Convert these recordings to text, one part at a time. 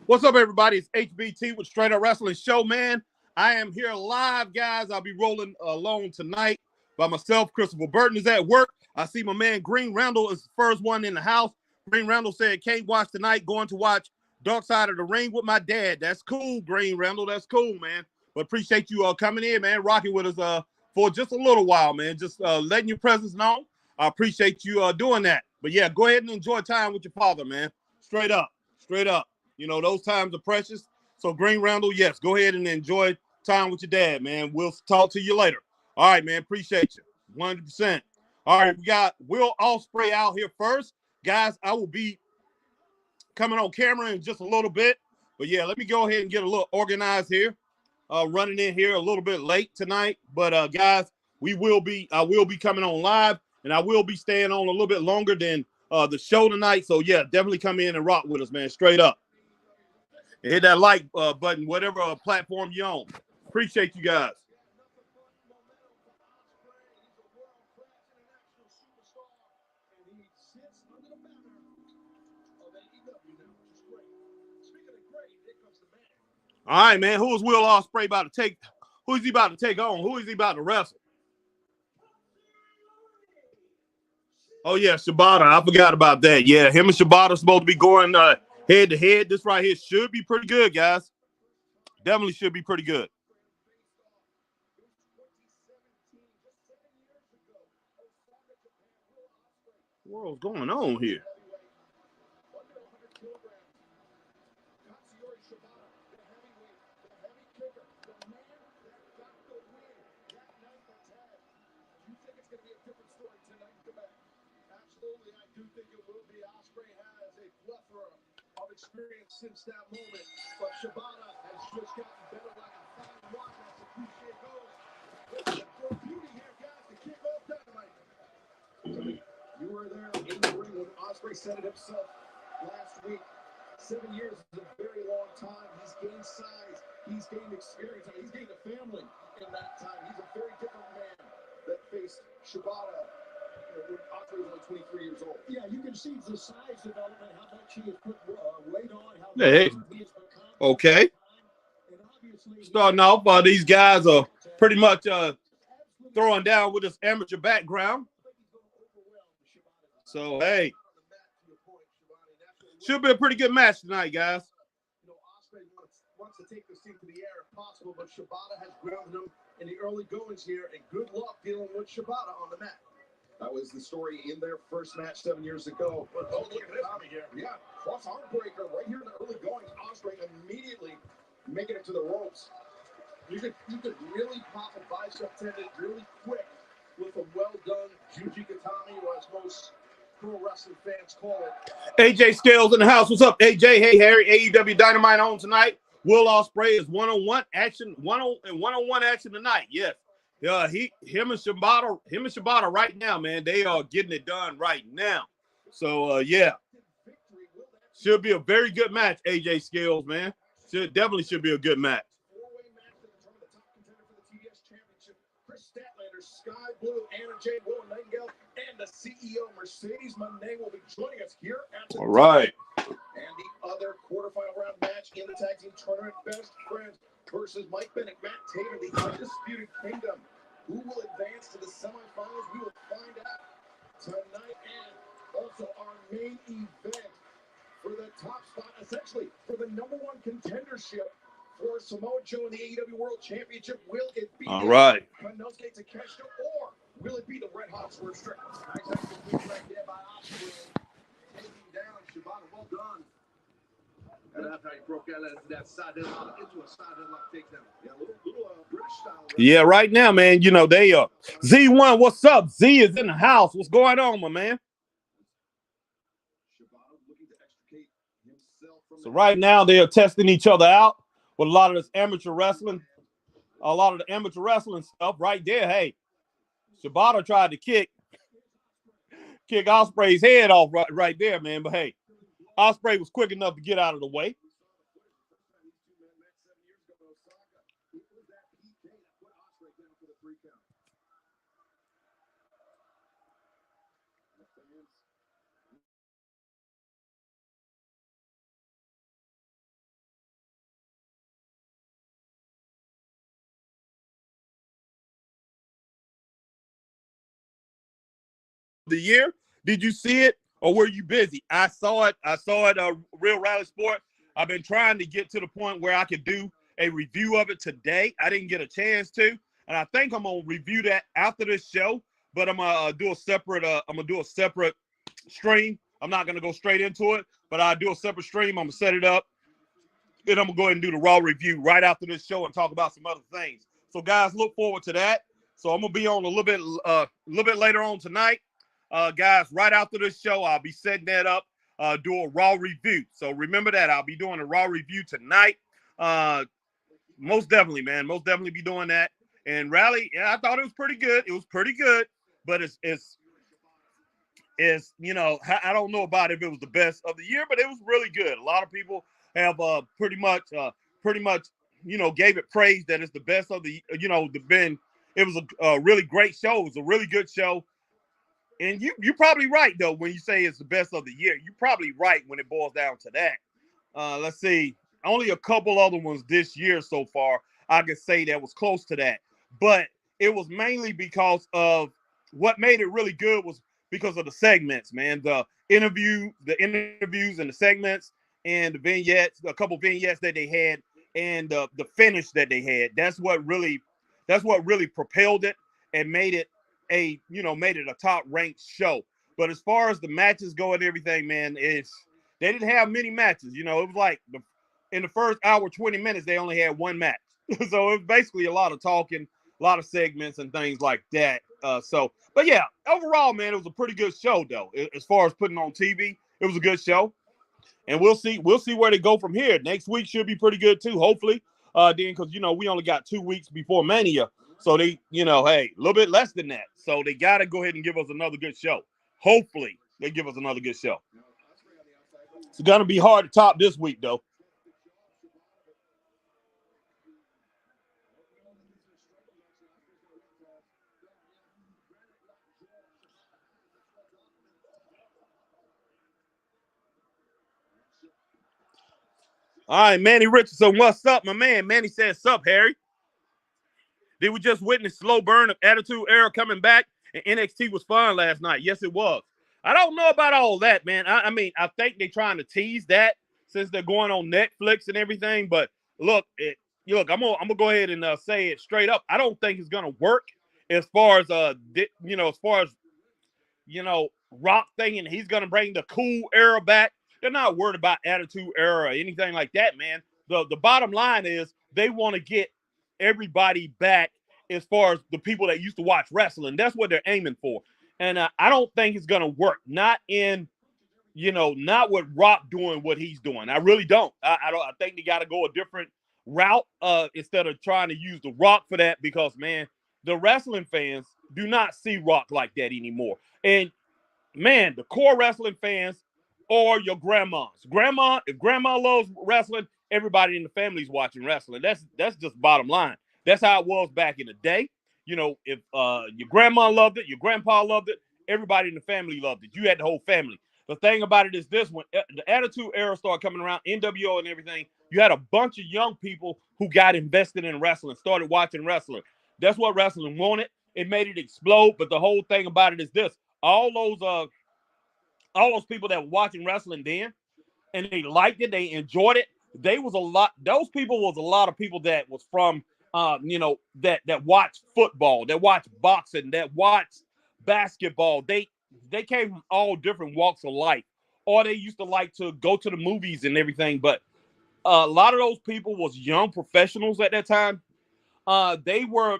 What's up, everybody? It's HBT with Straight Up Wrestling Show, man. I am here live, guys. I'll be rolling alone tonight by myself. Christopher Burton is at work. I see my man Green Randall is the first one in the house. Green Randall said, can't watch tonight, going to watch Dark Side of the Ring with my dad. That's cool, Green Randall. That's cool, man. But appreciate you coming in, man, rocking with us for just a little while, man. Just letting your presence known. I appreciate you doing that. But, yeah, go ahead and enjoy time with your father, man. Straight up. Straight up. You know, those times are precious. So, Green Randall, yes, go ahead and enjoy time with your dad, man. We'll talk to you later. All right, man. Appreciate you. 100%. All right, we got Will Ospreay out here first. Guys, I will be coming on camera in just a little bit. But, yeah, let me go ahead and get a little organized here. Running in here a little bit late tonight. But, guys, I will be coming on live, and I will be staying on a little bit longer than the show tonight. So, yeah, definitely come in and rock with us, man, straight up. And hit that like button, whatever platform you're on. Appreciate you guys. All right, man. Who is Will Ospreay about to take? Who is he about to take on? Who is he about to wrestle? Oh, yeah, Shibata. I forgot about that. Yeah, him and Shibata are supposed to be going head to head. This right here should be pretty good, guys. Definitely should be pretty good. What the world's going on here? Experience since that moment, but Shibata has just gotten better like a fine wine as the cliche goes. Let's look for beauty here, guys, to kick off Dynamite. You were there in the ring when Ospreay said it himself last week. 7 years is a very long time. He's gained size. He's gained experience. I mean, he's gained a family in that time. He's a very different man that faced Shibata when Ospreay was only 23 years old. Yeah, you can see the size development, how much he has put weight on, how hey. He has become. Okay. Starting off, these guys are pretty much throwing down with this amateur background. So, hey. Should be a pretty good match tonight, guys. You know, Ospreay wants to take this thing to the air if possible, but Shibata has grounded him in the early goings here, and good luck dealing with Shibata on the mat. That was the story in their first match 7 years ago. But oh, look at this here. Yeah, cross arm breaker right here in the early goings. Ospreay immediately making it to the ropes. You could really pop a bicep tendon really quick with a well-done Juji Gatami, or as most pro wrestling fans call it. AJ Scales in the house. What's up, AJ? Hey, Harry. AEW Dynamite on tonight. Will Ospreay is one-on-one action, one-on-one action tonight. Yes. Him and Shibata right now, man, they are getting it done right now. So, yeah. Should be a very good match, AJ Scales, man. Definitely should be a good match. Four-way match to determine the top contender for the TBS Championship. Chris Statlander, Sky Blue, Anna Jay, Will Nightingale, and the CEO, Mercedes Moné, will be joining us here at the All right. And the other quarterfinal round match in the tag team tournament, Best Friends versus Mike Bennett, Matt Taylor, the Undisputed Kingdom. Who will advance to the semifinals? We will find out tonight. And also our main event for the top spot, essentially for the #1 contendership for Samoa Joe in the AEW World Championship. Will it be Konosuke Takeshita, or will it be the Red Hot Swerve Strickland? Exactly right there by Ospreay, taking down Shibata. Well done. And that's how he broke that side headlock into a side headlock takedown. Yeah, a little British style. Yeah, right now, man, you know, they are. Z1, what's up? Z is in the house. What's going on, my man? So right now they are testing each other out with a lot of this amateur wrestling, a lot of the amateur wrestling stuff right there. Hey, Shibata tried to kick Ospreay's head off right there, man. But hey, Ospreay was quick enough to get out of the way. the year. Did you see it or were you busy? I saw it. Real Rally Sport. I've been trying to get to the point where I could do a review of it today. I didn't get a chance to, and I think I'm gonna review that after this show. But I'm gonna do a separate. Stream. I'm not gonna go straight into it, but I'll do a separate stream. I'm gonna set it up. Then I'm gonna go ahead and do the Raw review right after this show and talk about some other things. So guys, look forward to that. So I'm gonna be on a little bit later on tonight. Guys, right after this show, I'll be setting that up, do a Raw review. So remember that I'll be doing a Raw review tonight. Most definitely, man. Most definitely be doing that. And Rally, yeah, I thought it was pretty good. It was pretty good, but it's you know, I don't know about if it was the best of the year, but it was really good. A lot of people have pretty much, you know, gave it praise that it's the best of the, you know, it was a really great show. It was a really good show. And you're probably right, though, when you say it's the best of the year. You're probably right when it boils down to that. Let's see. Only a couple other ones this year so far I could say that was close to that. But it was mainly because of what made it really good was because of the segments, man. The interviews and the segments and the vignettes, a couple vignettes that they had, and the finish that they had. That's what really propelled it and made it a top ranked show. But as far as the matches go and everything, man, they didn't have many matches. You know, it was like in the first hour, 20 minutes, they only had one match. So it was basically a lot of talking, a lot of segments and things like that. But yeah, overall, man, it was a pretty good show, though. As far as putting on TV, it was a good show. And we'll see where they go from here. Next week should be pretty good, too, hopefully. Then, because, you know, we only got 2 weeks before Mania. So they, you know, hey, a little bit less than that. So they got to go ahead and give us another good show. Hopefully they give us another good show. It's going to be hard to top this week, though. All right, Manny Richardson, what's up, my man? Manny says, sup, Harry? Did we just witness slow burn of Attitude Era coming back? And NXT was fun last night. Yes, it was. I don't know about all that, man. I mean, I think they're trying to tease that since they're going on Netflix and everything. But look, I'm gonna go ahead and say it straight up. I don't think it's gonna work as far as Rock thinking he's gonna bring the cool era back. They're not worried about Attitude Era or anything like that, man. The bottom line is they want to get everybody back as far as the people that used to watch wrestling. That's what they're aiming for. And I don't think it's going to work. Not with Rock doing what he's doing. I really don't. I think they got to go a different route instead of trying to use the Rock for that because, man, the wrestling fans do not see Rock like that anymore. And, man, the core wrestling fans or your grandmas. If grandma loves wrestling, everybody in the family is watching wrestling. That's just bottom line. That's how it was back in the day. You know, if your grandma loved it, your grandpa loved it, everybody in the family loved it. You had the whole family. The thing about it is this: when the Attitude Era started coming around, NWO and everything, you had a bunch of young people who got invested in wrestling, started watching wrestling. That's what wrestling wanted. It made it explode. But the whole thing about it is this: all those people that were watching wrestling then, and they liked it, they enjoyed it. Those people was a lot of people that was from, that watched football, that watched boxing, that watched basketball. They came from all different walks of life, or they used to like to go to the movies and everything. But a lot of those people was young professionals at that time. They were,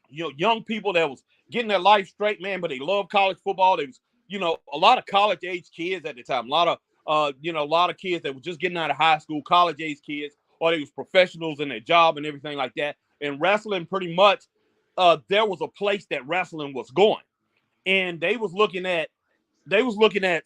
young people that was getting their life straight, man. But they loved college football. They was, a lot of college age kids at the time. A lot of kids that were just getting out of high school, college age kids, or they was professionals in their job and everything like that. And wrestling, pretty much, there was a place that wrestling was going, and they was looking at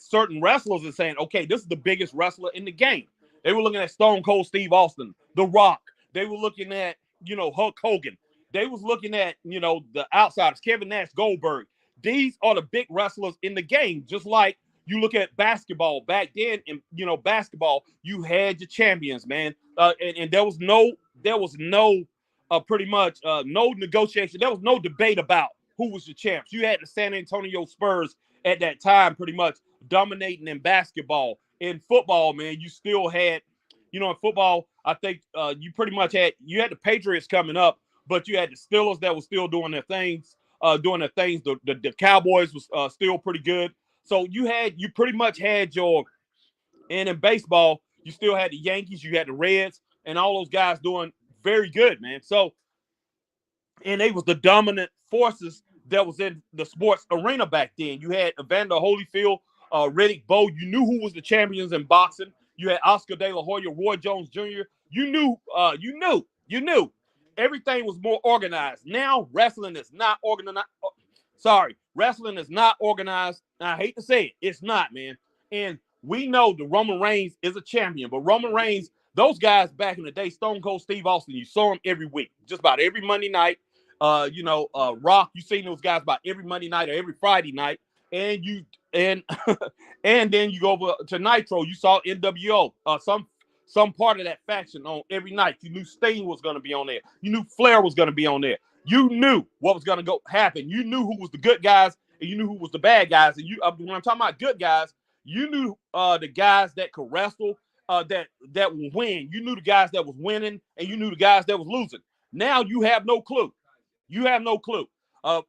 certain wrestlers and saying, okay, this is the biggest wrestler in the game. They were looking at Stone Cold Steve Austin, The Rock. They were looking at, Hulk Hogan. They was looking at, the outsiders, Kevin Nash, Goldberg. These are the big wrestlers in the game, just like you look at basketball back then. In basketball, you had your champions, man, and there was no pretty much no negotiation. There was no debate about who was the champs. You had the San Antonio Spurs at that time pretty much dominating in basketball. In football, man, you still had, in football, I think you pretty much had the Patriots coming up, but you had the Steelers that were still doing their things. The Cowboys was still pretty good. So you pretty much had and in baseball, you still had the Yankees, you had the Reds, and all those guys doing very good, man. So, and they was the dominant forces that was in the sports arena back then. You had Evander Holyfield, Riddick Bowe. You knew who was the champions in boxing. You had Oscar De La Hoya, Roy Jones Jr. You knew. Everything was more organized. Now, wrestling is not organized. Wrestling is not organized. I hate to say it. It's not, man. And we know the Roman Reigns is a champion, but Roman Reigns, those guys back in the day, Stone Cold Steve Austin, you saw him every week, just about every Monday night. Rock, you seen those guys about every Monday night or every Friday night. And and then you go over to Nitro, you saw NWO, some part of that faction on every night. You knew Sting was going to be on there. You knew Flair was going to be on there. You knew what was going to happen. You knew who was the good guys and you knew who was the bad guys. And when I'm talking about good guys, you knew the guys that could wrestle, that will win. You knew the guys that was winning, and you knew the guys that was losing. Now you have no clue. You have no clue,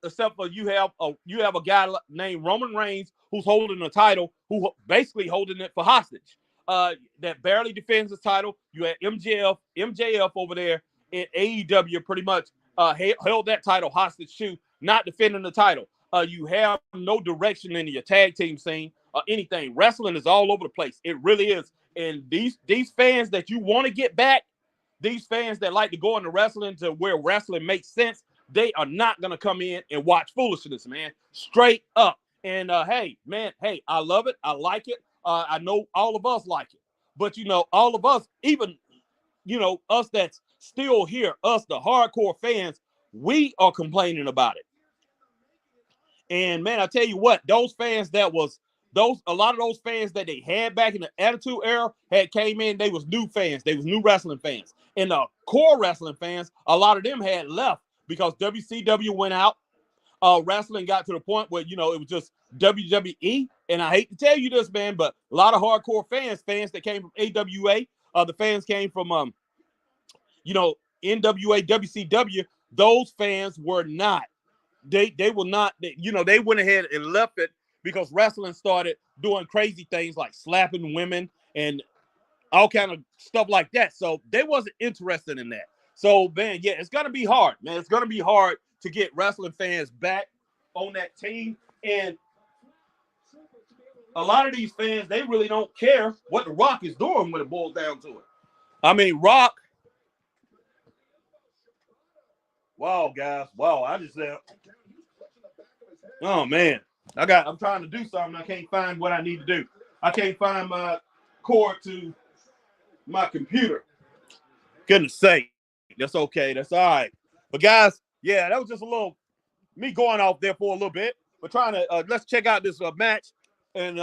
except for you have a guy named Roman Reigns who's holding the title, who basically holding it for hostage. That barely defends the title. You had MJF over there in AEW, pretty much held that title hostage too, not defending the title. You have no direction in your tag team scene or anything. Wrestling is all over the place. It really is. And these fans that you want to get back, these fans that like to go into wrestling to where wrestling makes sense, they are not going to come in and watch foolishness, man. Straight up. And, hey, I love it. I like it. I know all of us like it. But, all of us, even, us that's still here, us, the hardcore fans, we are complaining about it. And, man, I tell you what, those fans a lot of those fans that they had back in the Attitude Era had came in, they was new fans. They was new wrestling fans. And the core wrestling fans, a lot of them had left because WCW went out. Wrestling got to the point where, it was just WWE. And I hate to tell you this, man, but a lot of hardcore fans that came from AWA, the fans came from, NWA, WCW, those fans were not. They were not, they went ahead and left it because wrestling started doing crazy things like slapping women and all kind of stuff like that. So they wasn't interested in that. So, man, yeah, it's going to be hard, man. It's going to be hard to get wrestling fans back on that team. And a lot of these fans, they really don't care what The Rock is doing when it boils down to it. I mean, Rock. Wow, guys. Wow, I just said, oh, man. I'm trying to do something. I can't find what I need to do. I can't find my cord to my computer. Goodness sake. That's okay. That's all right. But guys, yeah, that was just a little me going off there for a little bit. But trying to let's check out this match. And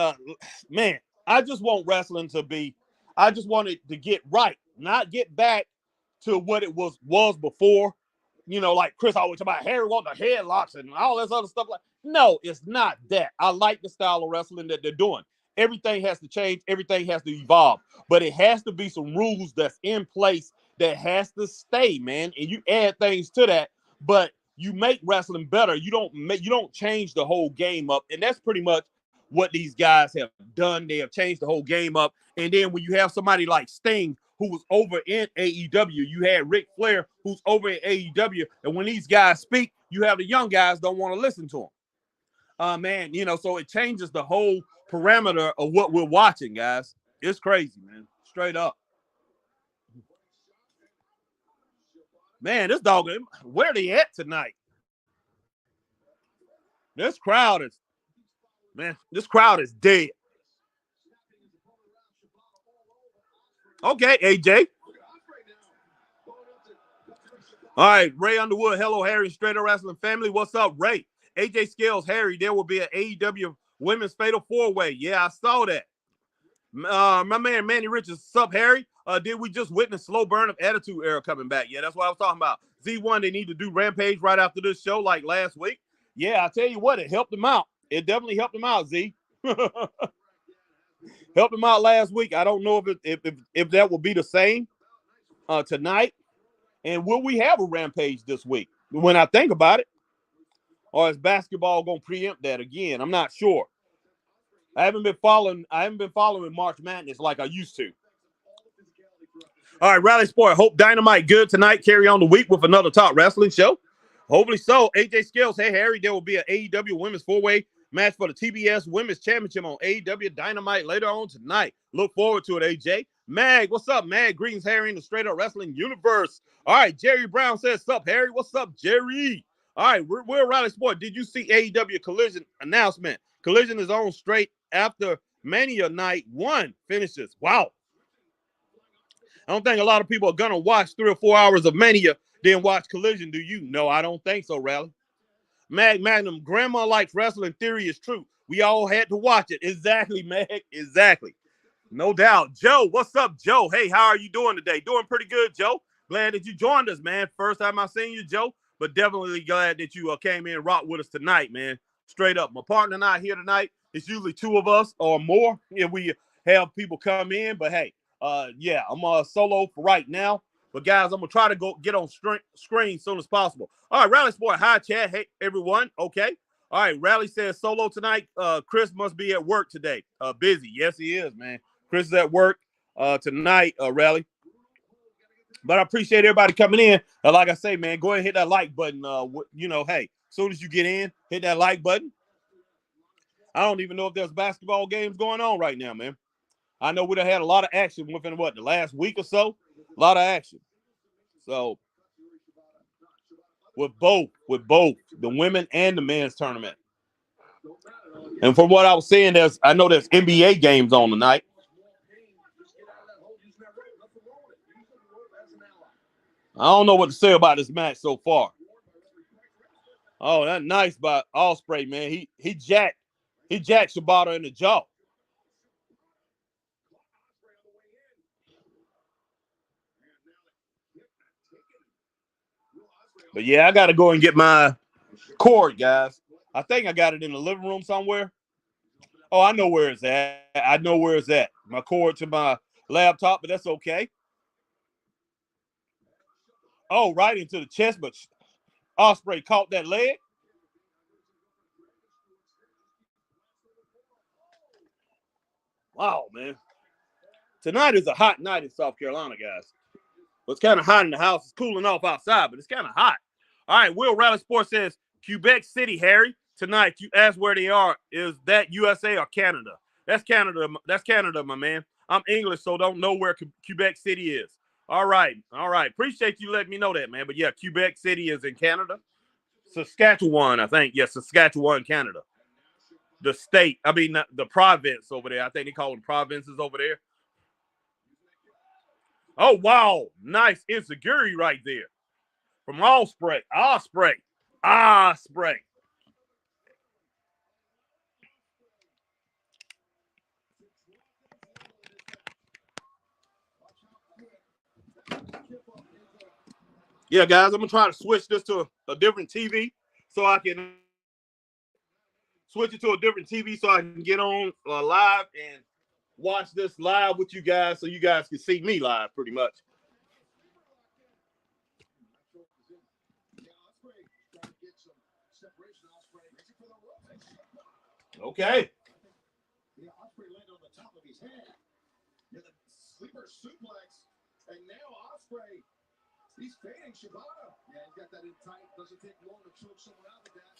man, I just want wrestling to be. I just want it to get right, not get back to what it was before. Like Chris always talk about Harry want the headlocks and all this other stuff. Like, no, it's not that. I like the style of wrestling that they're doing. Everything has to change. Everything has to evolve. But it has to be some rules that's in place that has to stay, man. And you add things to that, but you make wrestling better. You don't change the whole game up. And that's pretty much what these guys have done. They have changed the whole game up. And then when you have somebody like Sting, who was over in AEW, you had Ric Flair, who's over in AEW. And when these guys speak, you have the young guys don't want to listen to them. Man, so it changes the whole parameter of what we're watching, guys. It's crazy, man. Straight up. Man, this dog, where they at tonight? This crowd is dead. Okay, AJ. All right, Ray Underwood. Hello, Harry, Straight Up Wrestling family. What's up, Ray? AJ Scales, Harry, there will be an AEW Women's Fatal 4-Way. Yeah, I saw that. My man, Manny Richards. What's up, Harry? Did we just witness slow burn of Attitude Era coming back? Yeah, that's what I was talking about. Z1, they need to do Rampage right after this show like last week. Yeah, I tell you what, it helped him out. It definitely helped him out, Z. Helped him out last week. I don't know if that will be the same tonight. And will we have a rampage this week? When I think about it, or is basketball gonna preempt that again? I'm not sure. I haven't been following March Madness like I used to. All right, Rally Sport. Hope Dynamite good tonight. Carry on the week with another top wrestling show. Hopefully so. AJ Skills. Hey, Harry, there will be an AEW Women's 4-Way match for the TBS Women's Championship on AEW Dynamite later on tonight. Look forward to it, AJ. Mag, what's up, Mag? Greetings, Harry, in the Straight Up Wrestling universe. All right, Jerry Brown says, sup, Harry? What's up, Jerry? All right, we're Rally Sport. Did you see AEW Collision announcement? Collision is on straight after Mania Night 1 finishes. Wow. I don't think a lot of people are going to watch 3 or 4 hours of Mania, then watch Collision. Do you? No, I don't think so, Rally. Magnum, grandma likes wrestling. Theory is true. We all had to watch it. Exactly, Mag. Exactly. No doubt. Joe, what's up, Joe? Hey, how are you doing today? Doing pretty good, Joe. Glad that you joined us, man. First time I seen you, Joe, but definitely glad that you came in and rocked with us tonight, man. Straight up. My partner and I here tonight. It's usually 2 of us or more if we have people come in, but hey, yeah, I'm solo for right now. But guys, I'm gonna try to go get on screen as soon as possible. All right, Rally Sport, hi chat, hey everyone. Okay, all right. Rally says solo tonight. Chris must be at work today. Busy. Yes, he is, man. Chris is at work tonight. Rally. But I appreciate everybody coming in. Like I say, man, go ahead and hit that like button. Hey, as soon as you get in, hit that like button. I don't even know if there's basketball games going on right now, man. I know we'd have had a lot of action within the last week or so. A lot of action. So with both the women and the men's tournament. And from what I was saying, I know there's NBA games on tonight. I don't know what to say about this match so far. Oh, that's nice by Ospreay, man. He jacked Shibata in the jaw. But yeah, I got to go and get my cord, guys. I think I got it in the living room somewhere. Oh, I know where it's at. I know where it's at. My cord to my laptop, but that's okay. Oh, right into the chest, but Ospreay caught that leg. Wow, man. Tonight is a hot night in South Carolina, guys. It's kind of hot in the house. It's cooling off outside, but it's kind of hot. All right, Will Rally Sports says, Quebec City, Harry. Tonight, you ask where they are. Is that USA or Canada? That's Canada. That's Canada, my man. I'm English, so don't know where Quebec City is. All right. Appreciate you letting me know that, man. But yeah, Quebec City is in Canada. Saskatchewan, I think. Yes, Saskatchewan, Canada. The state, the province over there. I think they call them provinces over there. Oh, wow. Nice insecurity right there. From Ospreay. Yeah, guys, I'm going to try to switch this to a different TV so I can get on live and watch this live with you guys so you guys can see me live pretty much. Okay. Ospreay landed on the top of his head. The sleeper suplex, and now Ospreay, he's fading Shibata. Yeah, he's got that in tight. Doesn't take long to choke someone out with that.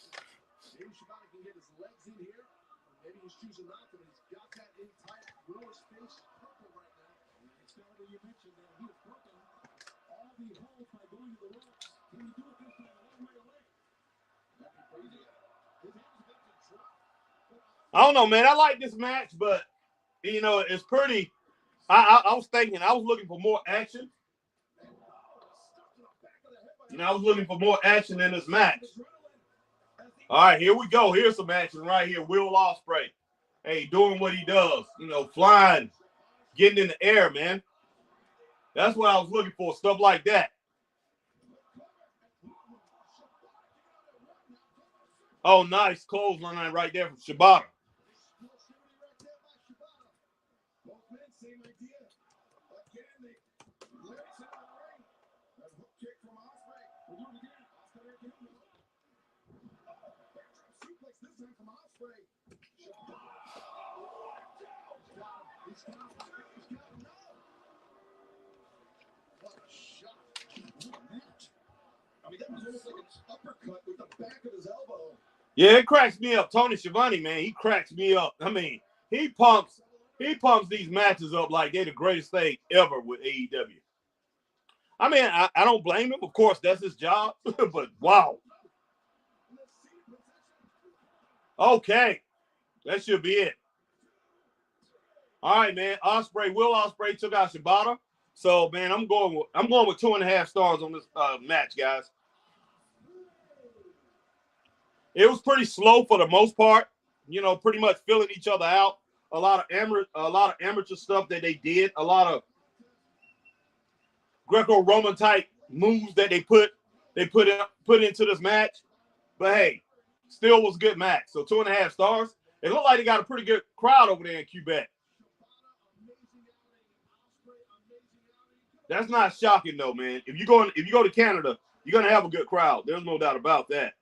Maybe Shibata can get his legs in here. Maybe he's choosing not to, but he's got that in tight. Willis face purple right now. It's Canada, you mentioned that he has broken all the holds by going to the ropes. Can he do it this time a long way away? That'd be crazy. His hands about to drop. I don't know, man. I like this match, but it's pretty. I was looking for more action. I was looking for more action in this match. All right, here we go. Here's some action right here. Will Ospreay, hey, doing what he does. Flying, getting in the air, man. That's what I was looking for. Stuff like that. Oh, nice clothesline right there from Shibata. Both men, same idea. Again, they left it on the ring. A hook kick from Ospreay. We'll do it again. Ospreay again. Backdrop suplex this time from Ospreay. He's got him now. What a shot. What a match. I mean, that was almost like an uppercut with the back of his elbow. Yeah, it cracks me up. Tony Schiavone, man, he cracks me up. I mean, he pumps these matches up like they're the greatest thing ever with AEW. I mean, I don't blame him. Of course, that's his job. But wow. Okay, that should be it. All right, man. Will Ospreay took out Shibata. So, man, I'm going with 2.5 stars on this match, guys. It was pretty slow for the most part. You know, pretty much filling each other out. A lot of amateur stuff that they did. A lot of Greco-Roman type moves that they put into this match. But hey, still was a good match. So 2.5 stars. It looked like they got a pretty good crowd over there in Quebec. That's not shocking though, man. If you go to Canada, you're gonna have a good crowd. There's no doubt about that.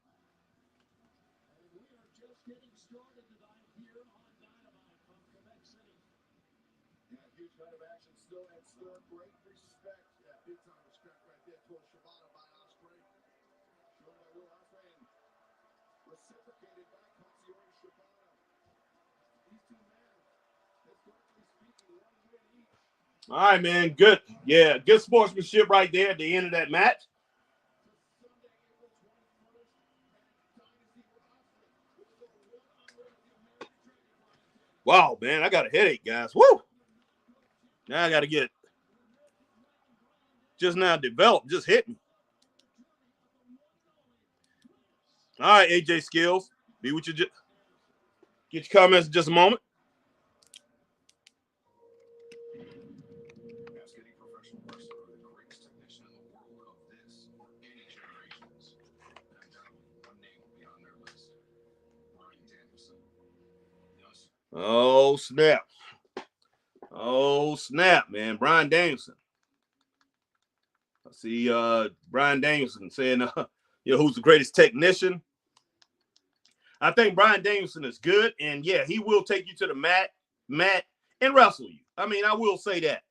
All right, man. Good. Yeah, good sportsmanship right there at the end of that match. Wow, man. I got a headache, guys. Woo! Now I got to get just now developed. Just hit me. All right, AJ Skills. Be with you. Get your comments in just a moment. Oh, snap. Oh, snap, man. Bryan Danielson. I see Bryan Danielson saying, who's the greatest technician? I think Bryan Danielson is good, and yeah, he will take you to the mat and wrestle you. I mean, I will say that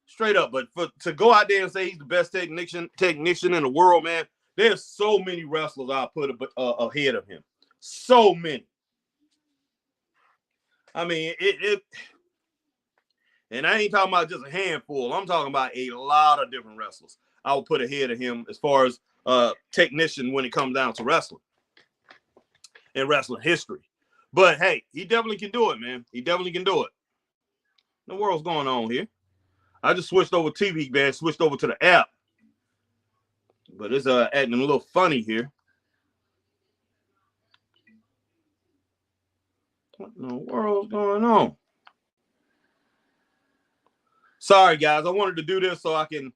straight up. But to go out there and say he's the best technician in the world, man, there's so many wrestlers I'll put ahead of him. So many. I mean, and I ain't talking about just a handful. I'm talking about a lot of different wrestlers I will put ahead of him as far as technician when it comes down to wrestling and wrestling history. But hey, he definitely can do it, man. He definitely can do it. What the world's going on here? I just switched over TV, man. Switched over to the app, but it's acting a little funny here. What in the world's going on? Sorry, guys. I wanted to do this so I can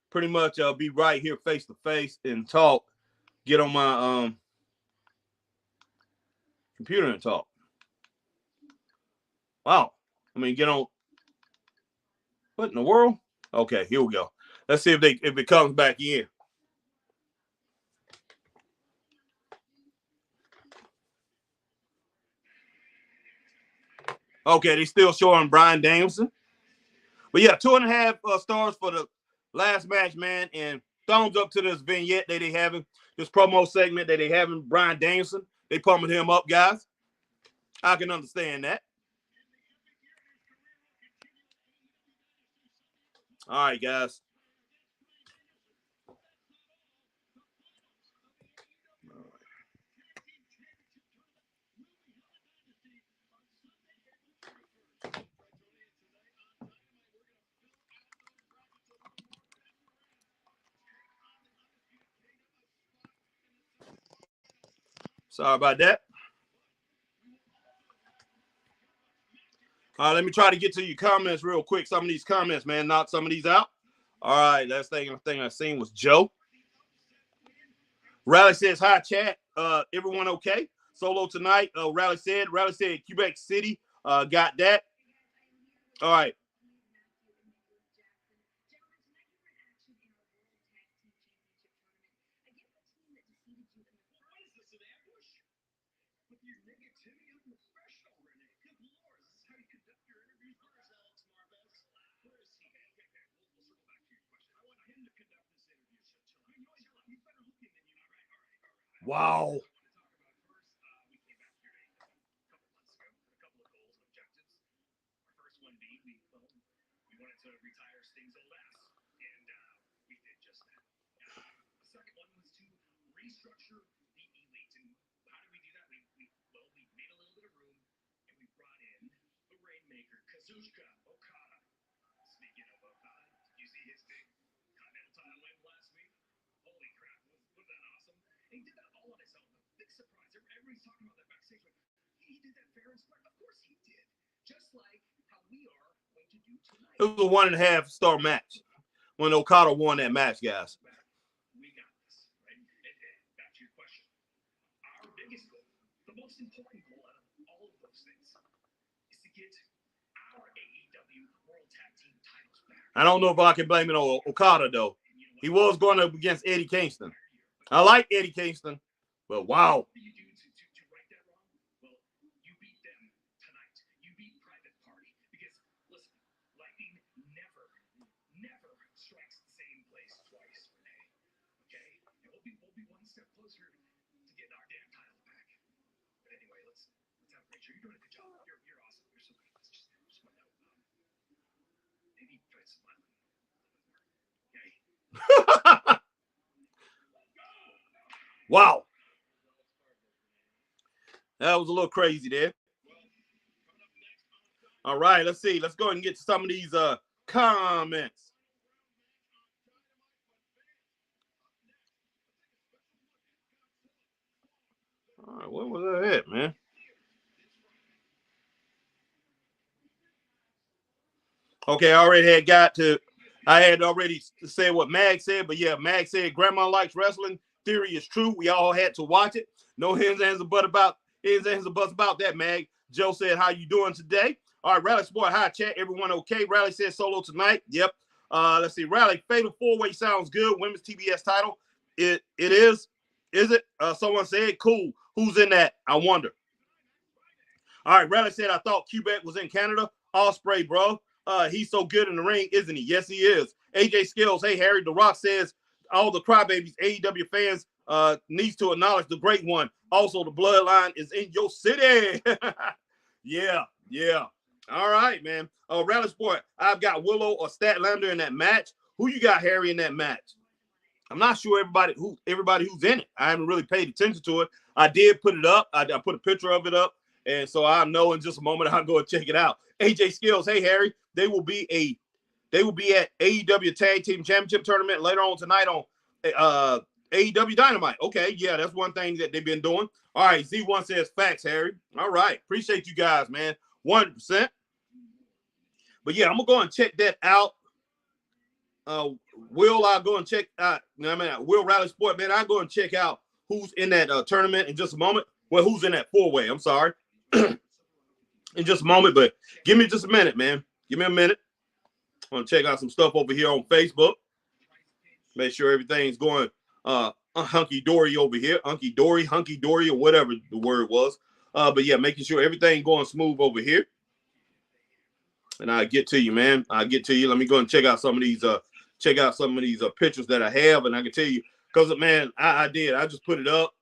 pretty much be right here face to face and talk. Get on my computer and talk. Wow. I mean, get on. What in the world? Okay, here we go. Let's see if it comes back in. Okay, they still showing Bryan Danielson. But yeah, 2.5 stars for the last match, man. And thumbs up to this vignette that they having, this promo segment that they having. Bryan Danielson, they pumping him up, guys. I can understand that. All right, guys. Sorry about that. All right, let me try to get to your comments real quick. Some of these comments, man, knock some of these out. All right, last thing I seen was Joe. Riley says, hi, chat. Everyone okay? Solo tonight. Rally said Quebec City got that. All right. Wow. It was a 1.5 star match when Okada won that match, guys. The most important goal out of all of those things is to get our AEW World Tag Team titles back. I don't know if I can blame it on Okada, though. He was going up against Eddie Kingston. I like Eddie Kingston, but wow. Wow. That was a little crazy there. All right, let's see. Let's go ahead and get to some of these comments. All right, where was that at, man? Okay, I had already said what Mag said, but yeah, Mag said Grandma likes wrestling. Theory is true. We all had to watch it. No hands and buts about that, Mag. Joe said, how you doing today? All right, Rally Sport, hi, chat. Everyone okay? Rally said solo tonight. Yep. Let's see. Rally, fatal 4-way sounds good. Women's TBS title. It is. Is it? Someone said, cool. Who's in that? I wonder. All right, Rally said, I thought Quebec was in Canada. Ospreay, bro. He's so good in the ring, isn't he? Yes, he is. AJ Skills, hey, Harry. The Rock says, all the crybabies, AEW fans needs to acknowledge the great one. Also, the bloodline is in your city. Yeah. All right, man. Rally Sport, I've got Willow or Statlander in that match. Who you got, Harry, in that match? I'm not sure everybody who's in it. I haven't really paid attention to it. I did put it up. I put a picture of it up. And so I know in just a moment I'll go and check it out. AJ Skills, hey, Harry. They will be at AEW Tag Team Championship Tournament later on tonight on AEW Dynamite. Okay, yeah, that's one thing that they've been doing. All right, Z1 says facts, Harry. All right, appreciate you guys, man. 100%. But yeah, I'm gonna go and check that out. Will I go and check out? Will Rally Sport, man. I'll go and check out who's in that tournament in just a moment. Well, who's in that 4-way? I'm sorry. In just a moment, but give me just a minute, man. Give me a minute. I want to check out some stuff over here on Facebook. Make sure everything's going hunky-dory over here. Hunky-dory, or whatever the word was. But yeah, making sure everything going smooth over here. And I'll get to you, man. I'll get to you. Let me go and check out some of these pictures that I have, and I can tell you, because man, I did. I just put it up,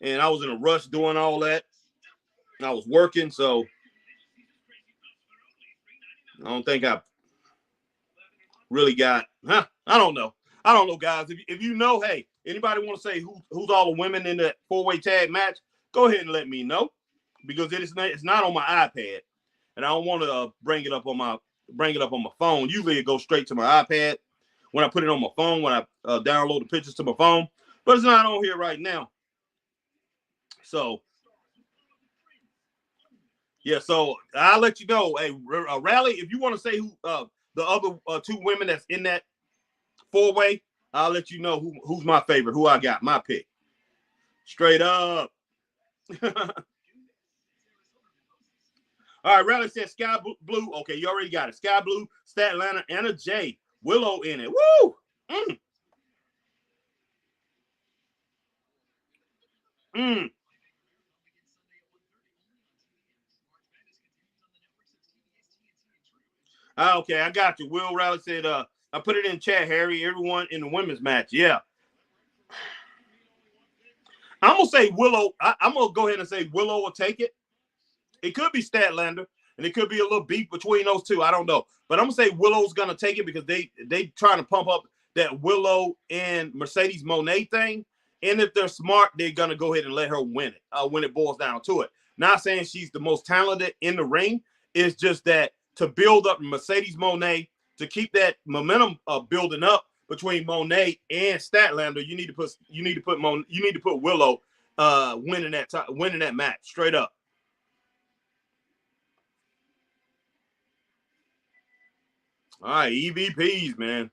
and I was in a rush doing all that. I was working, so I don't think I really got. I don't know, guys. If you know, hey, anybody want to say who's all the women in that 4-way tag match? Go ahead and let me know, because it's not on my iPad, and I don't want to bring it up on my phone. Usually it goes straight to my iPad when I put it on my phone, when I download the pictures to my phone, but it's not on here right now. So yeah, so I'll let you know. Hey, Rally, if you want to say who the other 2 women that's in that 4-way, I'll let you know who's my favorite, who I got, my pick. Straight up. All right, Riley said Sky Blue. Okay, you already got it. Sky Blue, Statlanta, and a J. Willow in it. Woo! Mm. Mm. Okay, I got you. Will Riley said, I put it in chat, Harry. Everyone in the women's match. Yeah. I'm going to say Willow. I'm going to go ahead and say Willow will take it. It could be Statlander, and it could be a little beef between those two. I don't know. But I'm going to say Willow's going to take it because they trying to pump up that Willow and Mercedes Moné thing. And if they're smart, they're going to go ahead and let her win it when it boils down to it. Not saying she's the most talented in the ring. It's just that to build up Mercedes Moné, to keep that momentum building up between Moné and Statlander, you need to put Willow winning that match straight up. All right, EVPs, man.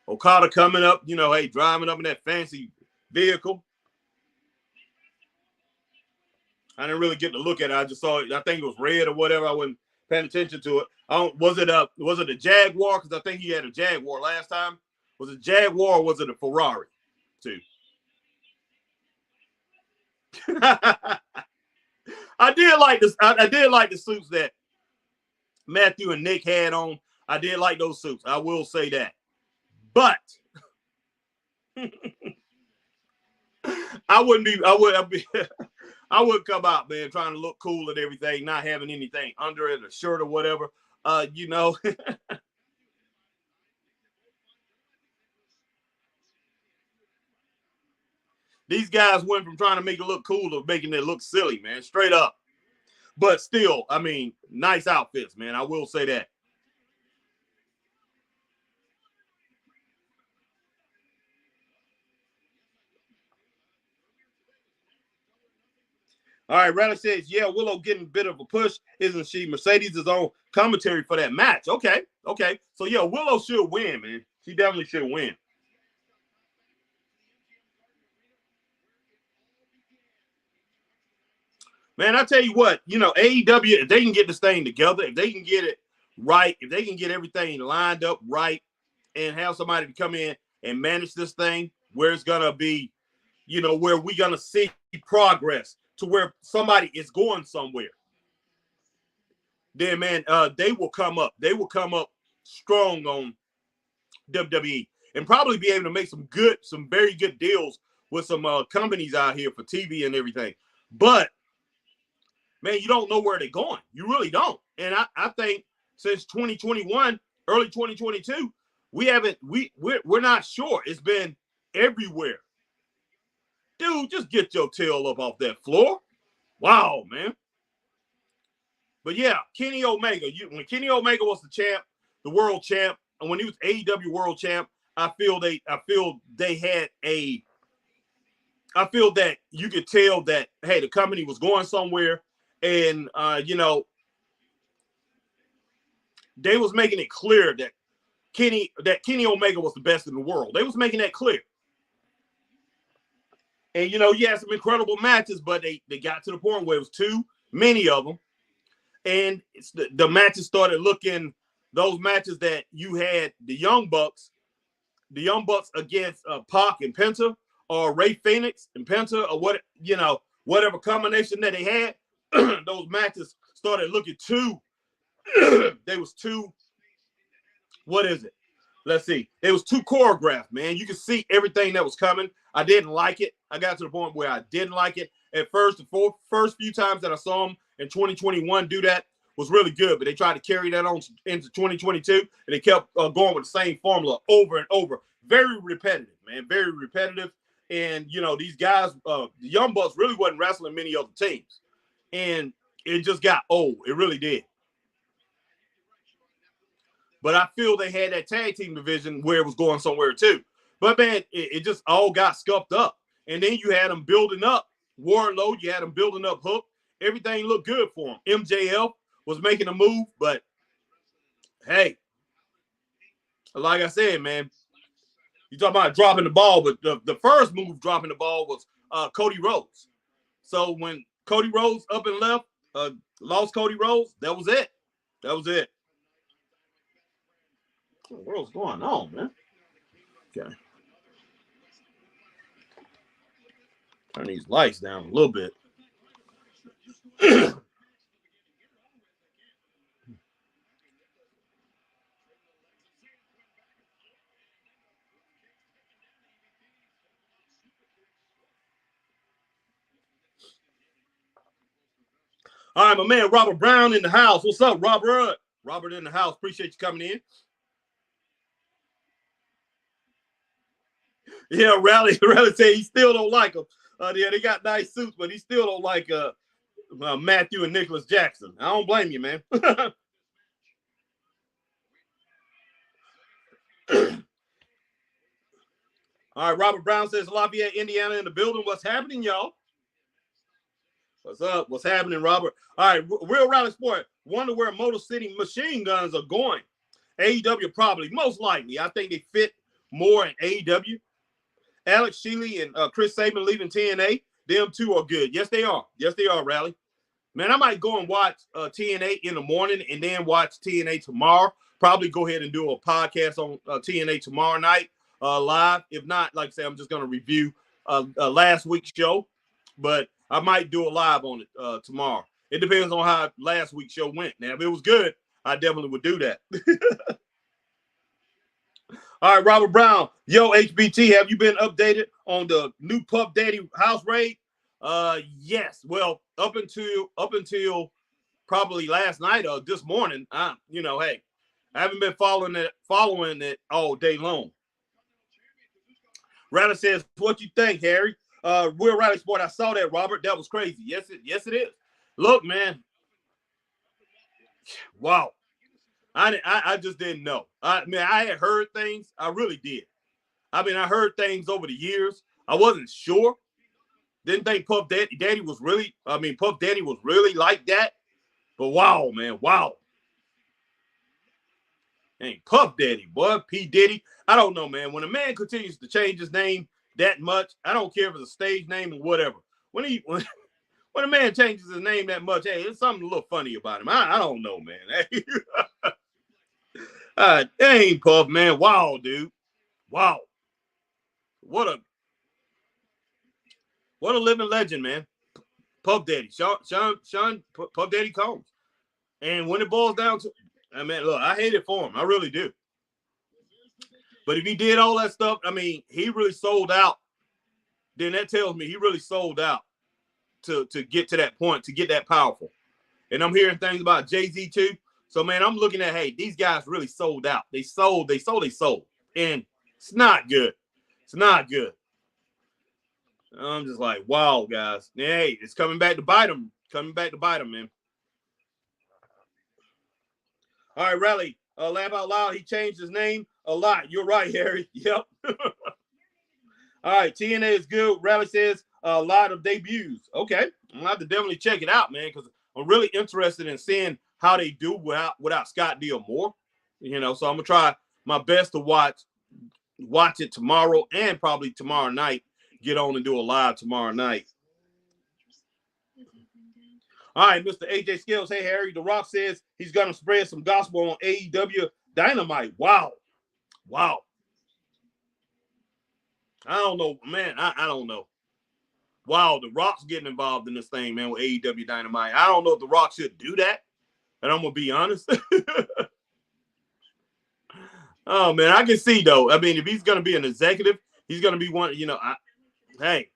Okada coming up, hey, driving up in that fancy vehicle. I didn't really get to look at it. I just saw it. I think it was red or whatever. I wasn't paying attention to it. Was it a Jaguar? Because I think he had a Jaguar last time. Was it Jaguar or was it a Ferrari too? I did like this. I did like the suits that Matthew and Nick had on. I did like those suits. I will say that. But I would come out, man, trying to look cool and everything, not having anything under it, a shirt or whatever. These guys went from trying to make it look cool to making it look silly, man, straight up. But still, I mean, nice outfits, man. I will say that. All right, Riley says, yeah, Willow getting a bit of a push, isn't she? Mercedes is on commentary for that match. Okay. So, yeah, Willow should win, man. She definitely should win. Man, I tell you what, AEW, if they can get this thing together, if they can get it right, if they can get everything lined up right and have somebody to come in and manage this thing where it's going to be, where we're going to see progress to where somebody is going somewhere, then, man, they will come up. They will come up strong on WWE and probably be able to make some very good deals with some companies out here for TV and everything. But, man, you don't know where they're going. You really don't. And I think since 2021, early 2022, we're not sure. It's been everywhere. Dude, just get your tail up off that floor. Wow, man. But yeah, Kenny Omega. When Kenny Omega was the champ, the world champ, and when he was AEW world champ, I feel that you could tell that, hey, the company was going somewhere, and they was making it clear that Kenny Omega was the best in the world. They was making that clear. And, you had some incredible matches, but they got to the point where it was too many of them. And the matches started looking, those matches that you had the Young Bucks against Pac and Penta, or Ray Phoenix and Penta, or whatever combination that they had, those matches started looking too, they was too, what is it? Let's see. It was too choreographed, man. You could see everything that was coming. I didn't like it. I got to the point where I didn't like it. At first, the first few times that I saw them in 2021 do that was really good, but they tried to carry that on into 2022, and they kept going with the same formula over and over. Very repetitive, man. Very repetitive. And, these guys, the Young Bucks really wasn't wrestling many other teams. And it just got old. It really did. But I feel they had that tag team division where it was going somewhere too. But, man, it just all got scuffed up. And then you had them building up Wardlow. You had them building up Hook. Everything looked good for them. MJF was making a move. But, hey, like I said, man, you talk about dropping the ball. But the first move dropping the ball was Cody Rhodes. So when Cody Rhodes up and left, lost Cody Rhodes. That was it. That was it. What the world's going on, man? Okay. Turn these lights down a little bit. All right, my man Robert Brown in the house. What's up, Robert? Robert in the house. Appreciate you coming in. Yeah, Rally said he still don't like them. Yeah, they got nice suits, but he still don't like Matthew and Nicholas Jackson. I don't blame you, man. All right, Robert Brown says Lafayette, Indiana in the building. What's happening, y'all? What's up? What's happening, Robert? All right, Real Rally Sport. Wonder where Motor City Machine Guns are going. AEW probably, most likely. I think they fit more in AEW. Alex Sheely and Chris Sabin leaving TNA. Them two are good. Yes, they are. Yes, they are, Rally. Man, I might go and watch TNA in the morning and then watch TNA tomorrow. Probably go ahead and do a podcast on TNA tomorrow night live. If not, like I say, I'm just going to review last week's show. But I might do a live on it tomorrow. It depends on how last week's show went. Now, if it was good, I definitely would do that. All right, Robert Brown. Yo, HBT, have you been updated on the new Puff Daddy house raid? Yes. Well, up until probably last night or this morning, hey, I haven't been following it all day long. Riley says, "What you think, Harry?" Real Riley Sport. I saw that, Robert. That was crazy. Yes, it is. Look, man. Wow. I just didn't know. I had heard things. I really did. I heard things over the years. I wasn't sure. Didn't think Puff Daddy was really, Puff Daddy was really like that. But wow, man, wow. Ain't Puff Daddy, boy, P. Diddy. I don't know, man. When a man continues to change his name that much, I don't care if it's a stage name or whatever. When a man changes his name that much, hey, there's something a little funny about him. I don't know, man. That ain't Puff, man. Wow, dude. Wow. What a living legend, man. Puff Daddy. Sean Puff Daddy Combs. And when it boils down to, look, I hate it for him. I really do. But if he did all that stuff, he really sold out. Then that tells me he really sold out to get to that point, to get that powerful. And I'm hearing things about Jay-Z too. So, man, I'm looking at, hey, these guys really sold out. They sold. And it's not good. It's not good. I'm just like, wow, guys. Hey, it's coming back to bite them. Man. All right, Rally. Laugh out loud. He changed his name a lot. You're right, Harry. Yep. All right, TNA is good. Rally says a lot of debuts. Okay. I'm going to have to definitely check it out, man, because I'm really interested in seeing how they do without Scott D'Amore. So I'm going to try my best to watch it tomorrow and probably tomorrow night. Get on and do a live tomorrow night. All right, Mr. AJ Skills. Hey, Harry. The Rock says he's going to spread some gospel on AEW Dynamite. Wow. I don't know, man. I don't know. Wow, The Rock's getting involved in this thing, man, with AEW Dynamite. I don't know if The Rock should do that, and I'm going to be honest. Oh, man, I can see, though. If he's going to be an executive, he's going to be one, hey.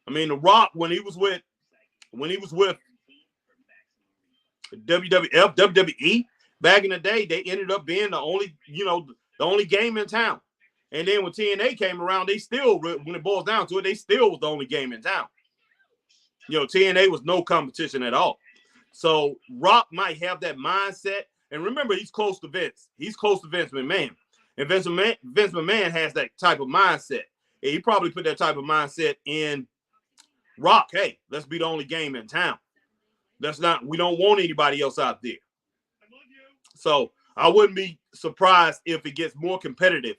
The Rock, when he was with WWE back in the day, they ended up being the only game in town. And then when TNA came around, they still, when it boils down to it, they still was the only game in town. TNA was no competition at all. So Rock might have that mindset. And remember, he's close to Vince. He's close to Vince McMahon. And Vince McMahon has that type of mindset. And he probably put that type of mindset in Rock. Hey, let's be the only game in town. We don't want anybody else out there. So I wouldn't be surprised if it gets more competitive.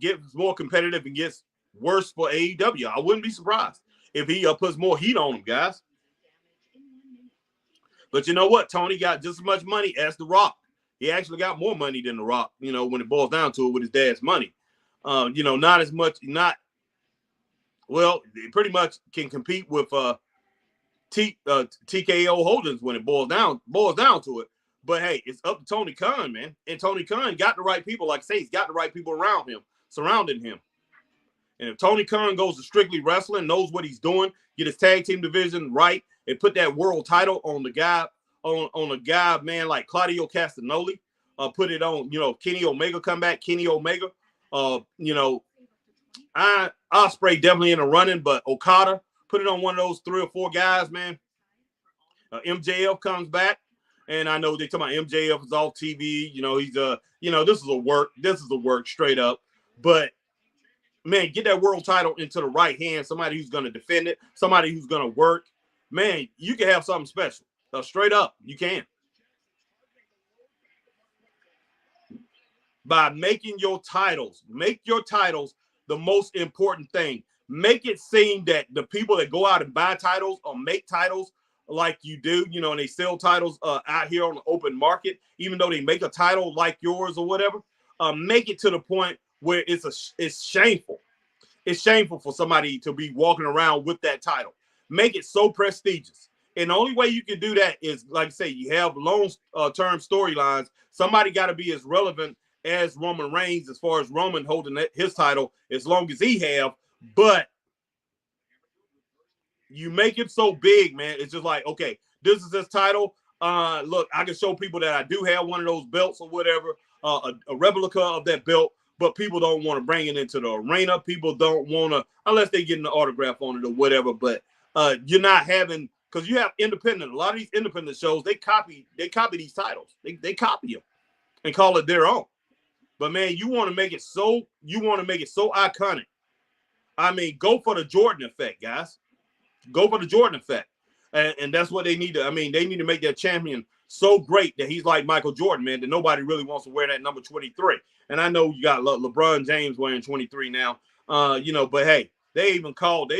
Gets more competitive and gets worse for AEW. I wouldn't be surprised if he puts more heat on them, guys. But you know what? Tony got just as much money as The Rock. He actually got more money than The Rock, you know, when it boils down to it with his dad's money. You know, not as much, well, they pretty much can compete with TKO Holdings when it boils down to it. But hey, it's up to Tony Khan, man. And Tony Khan got the right people. Like I say, he's got the right people around him, surrounding him. And if Tony Khan goes to strictly wrestling, knows what he's doing, get his tag team division right, and put that world title on the guy, on a guy, man, like Claudio Castagnoli, put it on, you know, Kenny Omega come back, Kenny Omega, you know, Ospreay definitely in the running, but Okada, put it on one of those 3 or 4 guys, man. MJF comes back. And I know they talk about MJF is off TV. You know, he's you know, this is a work straight up. But man, get that world title into the right hand. Somebody who's going to defend it. Somebody who's going to work. Man, you can have something special. Straight up, you can. By making your titles, make your titles the most important thing. Make it seem that the people that go out and buy titles or make titles like you do, you know, and they sell titles out here on the open market, even though they make a title like yours or whatever, make it to the point where it's shameful. It's shameful for somebody to be walking around with that title. Make it so prestigious. And the only way you can do that is, like I say, you have long-term storylines. Somebody got to be as relevant as Roman Reigns as far as Roman holding his title as long as he have, but you make it so big, man. It's just like, okay, this is his title. Look, I can show people that I do have one of those belts or whatever, a replica of that belt, but people don't want to bring it into the arena. People don't want to, unless they get an autograph on it or whatever, but you're not having, because you have independent, a lot of these independent shows, they copy these titles. They copy them and call it their own. But man, you want to make it so iconic. I mean, go for the Jordan effect, guys. Go for the Jordan effect. And that's what they need to, I mean, they need to make their champion so great that he's like Michael Jordan, man, that nobody really wants to wear that number 23. And I know you got LeBron James wearing 23 now, you know, but hey, they've even called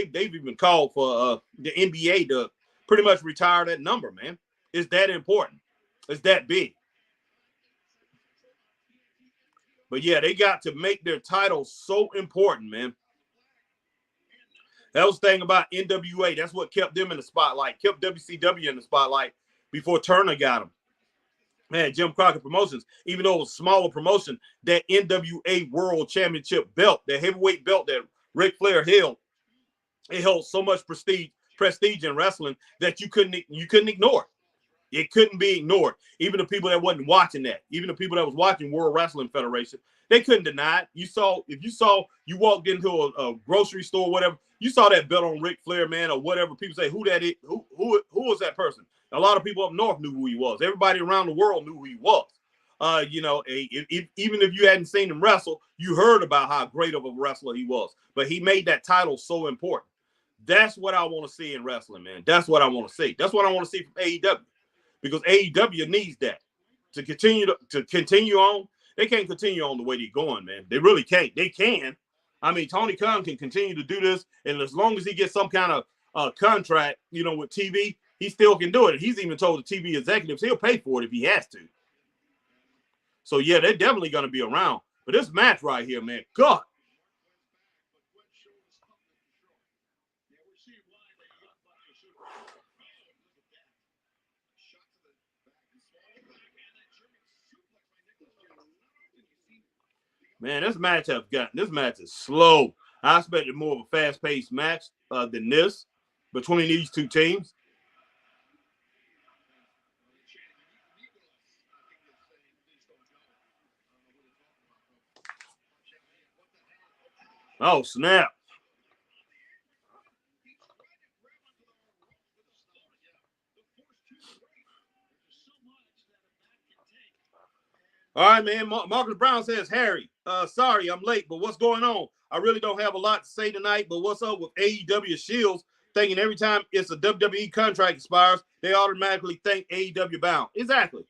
for the NBA to pretty much retire that number, man. It's that important. It's that big. But yeah, they got to make their titles so important, man. That was the thing about NWA. That's what kept them in the spotlight, kept WCW in the spotlight before Turner got them. Man, Jim Crockett Promotions, even though it was a smaller promotion, that NWA World Championship belt, that heavyweight belt that Ric Flair held, it held so much prestige in wrestling that you couldn't ignore it. It couldn't be ignored. Even the people that wasn't watching that, even the people that was watching World Wrestling Federation, they couldn't deny it. You walked into a grocery store, or whatever, you saw that belt on Ric Flair, man, or whatever. People say, who that is? Who was that person? A lot of people up north knew who he was. Everybody around the world knew who he was. You know, even if you hadn't seen him wrestle, you heard about how great of a wrestler he was. But he made that title so important. That's what I want to see in wrestling, man. That's what I want to see. That's what I want to see from AEW. Because AEW needs that to continue on. They can't continue on the way they're going, man. They really can't. They can. I mean, Tony Khan can continue to do this, and as long as he gets some kind of contract, you know, with TV, he still can do it. He's even told the TV executives he'll pay for it if he has to. So yeah, they're definitely going to be around. But this match right here, man, God. Man, this match is slow. I expected more of a fast-paced match than this between these two teams. Oh, snap. All right, man. Marcus Brown says, Harry, sorry I'm late, but what's going on? I really don't have a lot to say tonight, but what's up with AEW Shields thinking every time it's a WWE contract expires, they automatically think AEW bound? Exactly.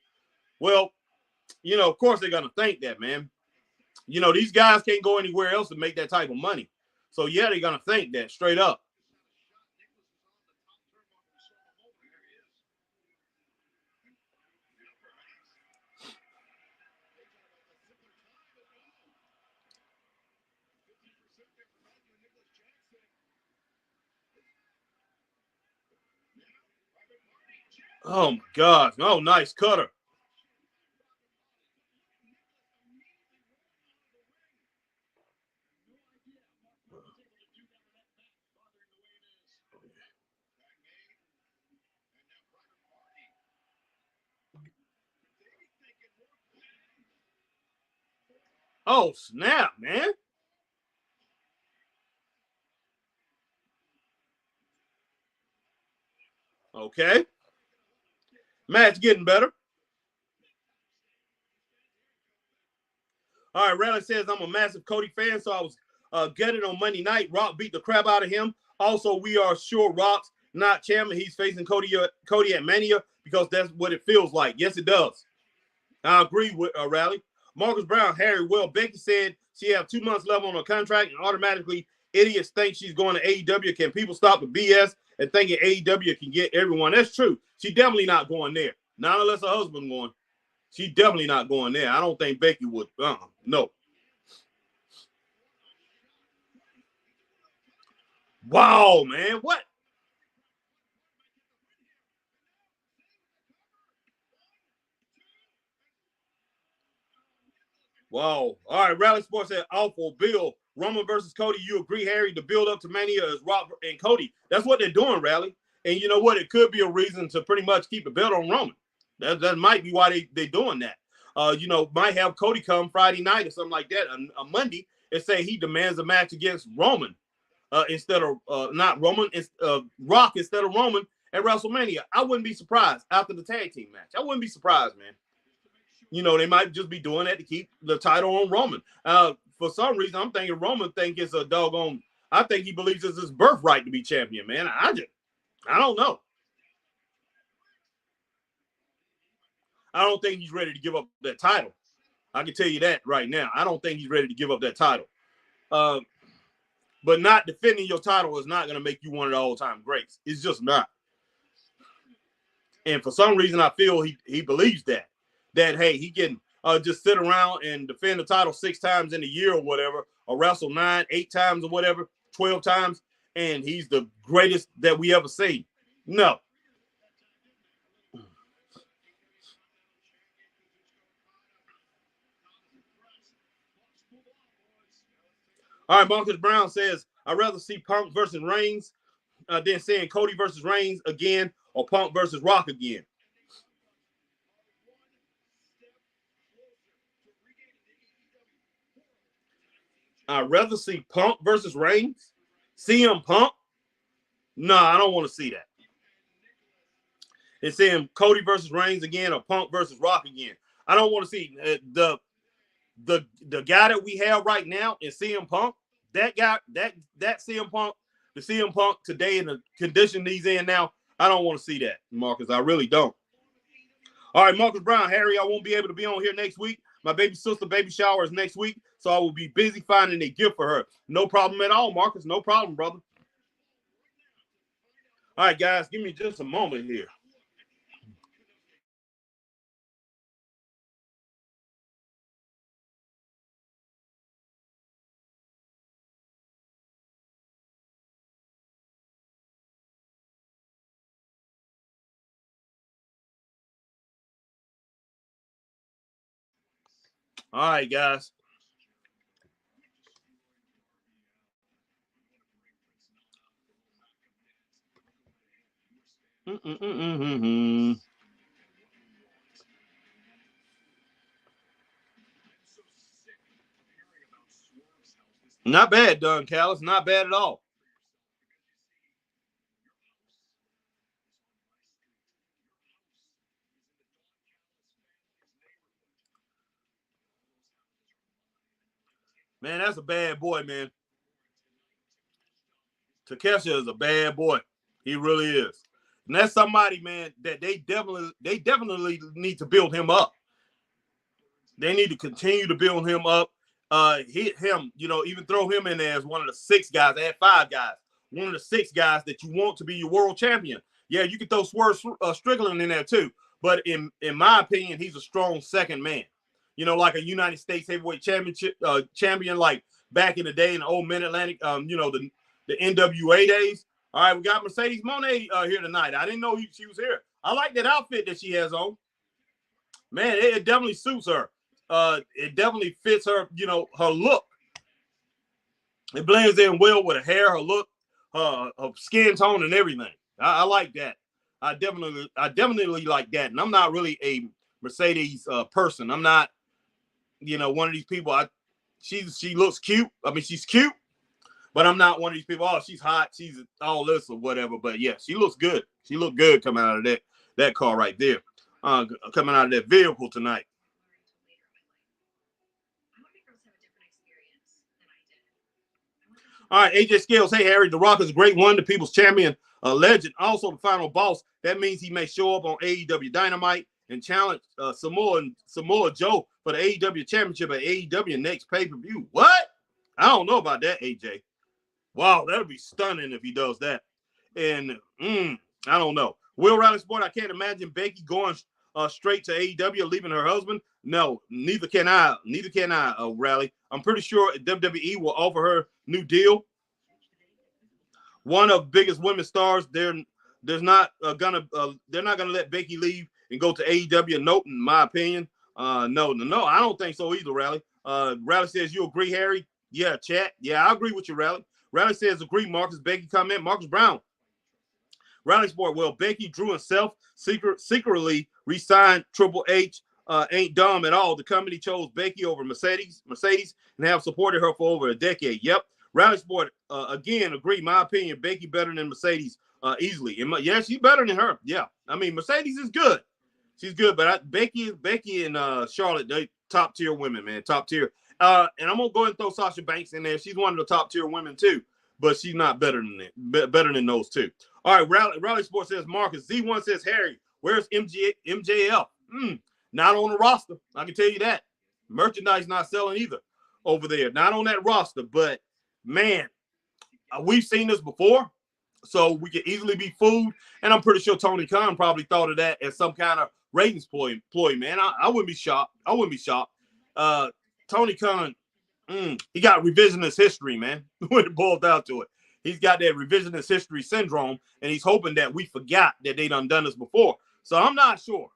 Well, you know, of course they're going to think that, man. You know, these guys can't go anywhere else to make that type of money. So, yeah, they're going to think that straight up. Oh, my gosh. Oh, nice cutter. Oh, snap, man. Okay. Match getting better. All right, Raleigh says, I'm a massive Cody fan, so I was gutted on Monday night. Rock beat the crap out of him. Also, we are sure Rock's not champion. He's facing Cody at Mania because that's what it feels like. Yes, it does. I agree with Raleigh. Marcus Brown, Harry, well, Becky said she have 2 months left on her contract, and automatically idiots think she's going to AEW. Can people stop the BS and thinking AEW can get everyone? That's true. She definitely not going there. Not unless her husband going. She definitely not going there. I don't think Becky would. No. Wow, man. What? Wow. All right. Rally Sports said, awful Bill. Roman versus Cody. You agree, Harry? The build up to Mania is Rock and Cody. That's what they're doing, Rally. And you know what? It could be a reason to pretty much keep the belt on Roman. That might be why they're doing that. Might have Cody come Friday night or something like that, a Monday, and say he demands a match against Roman instead of not Roman, Rock instead of Roman at WrestleMania. I wouldn't be surprised after the tag team match. I wouldn't be surprised, man. They might just be doing that to keep the title on Roman. For some reason, I'm thinking Roman think it's a doggone. I think he believes it's his birthright to be champion, man. I don't know. I don't think he's ready to give up that title. I can tell you that right now. I don't think he's ready to give up that title. But not defending your title is not going to make you one of the all-time greats. It's just not. And for some reason, I feel he believes that hey, he can just sit around and defend the title 6 times in a year or whatever, or wrestle 9, 8 times or whatever, 12 times, and he's the greatest that we ever seen. No. All right, Marcus Brown says, I'd rather see Punk versus Reigns than seeing Cody versus Reigns again or Punk versus Rock again. I'd rather see Punk versus Reigns. CM Punk? No, I don't want to see that. And seeing Cody versus Reigns again or Punk versus Rock again. I don't want to see the guy that we have right now is CM Punk. That guy, that CM Punk, the CM Punk today in the condition he's in now, I don't want to see that, Marcus. I really don't. All right, Marcus Brown, Harry, I won't be able to be on here next week. My baby sister baby shower is next week, so I will be busy finding a gift for her. No problem at all, Marcus. No problem, brother. All right, guys, give me just a moment here. All right, guys. Not bad, Don Callis. Not bad at all. Man, that's a bad boy, man. Takesha is a bad boy. He really is. And that's somebody, man, that they definitely need to build him up. They need to continue to build him up. him, even throw him in there as one of the 6 guys. They had 5 guys. One of the 6 guys that you want to be your world champion. Yeah, you could throw Swerve Strickland in there too. But in my opinion, he's a strong second man. Like a United States heavyweight championship champion, like back in the day in the old Mid-Atlantic, the NWA days. All right, we got Mercedes Moné here tonight. I didn't know she was here. I like that outfit that she has on. Man, it definitely suits her. It definitely fits her, her look. It blends in well with her hair, her look, her skin tone, and everything. I like that. I definitely like that. And I'm not really a Mercedes person. I'm not, one of these people. She looks cute. I mean, she's cute, but I'm not one of these people. Oh, she's hot. She's all this or whatever. But yeah, she looks good. She looked good coming out of that car right there. Coming out of that vehicle tonight. All right, AJ Scales. Hey, Harry, The Rock is a great one, the people's champion, legend. Also, the final boss. That means he may show up on AEW Dynamite and challenge Samoa Joe for the AEW Championship at AEW next pay-per-view. What? I don't know about that, AJ. Wow, that'll be stunning if he does that. And I don't know. Will Riley Sport, I can't imagine Becky going straight to AEW, leaving her husband. No, neither can I. Riley. I'm pretty sure WWE will offer her new deal. One of the biggest women's stars. They're not gonna let Becky leave and go to AEW. Nope, in my opinion. No, I don't think so either, Riley. Riley says, you agree, Harry? Yeah, chat. Yeah, I agree with you, Riley. Riley says, agree, Marcus. Becky comment. Marcus Brown. Riley Sport, well, Becky, Drew, and Self secretly re-signed Triple H. Ain't dumb at all. The company chose Becky over Mercedes, and have supported her for over a decade. Yep. Riley Sport, again, agree. My opinion, Becky better than Mercedes easily. Yeah, she's better than her. Yeah. I mean, Mercedes is good. She's good, but Becky and Charlotte, they top tier women, man. Top tier. And I'm going to go ahead and throw Sasha Banks in there. She's one of the top tier women, too. But she's not better than those two. All right, Rally Sports says Marcus. Z1 says Harry. Where's MJF? Not on the roster. I can tell you that. Merchandise not selling either over there. Not on that roster. But man, we've seen this before, so we could easily be fooled. And I'm pretty sure Tony Khan probably thought of that as some kind of ratings ploy. Man, I wouldn't be shocked. Tony Khan. He got revisionist history, man, when it boils down to it. He's got that revisionist history syndrome, and he's hoping that we forgot that they done this before. So I'm not sure.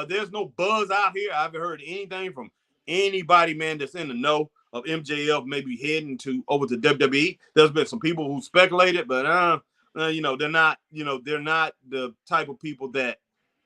There's no buzz out here. I haven't heard anything from anybody, man, that's in the know of MJF maybe heading over to WWE. There's been some people who speculated, but they're not the type of people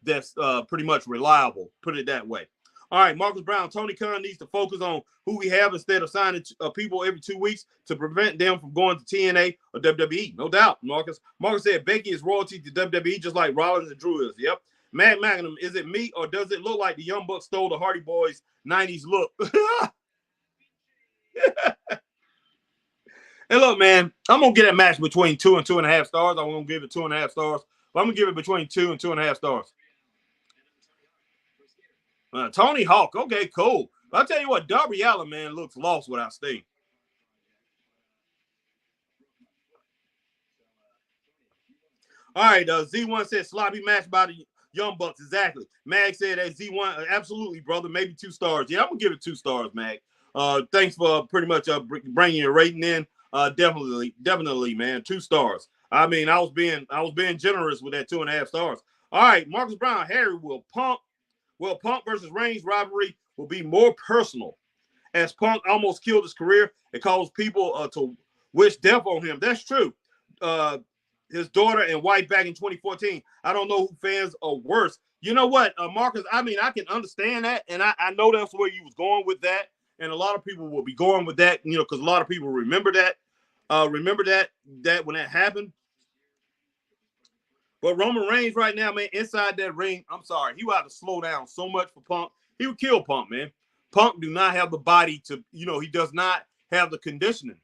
that's pretty much reliable. Put it that way. All right, Marcus Brown, Tony Khan needs to focus on who we have instead of signing people every 2 weeks to prevent them from going to TNA or WWE. No doubt, Marcus. Marcus said Becky is royalty to WWE just like Rollins and Drew is. Yep. Matt Magnum, is it me or does it look like the Young Bucks stole the Hardy Boys 90s look? And look, man, I'm going to get a match between 2 and 2.5 stars. I'm going to give it 2.5 stars, but I'm going to give it between 2 and 2.5 stars. Tony Hawk. Okay, cool. But I'll tell you what, Darby Allin, man, looks lost without Sting. All right, Z1 said sloppy match by the Young Bucks. Exactly. Mag said that Z1, absolutely, brother, maybe 2 stars. Yeah, I'm going to give it 2 stars, Mag. Thanks for pretty much bringing your rating in. Definitely, man, 2 stars. I mean, I was being generous with that 2.5 stars. All right, Marcus Brown, Harry will Punk versus Reigns rivalry will be more personal, as Punk almost killed his career. It caused people to wish death on him. That's true. His daughter and wife back in 2014. I don't know who fans are worse. You know what, Marcus? I mean, I can understand that, and I know that's where you was going with that, and a lot of people will be going with that, because a lot of people remember that. That when that happened. But Roman Reigns right now, man, inside that ring, I'm sorry, he would have to slow down so much for Punk. He would kill Punk, man. Punk do not have the body to, he does not have the conditioning.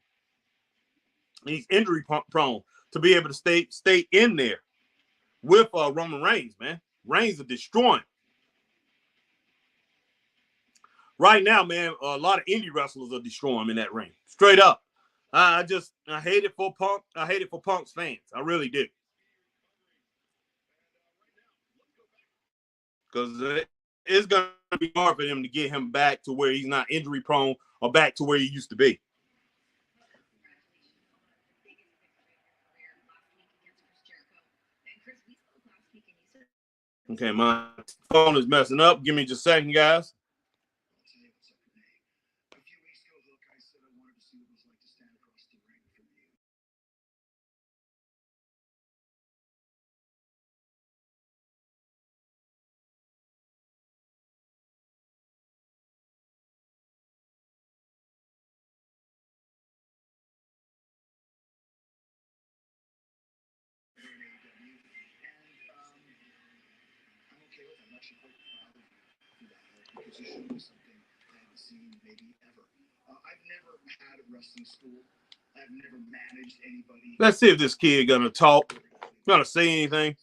He's injury prone to be able to stay in there with Roman Reigns, man. Reigns are destroying. right now, man, a lot of indie wrestlers are destroying him in that ring. Straight up. I hate it for Punk. I hate it for Punk's fans. I really do. Because it's going to be hard for him to get him back to where he's not injury prone or back to where he used to be. Okay, my phone is messing up. Give me just a second, guys. Let's see if this kid gonna talk, gonna say anything.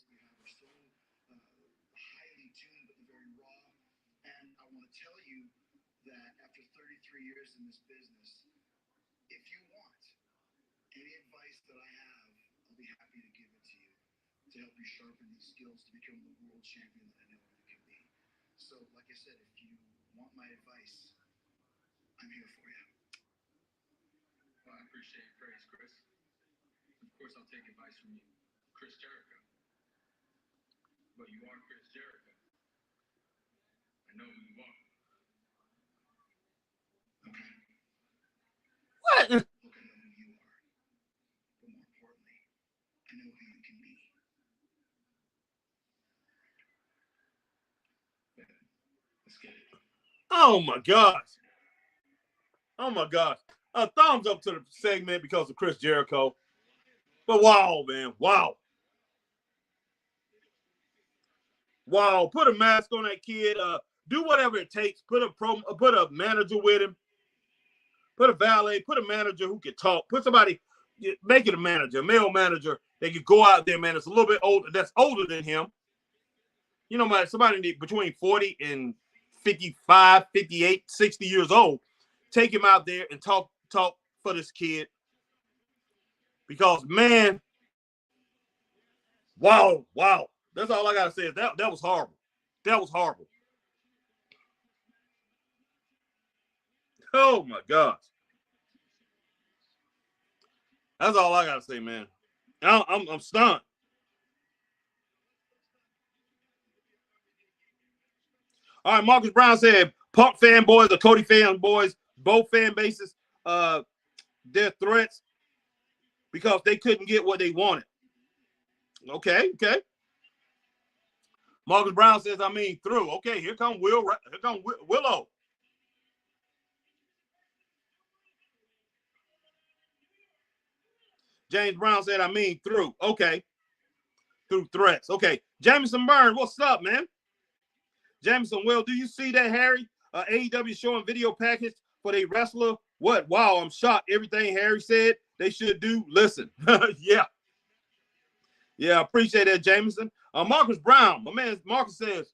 What? Oh my gosh. Oh my gosh. A thumbs up to the segment because of Chris Jericho. But wow, man. Wow. Wow. Put a mask on that kid. Do whatever it takes. Put a manager with him. Put a valet. Put a manager who can talk. Put somebody, make it a manager, a male manager. They could go out there, man. It's a little bit older. That's older than him. You know, somebody between 40 and 55, 58, 60 years old. Take him out there and talk for this kid. Because, man, wow. That's all I got to say. That was horrible. That was horrible. Oh, my gosh. That's all I got to say, man. I'm stunned. All right, Marcus Brown said Punk fanboys or Cody fanboys, both fan bases, their threats because they couldn't get what they wanted. Okay. Marcus Brown says, through. Okay, here come Willow. James Brown said, through. Okay. Through threats. Okay. Jameson Byrne, what's up, man? Jameson, well, do you see that, Harry? AEW showing video package for the wrestler. What? Wow, I'm shocked. Everything Harry said they should do. Listen. Yeah. Yeah, I appreciate that, Jameson. Marcus Brown, my man Marcus says,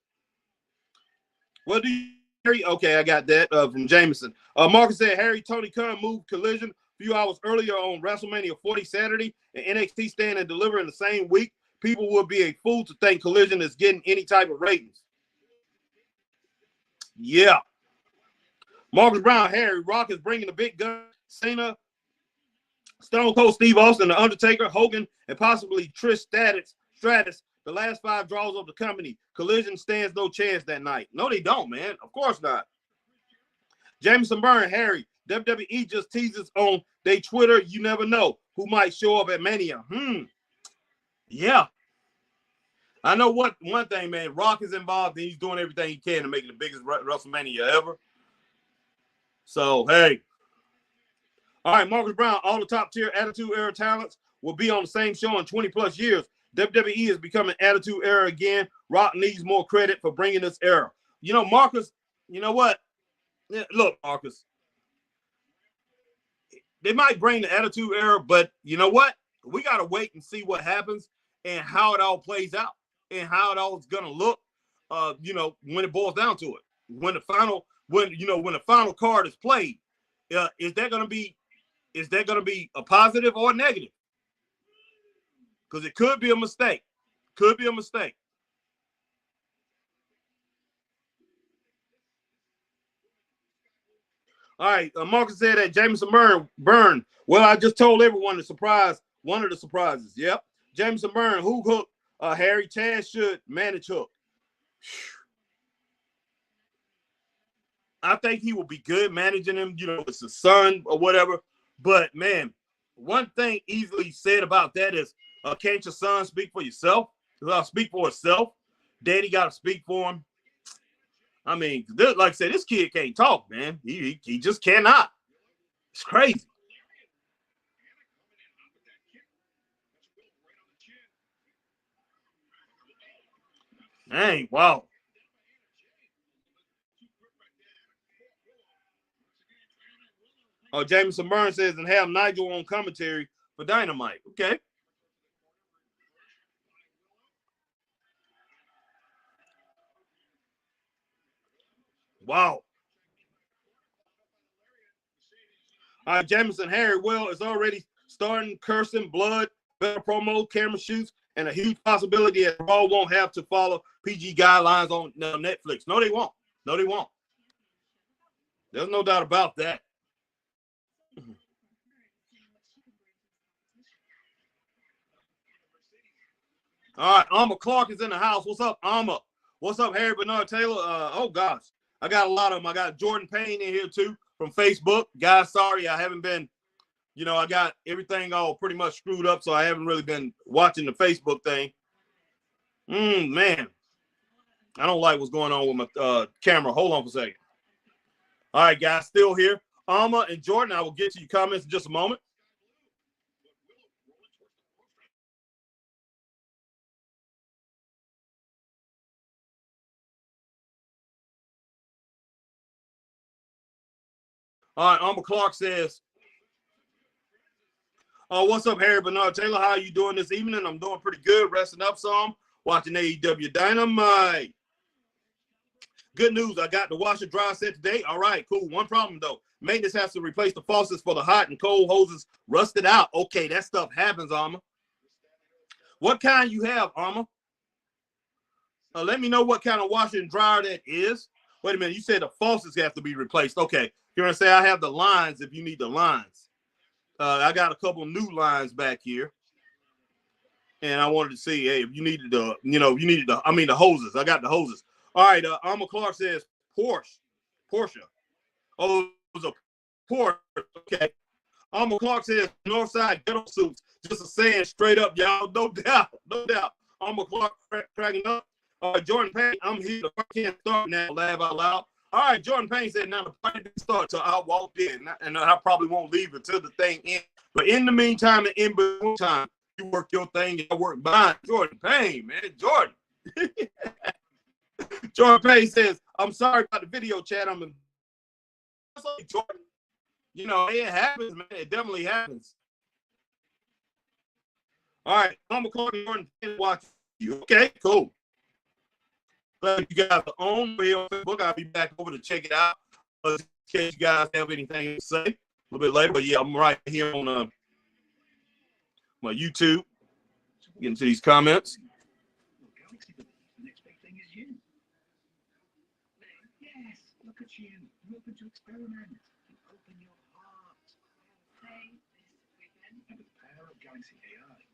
well, do you, Harry? Okay, I got that from Jameson. Marcus said, Harry, Tony Khan moved Collision a few hours earlier on WrestleMania 40 Saturday, and NXT stand and deliver in the same week. People would be a fool to think Collision is getting any type of ratings. Yeah. Marcus Brown, Harry, Rock is bringing the big gun. Cena, Stone Cold Steve Austin, The Undertaker, Hogan, and possibly Trish Stratus, the last 5 draws of the company. Collision stands no chance that night. No, they don't, man. Of course not. Jameson Byrne, Harry, WWE just teases on their Twitter. You never know who might show up at Mania. Yeah. I know one thing, man. Rock is involved, and he's doing everything he can to make it the biggest WrestleMania ever. So, hey. All right, Marcus Brown, all the top-tier Attitude Era talents will be on the same show in 20-plus years. WWE is becoming Attitude Era again. Rock needs more credit for bringing this era. You know, Marcus, you know what? Look, Marcus, they might bring the Attitude Era, but you know what? We got to wait and see what happens and how it all plays out and how it all is going to look, when it boils down to it. When the final when the final card is played, is that going to be a positive or a negative? Because it could be a mistake. Could be a mistake. All right, Marcus said that Jameson Byrne. Well, I just told everyone one of the surprises. Yep, Jameson Byrne, who hook Harry Chaz should manage hook. I think he will be good managing him. It's his son or whatever. But man, one thing easily said about that is, can't your son speak for yourself? Speak for himself. Daddy got to speak for him. I mean, like I said, this kid can't talk, man. He just cannot. It's crazy. Dang, wow. Oh, Jameson Byrne says, and have Nigel on commentary for Dynamite. Okay. Wow. All right, Jameson Harry Will is already starting cursing, blood, better promo, camera shoots, and a huge possibility that Raw won't have to follow PG guidelines on Netflix. No, they won't. No, they won't. There's no doubt about that. All right, Alma Clark is in the house. What's up, Alma? What's up, Harry Bernard Taylor? Oh, gosh. I got a lot of them. I got Jordan Payne in here, too, from Facebook. Guys, sorry, I haven't been, I got everything all pretty much screwed up, so I haven't really been watching the Facebook thing. Man. I don't like what's going on with my camera. Hold on for a second. All right, guys, still here. Alma and Jordan, I will get to your comments in just a moment. All right, Alma Clark says, what's up, Harry Bernard Taylor? How are you doing this evening? I'm doing pretty good, resting up some, watching AEW Dynamite. Good news, I got the washer dry set today. All right, cool. One problem, though. Maintenance has to replace the faucets for the hot and cold hoses rusted out. Okay, that stuff happens, Alma. What kind you have, Alma? Let me know what kind of washer and dryer that is. Wait a minute, you said the faucets have to be replaced. Okay, you're going to say I have the lines if you need the lines. I got a couple new lines back here. And I wanted to see, hey, if you needed the hoses. I got the hoses. All right, Alma Clark says Porsche. Oh, it was a Porsche. Okay. Alma Clark says Northside ghetto suits. Just a saying straight up, y'all. No doubt. Alma Clark cracking up. Jordan Payne, I'm here. The party can't start now. Laugh out loud. All right, Jordan Payne said, now the party didn't start till I walked in. And I probably won't leave until the thing ends. But in the meantime, and in between time, you work your thing, I work mine. Jordan Payne, man. Jordan. Jordan Payne says, I'm sorry about the video chat. Jordan. It happens, man. It definitely happens. All right. I'm going to call Jordan Payne and watch you. Okay, cool. Glad you guys are on Facebook. I'll be back over to check it out. In case you guys have anything to say a little bit later. But yeah, I'm right here on my YouTube. Getting to these comments. The next big thing is you. Yes, look at you. You're open to experiment. You open your heart. And with the power of Galaxy AI,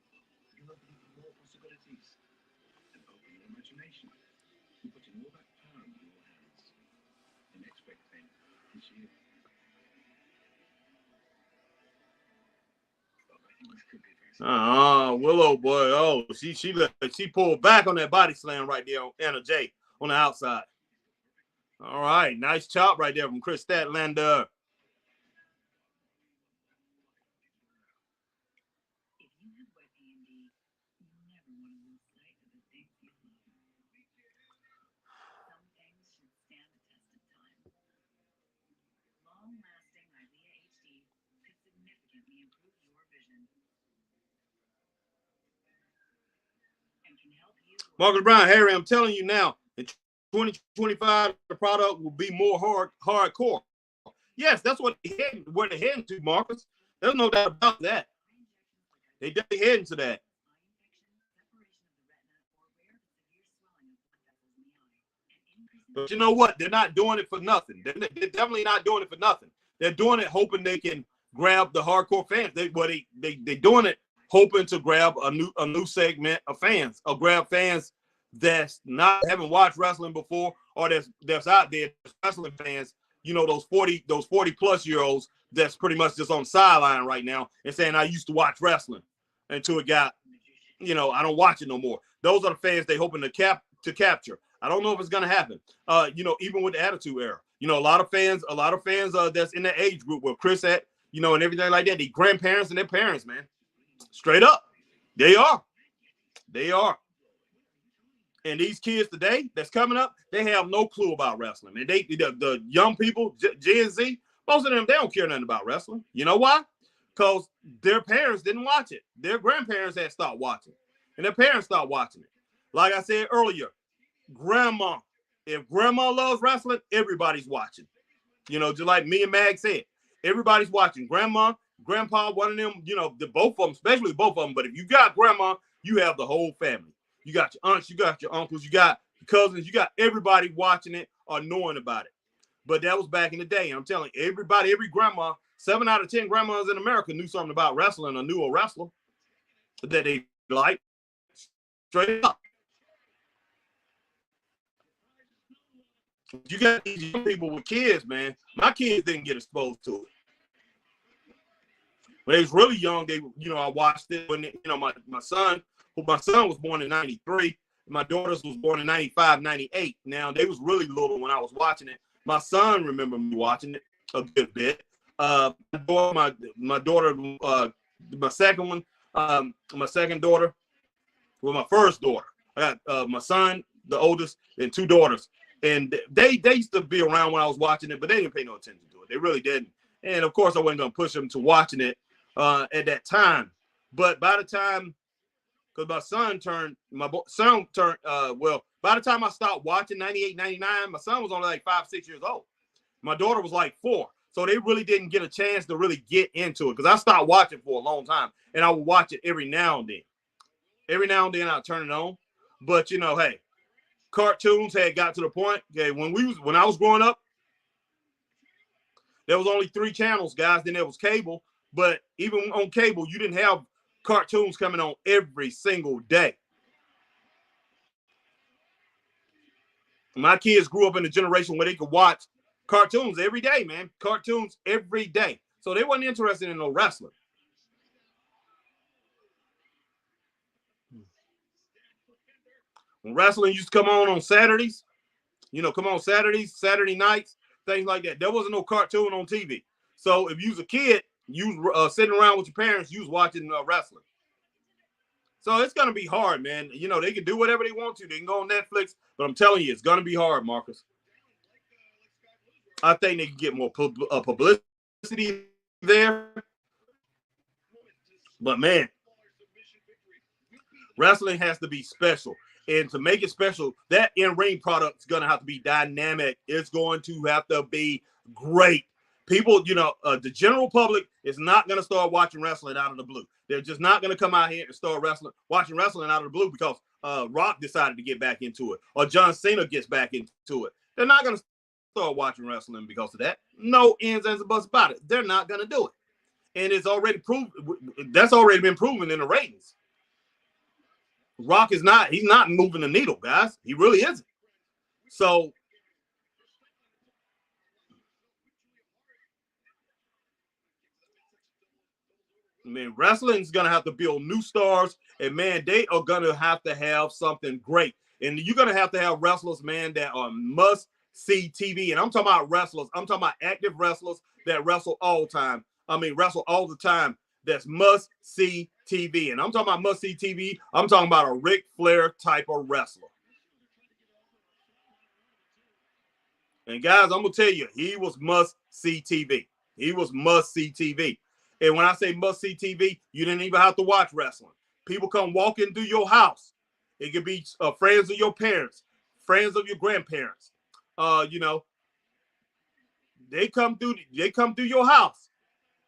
you'll open even more possibilities and open your imagination. You're putting all that power in your hands. The next big thing is you. Willow boy. Oh, she pulled back on that body slam right there on Anna J on the outside. All right, nice chop right there from Chris Statlander. Marcus Brown, Harry, I'm telling you now, in 2025, the product will be more hardcore. Yes, that's what where they're heading to, Marcus. There's no doubt about that. They definitely heading to that. But you know what? They're not doing it for nothing. They're definitely not doing it for nothing. They're doing it hoping they can grab the hardcore fans. They're doing it hoping to grab a new segment of fans, or grab fans that's not haven't watched wrestling before, or that's out there, wrestling fans. You know, those 40 plus year olds that's pretty much just on the sideline right now and saying, I used to watch wrestling until it got, you know, I don't watch it no more. Those are the fans they hoping to capture. I don't know if it's gonna happen. You know, even with the Attitude Era, you know, a lot of fans that's in the age group where Chris at, you know, and everything like that. The grandparents and their parents, man, straight up, they are. And these kids today that's coming up, they have no clue about wrestling. And the young people, Gen Z, most of them, they don't care nothing about wrestling. You know why? Because their parents didn't watch it. Their grandparents had stopped watching, and their parents stopped watching it. Like I said earlier, grandma. If grandma loves wrestling, everybody's watching. You know, just like me and Mag said, everybody's watching. Grandma, grandpa, one of them, you know, both of them, especially both of them. But if you got grandma, you have the whole family. You got your aunts, you got your uncles, you got your cousins, you got everybody watching it or knowing about it. But that was back in the day. And I'm telling you, every grandma, 7 out of 10 grandmas in America knew something about wrestling or knew a wrestler that they liked. Straight up. You got these young people with kids, man. My kids didn't get exposed to it. When they was really young, I watched it when, my son was born in 93. My daughters was born in 95, 98. Now, they was really little when I was watching it. My son remember me watching it a good bit. My daughter, my second one, my second daughter, well, my first daughter. I got my son, the oldest, and 2 daughters. And they used to be around when I was watching it, but they didn't pay no attention to it. They really didn't. And, of course, I wasn't going to push them to watching it at that time. But by the time, because by the time I stopped watching 98, 99, my son was only like 5, 6 years old. My daughter was like 4. So they really didn't get a chance to really get into it because I stopped watching for a long time. And I would watch it every now and then. Every now and then I'd turn it on. But, hey, cartoons had got to the point. Okay, when I was growing up, there was only 3 channels, guys. Then there was cable. But even on cable, you didn't have cartoons coming on every single day. My kids grew up in a generation where they could watch cartoons every day, man. Cartoons every day. So they wasn't interested in no wrestling. When wrestling used to come on Saturdays, Saturday nights, things like that. There wasn't no cartoon on TV. So if you was a kid, you was sitting around with your parents, you was watching wrestling. So it's going to be hard, man. They can do whatever they want to. They can go on Netflix, but I'm telling you, it's going to be hard, Marcus. I think they can get more publicity there. But, man, wrestling has to be special. And to make it special, that in-ring product is going to have to be dynamic. It's going to have to be great. People, the general public is not going to start watching wrestling out of the blue. They're just not going to come out here and start watching wrestling out of the blue because Rock decided to get back into it or John Cena gets back into it. They're not going to start watching wrestling because of that. No ends and buts about it. They're not going to do it. And it's already proved. That's already been proven in the ratings. Rock he's not moving the needle, guys. He really isn't. So, man, wrestling's going to have to build new stars, and, man, they are going to have something great. And you're going to have wrestlers, man, that are must-see TV. And I'm talking about wrestlers. I'm talking about active wrestlers that wrestle all the time. That's must-see TV. And I'm talking about must-see TV. I'm talking about a Ric Flair type of wrestler. And, guys, I'm going to tell you, he was must-see TV. He was must-see TV. And when I say must-see TV, you didn't even have to watch wrestling. People come walking through your house. It could be friends of your parents, friends of your grandparents. You know, they come through your house,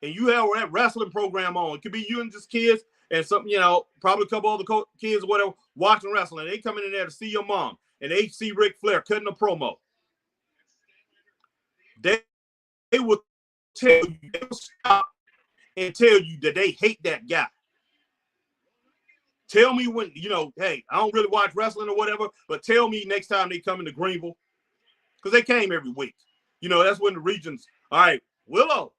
and you have that wrestling program on. It could be you and just kids and some, you know, probably a couple other kids or whatever watching wrestling. They come in there to see your mom, and they see Ric Flair cutting a promo. They will tell you, they will stop and tell you that they hate that guy. Tell me when, you know, hey, I don't really watch wrestling or whatever, but tell me next time they come into Greenville, because they came every week. You know, that's when the regions, all right, Willow.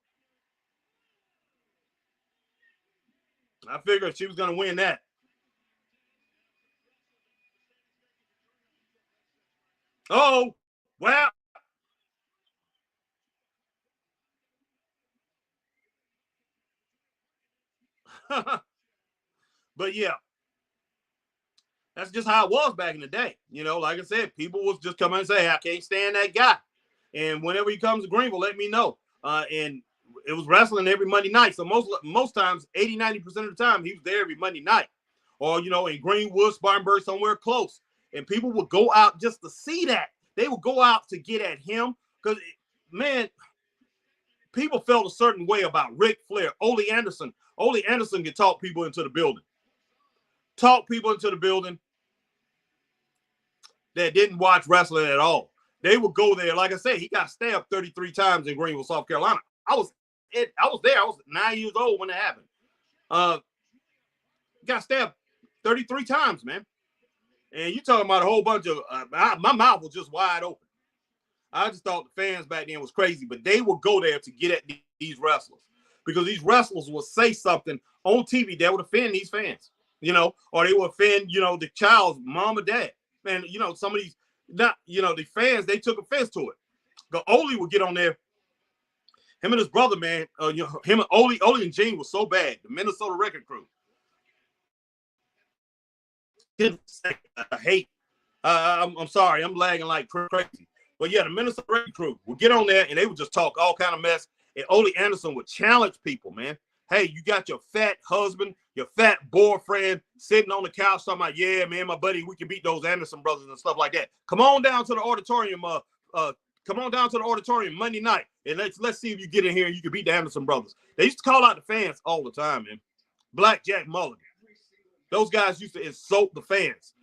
I figured she was going to win that. Oh, well. But yeah, that's just how it was back in the day. You know, like I said, people was just come and say, hey, I can't stand that guy. And whenever he comes to Greenville, let me know. And it was wrestling every Monday night. So most times, 80, 90% of the time, he was there every Monday night. Or, you know, in Greenwood, Spartanburg, somewhere close. And people would go out just to see that. They would go out to get at him. Because, man, people felt a certain way about Ric Flair, Ole Anderson. Ole Anderson can talk people into the building. Talk people into the building that didn't watch wrestling at all. They would go there. Like I said, he got stabbed 33 times in Greenville, South Carolina. I was there. I was 9 years old when it happened. Got stabbed 33 times, man. And you talking about a whole bunch of my mouth was just wide open. I just thought the fans back then was crazy, but they would go there to get at these wrestlers because these wrestlers would say something on TV that would offend these fans, you know, or they would offend, you know, the child's mom or dad. And, you know, some of these, not, you know, the fans, they took offense to it. But Ole would get on there. Him and his brother, man, you know, him and Ole and Gene was so bad. The Minnesota Record Crew. I hate. I'm sorry, I'm lagging like crazy. But yeah, the Minnesota Record Crew would get on there and they would just talk all kind of mess. And Ole Anderson would challenge people, man. Hey, you got your fat husband, your fat boyfriend sitting on the couch talking about, yeah, man, my buddy, we can beat those Anderson brothers and stuff like that. Come on down to the auditorium. Come on down to the auditorium Monday night and let's see if you get in here and you can beat the Anderson brothers. They used to call out the fans all the time, man. Blackjack Mulligan. Those guys used to insult the fans.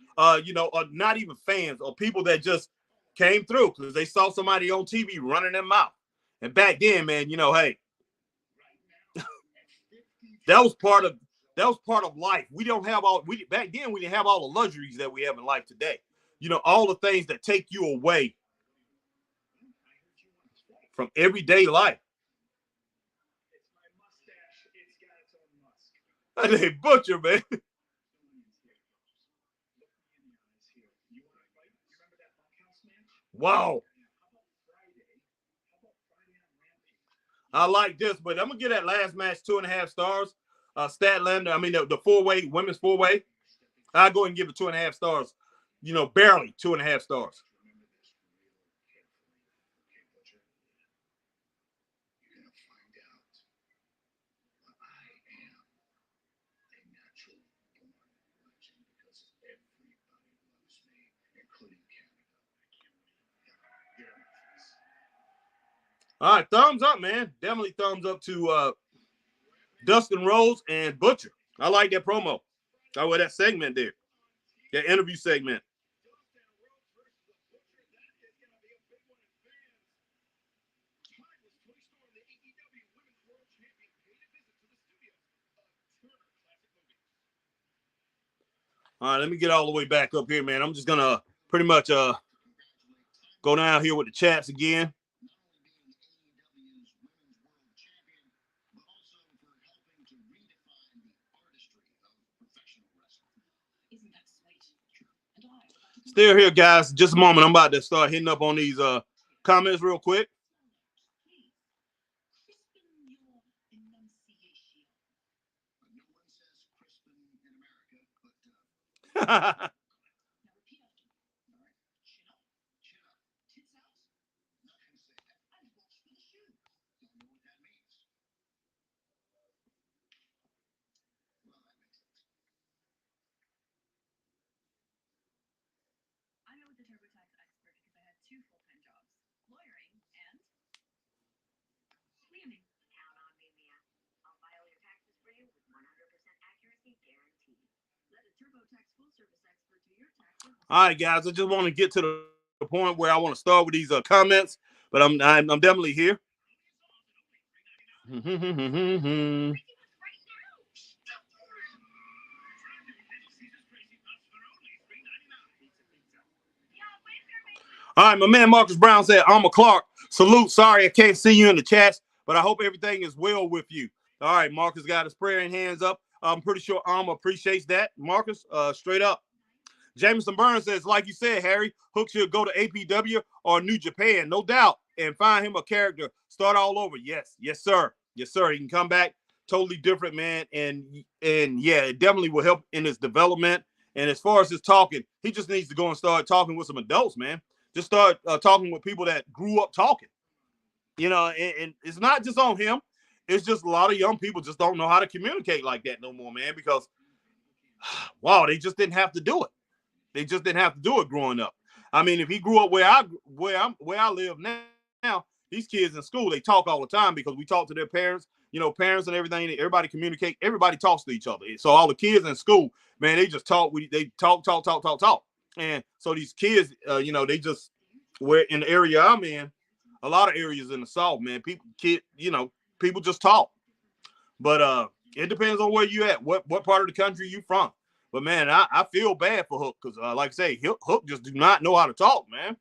You know, or not even fans, or people that just came through because they saw somebody on TV running their mouth. And back then, man, you know, hey, that was part of life. We don't have back then we didn't have all the luxuries that we have in life today. You know, all the things that take you away from everyday life. Hey, Butcher, man. Wow. I like this, but I'm gonna give that last match 2.5 stars. Statlander, I mean the four-way, women's four-way. I'll go and give it 2.5 stars. You know, barely 2.5 stars. All right, thumbs up, man. Definitely thumbs up to Dustin Rhodes and Butcher. I like that promo. I like that segment there. That interview segment. All right, let me get all the way back up here, man. I'm just gonna pretty much go down here with the chats again. Still here, guys. Just a moment. I'm about to start hitting up on these comments real quick. All right, guys. I just want to get to the point where I want to start with these comments, but I'm definitely here. All right, my man Marcus Brown said, "I'm a Clark. Salute. Sorry I can't see you in the chats, but I hope everything is well with you." All right, Marcus got his prayer and hands up. I'm pretty sure Alma appreciates that. Marcus, straight up. Jameson Burns says, like you said, Harry, Hook should go to APW or New Japan, no doubt, and find him a character. Start all over. Yes, sir. Yes, sir. He can come back totally different, man. And yeah, it definitely will help in his development. And as far as his talking, he just needs to go and start talking with some adults, man. Just start talking with people that grew up talking. You know, and it's not just on him. It's just a lot of young people just don't know how to communicate like that no more, man, because, wow, they just didn't have to do it. They just didn't have to do it growing up. I mean, if he grew up where I live now, these kids in school, they talk all the time because we talk to their parents, parents and everything. Everybody communicate. Everybody talks to each other. So all the kids in school, man, they just talk. They talk. And so these kids, they just, where in the area I'm in, a lot of areas in the South, man, people just talk. But it depends on where you at, what part of the country you from. But, man, I feel bad for Hook because, like I say, Hook just do not know how to talk, man.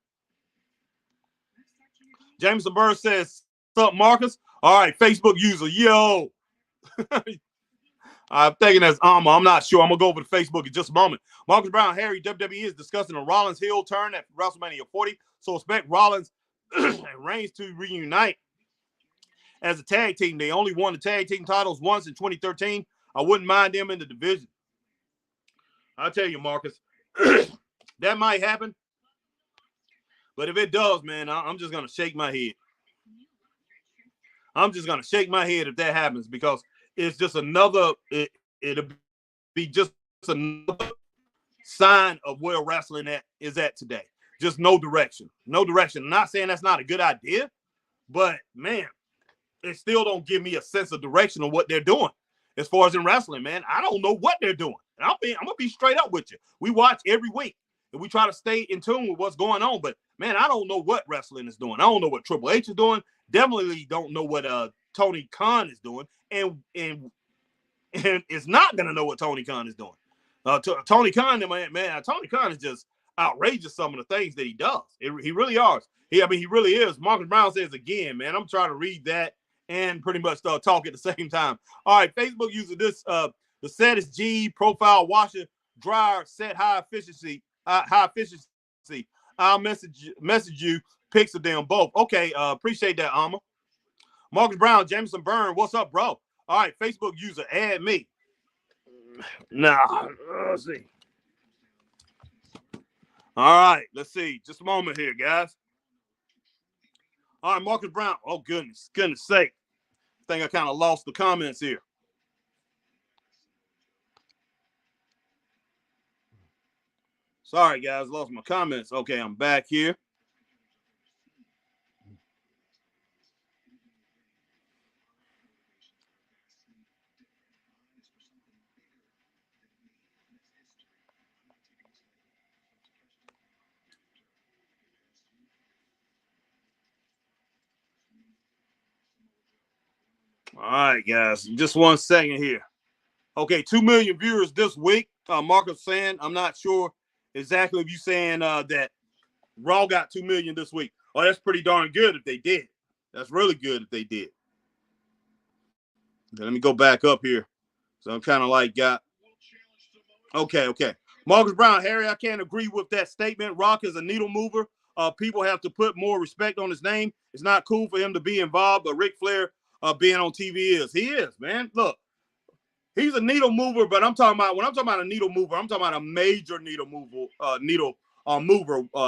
Jameson Burr says, "What's up, Marcus?" All right, Facebook user, yo. I'm thinking that's Alma. I'm not sure. I'm going to go over to Facebook in just a moment. Marcus Brown, Harry, WWE is discussing a Rollins heel turn at WrestleMania 40. So expect Rollins and Reigns to reunite as a tag team. They only won the tag team titles once in 2013. I wouldn't mind them in the division. I'll tell you, Marcus, that might happen. But if it does, man, I'm just going to shake my head. I'm just going to shake my head if that happens because it's just it'll be just another sign of where wrestling is at today. Just no direction. No direction. I'm not saying that's not a good idea, but, man, it still don't give me a sense of direction of what they're doing. As far as in wrestling, man, I don't know what they're doing. And I'm going to be straight up with you. We watch every week, and we try to stay in tune with what's going on. But, man, I don't know what wrestling is doing. I don't know what Triple H is doing. Definitely don't know what Tony Khan is doing. And is not going to know what Tony Khan is doing. Tony Khan, man, Tony Khan is just outrageous, some of the things that he does. He really is. He really is. Marcus Brown says again, man, I'm trying to read that and pretty much talk at the same time. All right, Facebook user, this the set is G profile washer dryer set high efficiency. I'll message you pics of them both. Okay, appreciate that, Alma. Marcus Brown, Jameson Byrne, what's up, bro? All right, Facebook user, add me. Nah, let's see. All right, let's see. Just a moment here, guys. All right, Marcus Brown. Oh, goodness sake. I think I kind of lost the comments here. Sorry, guys, lost my comments. Okay, I'm back here. All right, guys, just 1 second here. Okay, 2 million viewers this week. Marcus saying, I'm not sure exactly if you're saying that Raw got 2 million this week. Oh, that's pretty darn good if they did. That's really good if they did. Okay, let me go back up here. So I'm kind of like Okay. Marcus Brown, Harry, I can't agree with that statement. Rock is a needle mover. People have to put more respect on his name. It's not cool for him to be involved, but Ric Flair being on TV is. He is, man. Look, he's a needle mover, but when I'm talking about a needle mover, I'm talking about a major needle mover,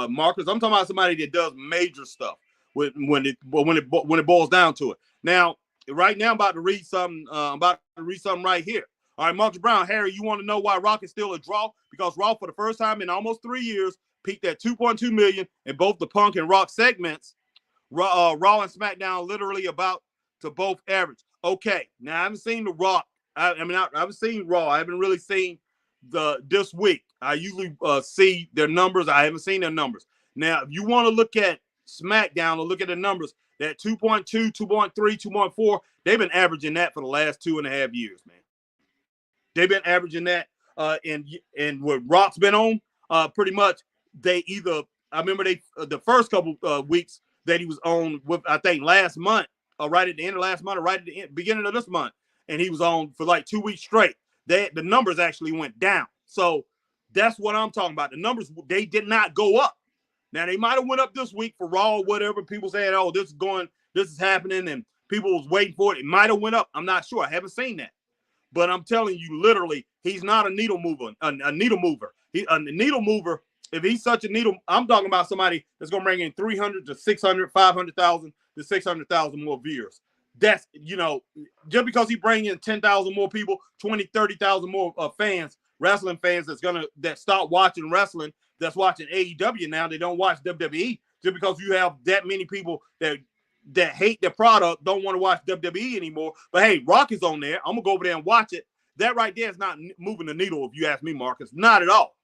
Marcus. I'm talking about somebody that does major stuff when it boils down to it. Now, right now, I'm about to read something right here. All right, Marcus Brown, Harry, you want to know why Rock is still a draw? Because Raw, for the first time in almost 3 years, peaked at 2.2 million in both the Punk and Rock segments. Raw and SmackDown literally about to both average. Okay, now I haven't seen the Rock. I haven't seen Raw. I haven't really seen this week. I usually see their numbers. I haven't seen their numbers. Now, if you want to look at SmackDown or look at the numbers, that 2.2, 2.3, 2.4, they've been averaging that for the last 2.5 years, man. They've been averaging that. And what Rock's been on, pretty much they either, I remember the first couple weeks that he was on with, I think last month, or right at the end of last month, or right at the beginning of this month, and he was on for like 2 weeks straight. The numbers actually went down. So that's what I'm talking about. The numbers, they did not go up. Now they might have went up this week for Raw or whatever. People saying, oh, this is happening, and people was waiting for it. It might have went up. I'm not sure. I haven't seen that. But I'm telling you, literally, he's not a needle mover. A needle mover. A needle mover. If he's such a needle, I'm talking about somebody that's going to bring in 300 to 600, 500,000 to 600,000 more viewers. That's, just because he bring in 10,000 more people, 20, 30,000 more fans, wrestling fans that stop watching wrestling, that's watching AEW now. They don't watch WWE. Just because you have that many people that hate the product, don't want to watch WWE anymore. But hey, Rock is on there. I'm gonna go over there and watch it. That right there is not moving the needle, if you ask me, Marcus. Not at all.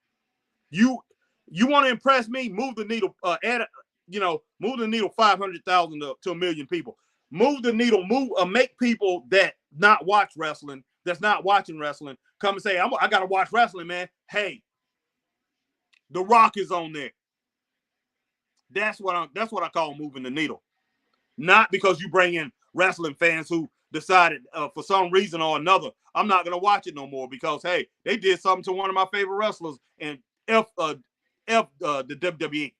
You want to impress me? Move the needle. Move the needle 500,000 to 1 million people. Move the needle. Make people that not watch wrestling, that's not watching wrestling, come and say, I gotta watch wrestling, man. Hey, The Rock is on there. That's what I call moving the needle. Not because you bring in wrestling fans who decided for some reason or another, I'm not going to watch it no more because, hey, they did something to one of my favorite wrestlers and the WWE.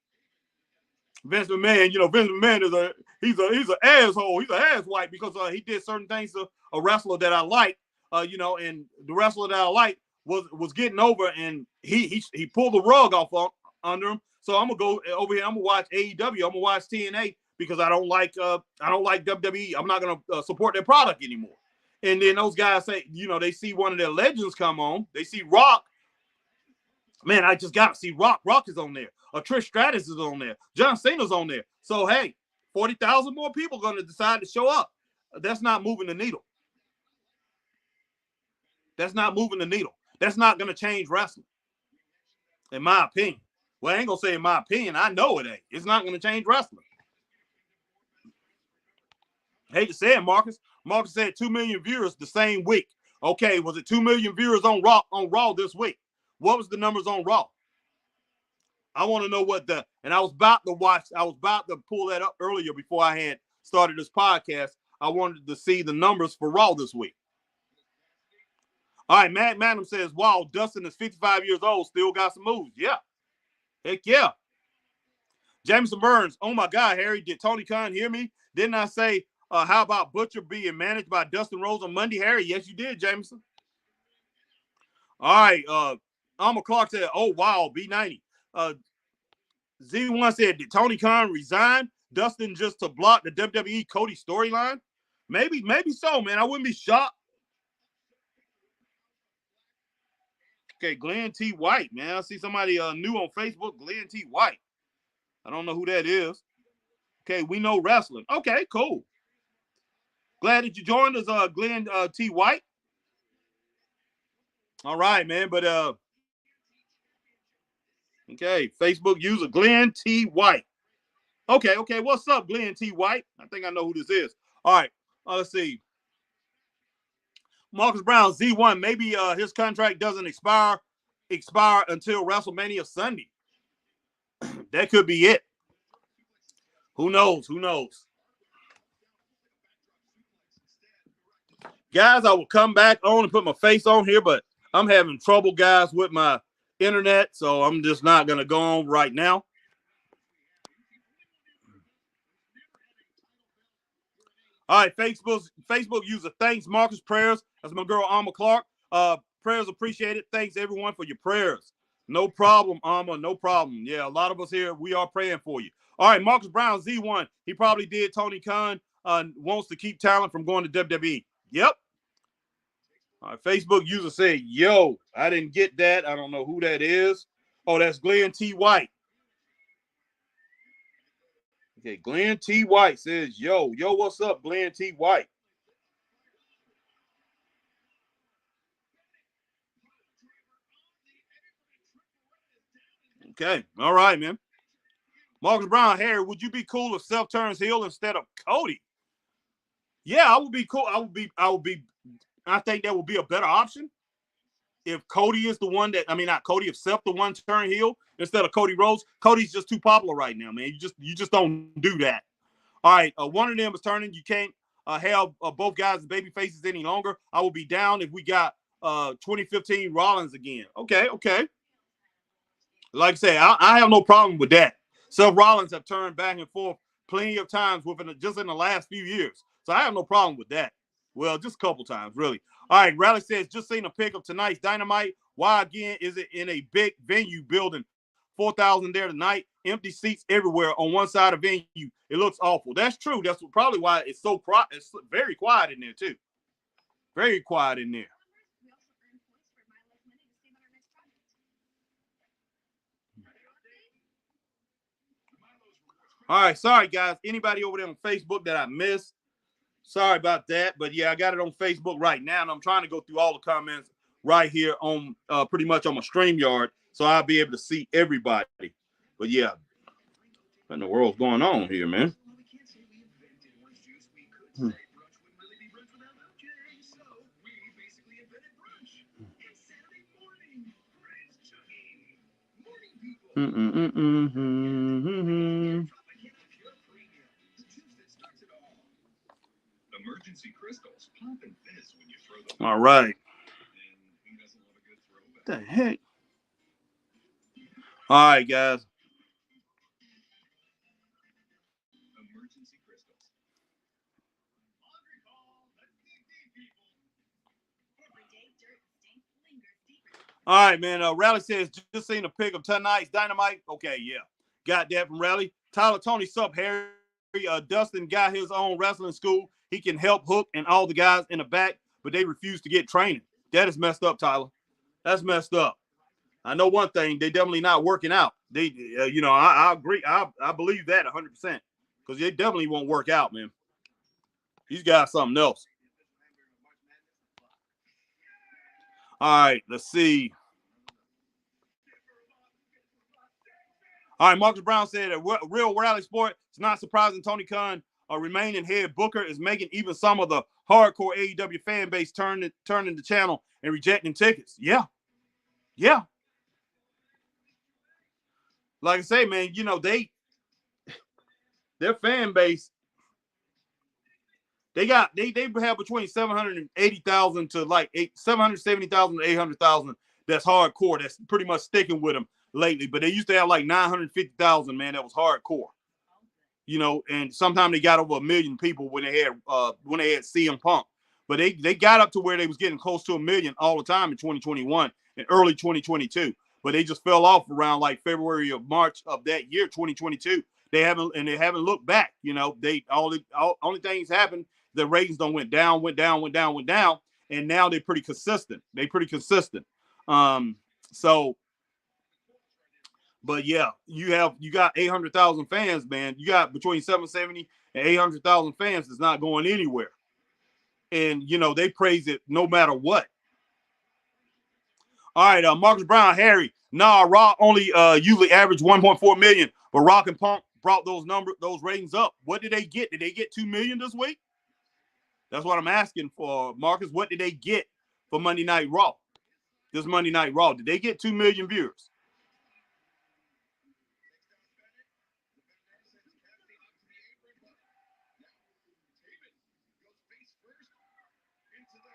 Vince McMahon, Vince McMahon he's an asshole. He's an asswipe because he did certain things to a wrestler that I like, and the wrestler that I like was getting over, and he pulled the rug off under him. So I'm gonna go over here. I'm gonna watch AEW. I'm gonna watch TNA. Because I don't like WWE. I'm not gonna support their product anymore. And then those guys say, they see one of their legends come on. They see Rock. Man, I just gotta see Rock. Rock is on there. Trish Stratus is on there. John Cena's on there. So hey, 40,000 more people are gonna decide to show up. That's not moving the needle. That's not moving the needle. That's not gonna change wrestling, in my opinion. Well, I ain't gonna say in my opinion. I know it ain't. It's not gonna change wrestling. Hate to say it, Marcus. Marcus said 2 million viewers the same week. Okay, was it 2 million viewers on Raw this week? What was the numbers on Raw? I want to know and I was about to pull that up earlier before I had started this podcast. I wanted to see the numbers for Raw this week. All right, Matt Madam says, wow, Dustin is 55 years old, still got some moves. Yeah. Heck yeah. Jameson Burns, oh my God, Harry, did Tony Khan hear me? Didn't I say, how about Butcher being managed by Dustin Rhodes on Monday, Harry? Yes, you did, Jameson. All right. Alma Clark said, oh, wow, B90. Z1 said, did Tony Khan resign Dustin just to block the WWE Cody storyline? Maybe so, man. I wouldn't be shocked. Okay, Glenn T. White, man. I see somebody new on Facebook, Glenn T. White. I don't know who that is. Okay, we know wrestling. Okay, cool. Glad that you joined us, Glenn T. White. All right, man. But okay, Facebook user Glenn T. White. Okay. What's up, Glenn T. White? I think I know who this is. All right. Let's see. Marcus Brown, Z1. Maybe his contract doesn't expire until WrestleMania Sunday. That could be it. Who knows? Guys, I will come back on and put my face on here, but I'm having trouble, guys, with my internet, so I'm just not going to go on right now. All right, Facebook user, thanks, Marcus. Prayers. That's my girl, Alma Clark. Prayers appreciated. Thanks, everyone, for your prayers. No problem, Alma. No problem. Yeah, a lot of us here, we are praying for you. All right, Marcus Brown, Z1. He probably did. Tony Khan wants to keep talent from going to WWE. Yep. All right, Facebook user said, yo, I didn't get that. I don't know who that is. Oh, that's Glenn T. White. Okay, Glenn T. White says, yo, what's up, Glenn T. White? Okay. All right, man. Marcus Brown, Harry, would you be cool if Seth turns heel instead of Cody? Yeah, I would be cool. I think that would be a better option. If Cody is the one that, not Cody, if Seth the one turn heel instead of Cody Rhodes. Cody's just too popular right now, man. You just don't do that. All right, one of them is turning. You can't have both guys as baby faces any longer. I will be down if we got 2015 Rollins again. Okay. Like I said, I have no problem with that. Seth Rollins have turned back and forth plenty of times just in the last few years. So I have no problem with that. Well, just a couple times, really. All right, Raleigh says, just seen a pic of tonight's Dynamite. Why, again, is it in a big venue building? 4,000 there tonight, empty seats everywhere on one side of the venue. It looks awful. That's true. That's probably why it's so quiet. It's very quiet in there, too. Very quiet in there. All right, sorry, guys. Anybody over there on Facebook that I missed? Sorry about that. But, yeah, I got it on Facebook right now, and I'm trying to go through all the comments right here on pretty much on my StreamYard, so I'll be able to see everybody. But, yeah, what in the world's going on here, man? All right. What the heck? All right, guys. All right, man. Raleigh says, just seen a pic of tonight's Dynamite. Okay, yeah. Got that from Raleigh. Tyler Tony, sup, Harry? Dustin got his own wrestling school. He can help Hook and all the guys in the back, but they refuse to get training. That is messed up, Tyler. That's messed up. I know one thing. They definitely not working out. They, I agree. I believe that 100% because they definitely won't work out, man. These guys something else. All right, let's see. All right, Marcus Brown said that real rally sport. It's not surprising Tony Khan, remaining head booker, is making even some of the hardcore AEW fan base turning the channel and rejecting tickets. Yeah. Like I say, man, their fan base, they have between 780,000 to like 770,000 to 800,000 that's hardcore. That's pretty much sticking with them lately. But they used to have like 950,000, man, that was hardcore. And sometimes they got over 1 million people when they had CM Punk. But they got up to where they was getting close to 1 million all the time in 2021 and early 2022. But they just fell off around like February or March of that year, 2022. They haven't looked back. Only things happened. The ratings went down, and now they're pretty consistent. But yeah, you got 800,000 fans, man. You got between 770 and 800,000 fans that's not going anywhere. And they praise it no matter what. All right, Marcus Brown, Harry. Nah, Raw only usually average 1.4 million, but Rock and Punk brought those ratings up. What did they get? Did they get 2 million this week? That's what I'm asking for, Marcus. What did they get for Monday Night Raw? This Monday Night Raw, did they get 2 million viewers?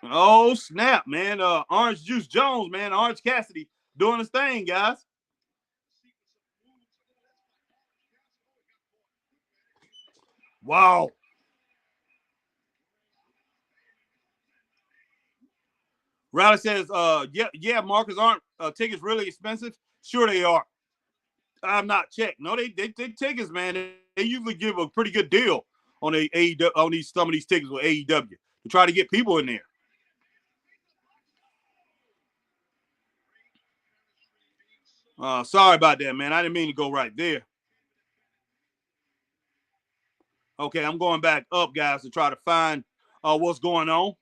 Oh, snap, man. Orange Juice Jones, man. Orange Cassidy doing his thing, guys. Wow. Riley says, yeah, Marcus, aren't tickets really expensive? Sure they are. I'm not checked. No, they tickets, man. They usually give a pretty good deal on some of these tickets with AEW to try to get people in there. Sorry about that, man. I didn't mean to go right there. Okay, I'm going back up, guys, to try to find what's going on.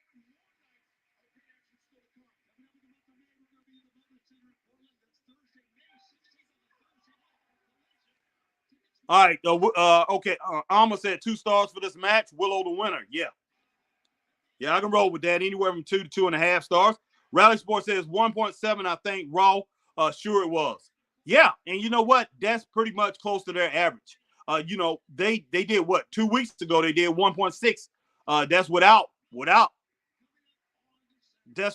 All right. Okay. Alma said 2 stars for this match. Willow the winner. Yeah. Yeah, I can roll with that. Anywhere from 2 to 2.5 stars. Rally Sports says 1.7. I think Raw. Sure it was. Yeah, and you know what? That's pretty much close to their average. They did what 2 weeks ago? They did 1.6. That's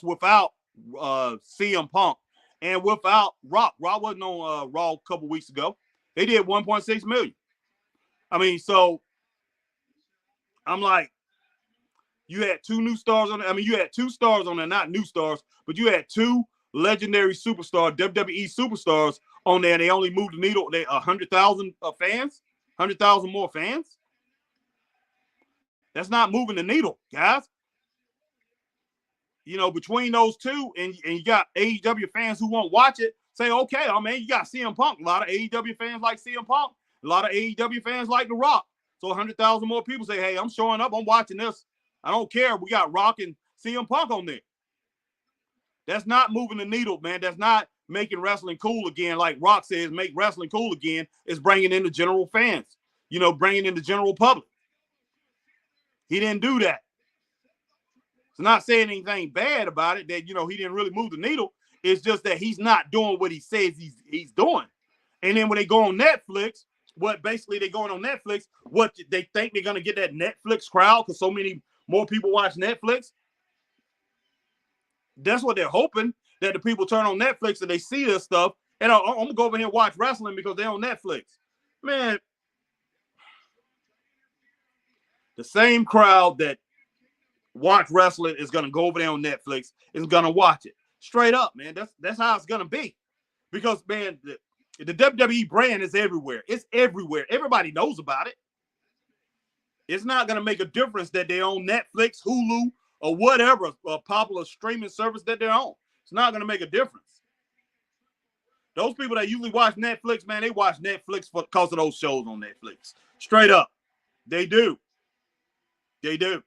without CM Punk and without Rock. Rock wasn't on Raw a couple weeks ago. They did 1.6 million. I mean, so I'm like, you had 2 new stars on it. I mean, you had 2 stars on there, not new stars, but you had 2 legendary superstars, WWE superstars on there. And they only moved the needle. They 100,000 fans, 100,000 more fans. That's not moving the needle, guys. Between those two, and you got AEW fans who won't watch it, say, okay, I mean, you got CM Punk. A lot of AEW fans like CM Punk. A lot of AEW fans like The Rock. So 100,000 more people say, hey, I'm showing up. I'm watching this. I don't care. We got Rock and CM Punk on there. That's not moving the needle, man. That's not making wrestling cool again. Like Rock says, make wrestling cool again. It's bringing in the general fans, bringing in the general public. He didn't do that. It's not saying anything bad about it that, he didn't really move the needle. It's just that he's not doing what he says he's doing. And then when they go on Netflix, what basically they're going on Netflix, what they think they're going to get that Netflix crowd because so many more people watch Netflix. That's what they're hoping, that the people turn on Netflix and they see this stuff. And I'm going to go over here and watch wrestling because they're on Netflix. Man, the same crowd that watch wrestling is going to go over there on Netflix, is going to watch it. Straight up, man. That's how it's going to be. Because, man, the WWE brand is everywhere. It's everywhere. Everybody knows about it. It's not going to make a difference that they're on Netflix, Hulu, or whatever popular streaming service that they're on. It's not going to make a difference. Those people that usually watch Netflix, man, they watch Netflix because of those shows on Netflix. Straight up. They do. They do.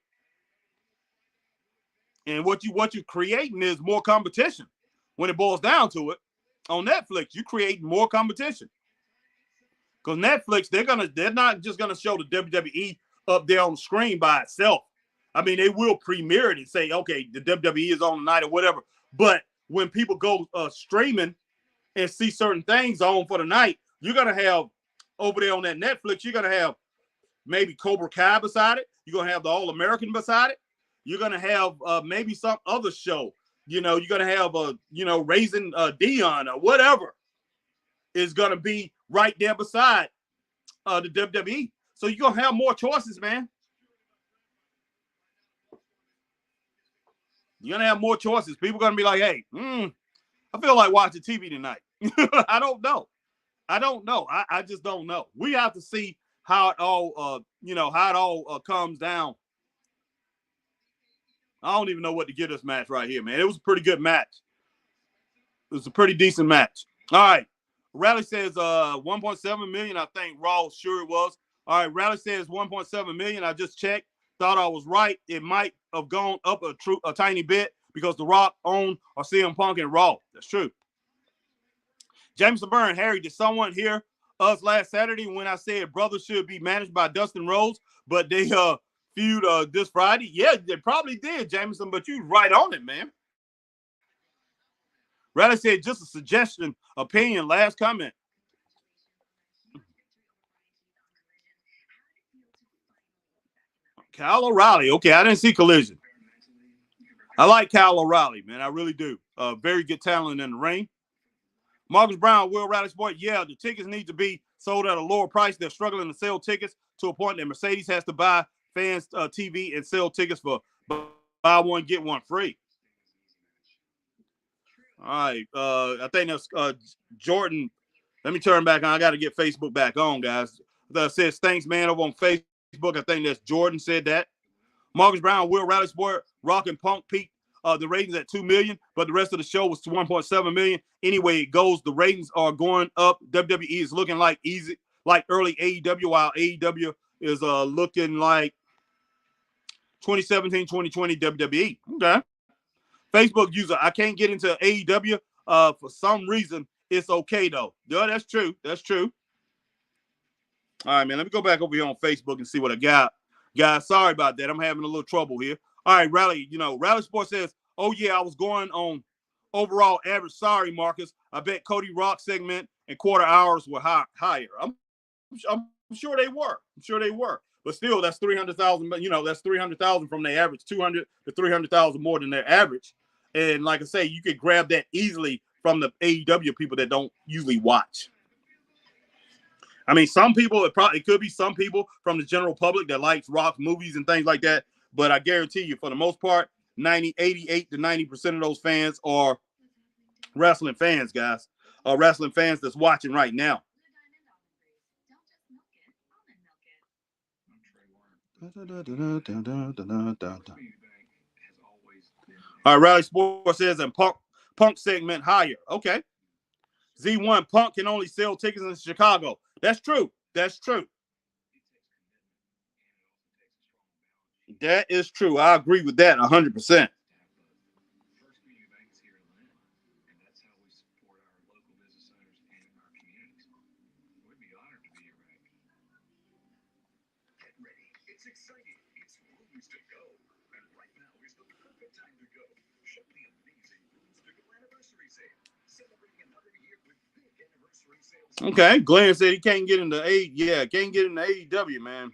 And what you're creating is more competition. When it boils down to it, on Netflix, you create more competition. Because Netflix, they're not just gonna show the WWE up there on the screen by itself. I mean, they will premiere it and say, okay, the WWE is on tonight or whatever. But when people go streaming and see certain things on for the night, you're gonna have over there on that Netflix, you're gonna have maybe Cobra Kai beside it. You're gonna have the All American beside it. You're gonna have maybe some other show. You're gonna have Raising Dion or whatever is gonna be right there beside the WWE. So you're gonna have more choices, man. You're gonna have more choices. People are gonna be like, hey, I feel like watching TV tonight. I don't know. I just don't know. We have to see how it all comes down. I don't even know what to give this match right here, man. It was a pretty good match. It was a pretty decent match. All right. Rally says 1.7 million. I think Raw, sure it was. All right. Rally says 1.7 million. I just checked. Thought I was right. It might have gone up a tiny bit because The Rock owned or CM Punk and Raw. That's true. Jameson Byrne, Harry, did someone hear us last Saturday when I said brothers should be managed by Dustin Rhodes, but they feud this Friday? Yeah, they probably did, Jameson, but you right on it, man. Rally said just a suggestion, opinion, last comment. Kyle O'Reilly. Okay, I didn't see Collision. I like Kyle O'Reilly, man. I really do. Very good talent in the ring. Marcus Brown, Will Rally Sport. Yeah, the tickets need to be sold at a lower price. They're struggling to sell tickets to a point that Mercedes has to buy fans TV and sell tickets for buy one, get one free. All right. I think that's Jordan. Let me turn back on. I got to get Facebook back on, guys. That says thanks, man, over on Facebook. I think that's Jordan said that. Marcus Brown, Will Rally Sport, Rock and Punk peaked the ratings at 2 million, but the rest of the show was to 1.7 million. Anyway, it goes. The ratings are going up. WWE is looking like early AEW, while AEW is looking like 2017, 2020 WWE. Okay. Facebook user, I can't get into AEW for some reason. It's okay though. Yeah, that's true. That's true. All right, man. Let me go back over here on Facebook and see what I got. Guys, sorry about that. I'm having a little trouble here. All right, Rally. Rally Sports says, oh, yeah, I was going on overall average. Sorry, Marcus. I bet Cody Rock segment and quarter hours were higher. I'm sure they were. I'm sure they were. But still, that's 300,000. That's 300,000 from their average, 200 to 300,000 more than their average. And like I say, you could grab that easily from the AEW people that don't usually watch. I mean, some people, it could be some people from the general public that likes Rock movies and things like that. But I guarantee you, for the most part, 88 to 90% of those fans are wrestling fans, guys. Wrestling fans that's watching right now. All right, Rally Sports says, and Punk segment higher. Okay. Z1, Punk can only sell tickets in Chicago. That's true. That's true. That is true. I agree with that 100%. It's exciting. It's rooms to go. And right now is the perfect time to go. Shop the amazing Rooms to Go anniversary sale. Celebrating another year with big anniversary sales. Okay, Glenn said he can't get into AEW, man.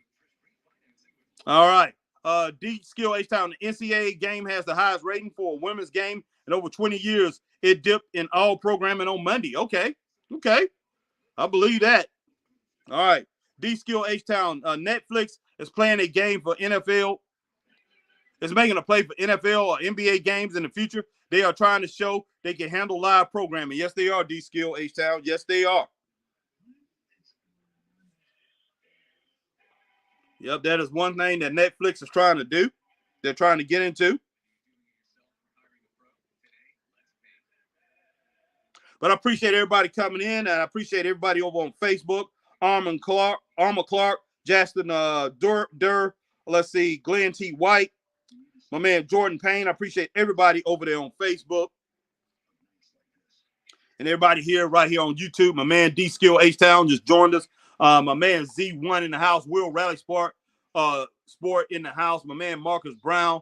All right. D Skill H-Town, the NCAA game has the highest rating for a women's game in over 20 years. It dipped in all programming on Monday. Okay. I believe that. All right. D Skill H-Town, Netflix is playing a game for NFL. It's making a play for NFL or NBA games in the future. They are trying to show they can handle live programming. Yes, they are, D Skill H-Town. Yes, they are. Yep, that is one thing that Netflix is trying to do. They're trying to get into. But I appreciate everybody coming in, and I appreciate everybody over on Facebook. Armor Clark, Justin Durr. Let's see, Glenn T. White, my man Jordan Payne. I appreciate everybody over there on Facebook. And everybody here, right here on YouTube. My man D Skill H-Town just joined us. My man Z1 in the house. Will Rally Sport in the house. My man Marcus Brown,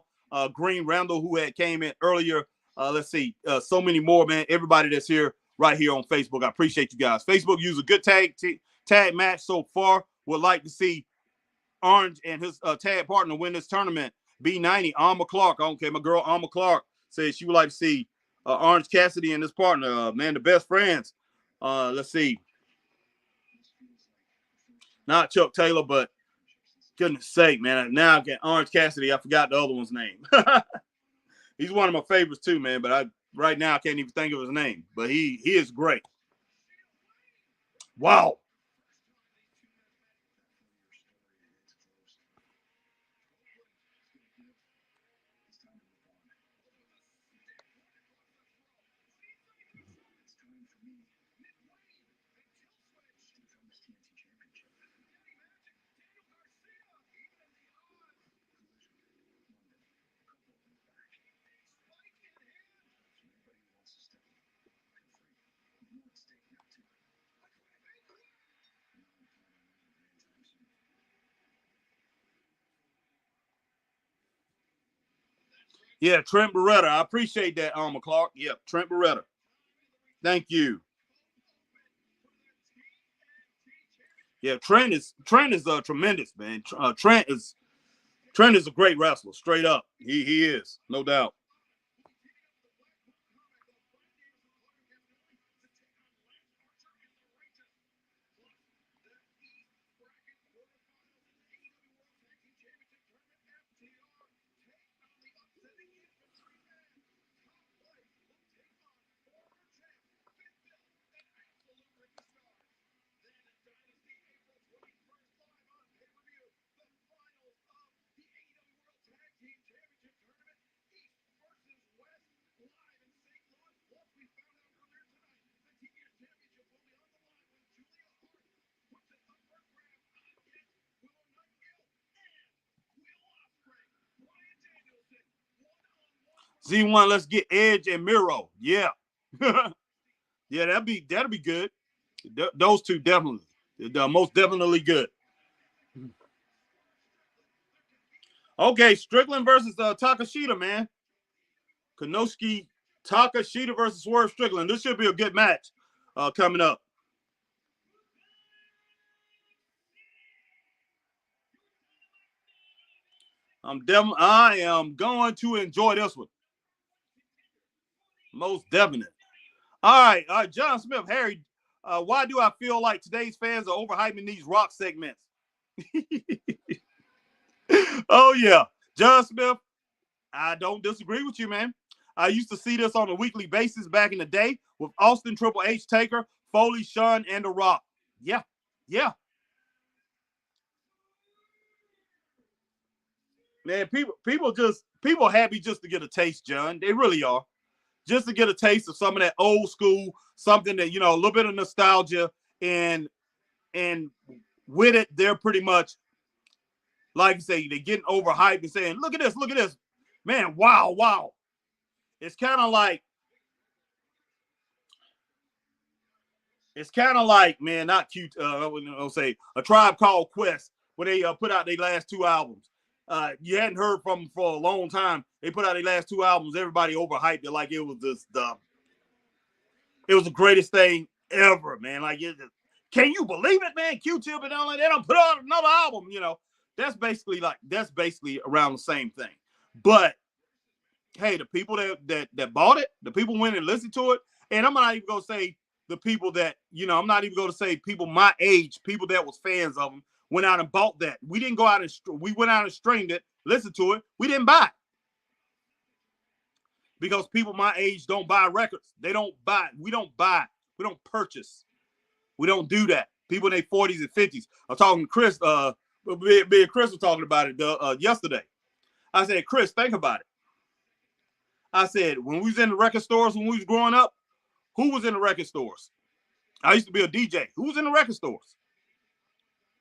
Green Randall, who had came in earlier. Let's see, so many more, man. Everybody that's here, right here on Facebook. I appreciate you guys. Facebook used a good tag match so far. Would like to see Orange and his tag partner win this tournament. B90, Alma Clark. Okay, my girl Alma Clark says she would like to see Orange Cassidy and his partner, man, the best friends. Let's see. Not Chuck Taylor, but goodness sake, man. Now I get Orange Cassidy. I forgot the other one's name. He's one of my favorites too, man. But right now I can't even think of his name. But he is great. Wow. Yeah, Trent Beretta. I appreciate that, Alma Clark. Yep, Trent Beretta. Thank you. Yeah, Trent is tremendous, man. Trent is a great wrestler, straight up. He is, no doubt. Z1, let's get Edge and Miro. Yeah. Yeah, that'll be good. Those two definitely. They're most definitely good. Okay, Strickland versus Takashita, man. Konosuke Takashita versus Swerve Strickland. This should be a good match coming up. I am going to enjoy this one. Most definite. All right, John Smith, Harry, why do I feel like today's fans are overhyping these rock segments? Oh, yeah. John Smith, I don't disagree with you, man. I used to see this on a weekly basis back in the day with Austin, Triple H, Taker, Foley, Shawn, and The Rock. Yeah. Man, people happy just to get a taste, John. They really are. Just to get a taste of some of that old school, something that, a little bit of nostalgia, and with it, they're pretty much, like you say, they're getting overhyped and saying, look at this. Man, wow. It's kind of like, man, not cute. I'll say A Tribe Called Quest, where they put out their last 2 albums. You hadn't heard from them for a long time. They put out their last 2 albums. Everybody overhyped it like it was it was the greatest thing ever, man. Like, can you believe it, man? Q-Tip and all that. They don't put out another album. That's basically around the same thing. But hey, the people that bought it, the people went and listened to it, and I'm not even gonna say the people that I'm not even gonna say people my age, people that was fans of them went out and bought that. We didn't go out and we went out and streamed it, listened to it. We didn't buy it because people my age don't buy records. They don't buy. We don't buy. We don't purchase. We don't do that. People in their 40s and 50s. I'm talking to Chris. Me and Chris were talking about it yesterday. I said, Chris, think about it. I said, when we was in the record stores when we was growing up, who was in the record stores? I used to be a DJ. Who was in the record stores?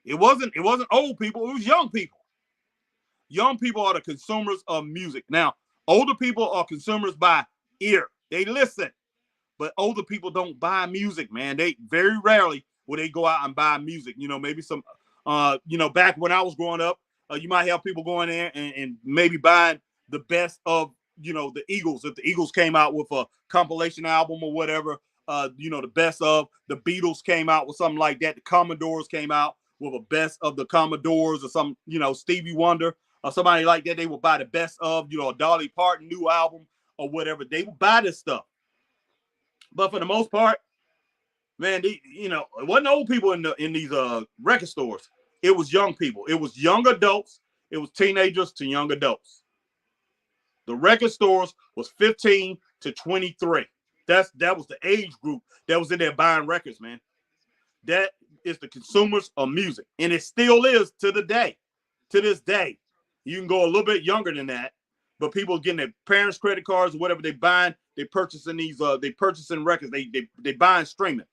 It wasn't old people. It was young people. Young people are the consumers of music. Now, older people are consumers by ear. They listen. But older people don't buy music, man. They very rarely will they go out and buy music. Maybe some, back when I was growing up, you might have people going there and maybe buying the best of, the Eagles. If the Eagles came out with a compilation album or whatever, the best of the Beatles came out with something like that. The Commodores came out with a best of the Commodores or some, Stevie Wonder or somebody like that. They would buy the best of, a Dolly Parton new album or whatever. They would buy this stuff. But for the most part, man, it wasn't old people in these record stores. It was young people. It was young adults. It was teenagers to young adults. The record stores was 15 to 23. That was the age group that was in there buying records, man. That is the consumers of music. And it still is to this day. You can go a little bit younger than that, but people getting their parents' credit cards or whatever they buying, they purchasing these, they purchasing records, they buying streaming.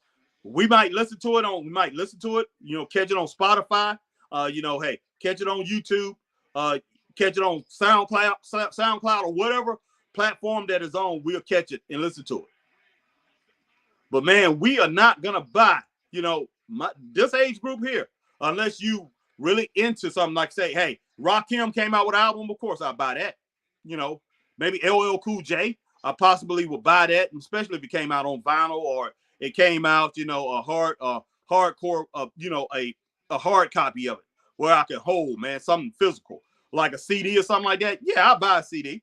We might listen to it, catch it on Spotify, hey, catch it on YouTube, catch it on SoundCloud or whatever platform that is on, we'll catch it and listen to it. But man, we are not gonna buy, this age group here, unless you really into something like, say, hey, Rakim came out with an album, of course I'll buy that. Maybe LL Cool J, I possibly would buy that, especially if it came out on vinyl or it came out, a hardcore, a hard copy of it where I can hold, man, something physical, like a CD or something like that. Yeah, I'll buy a CD.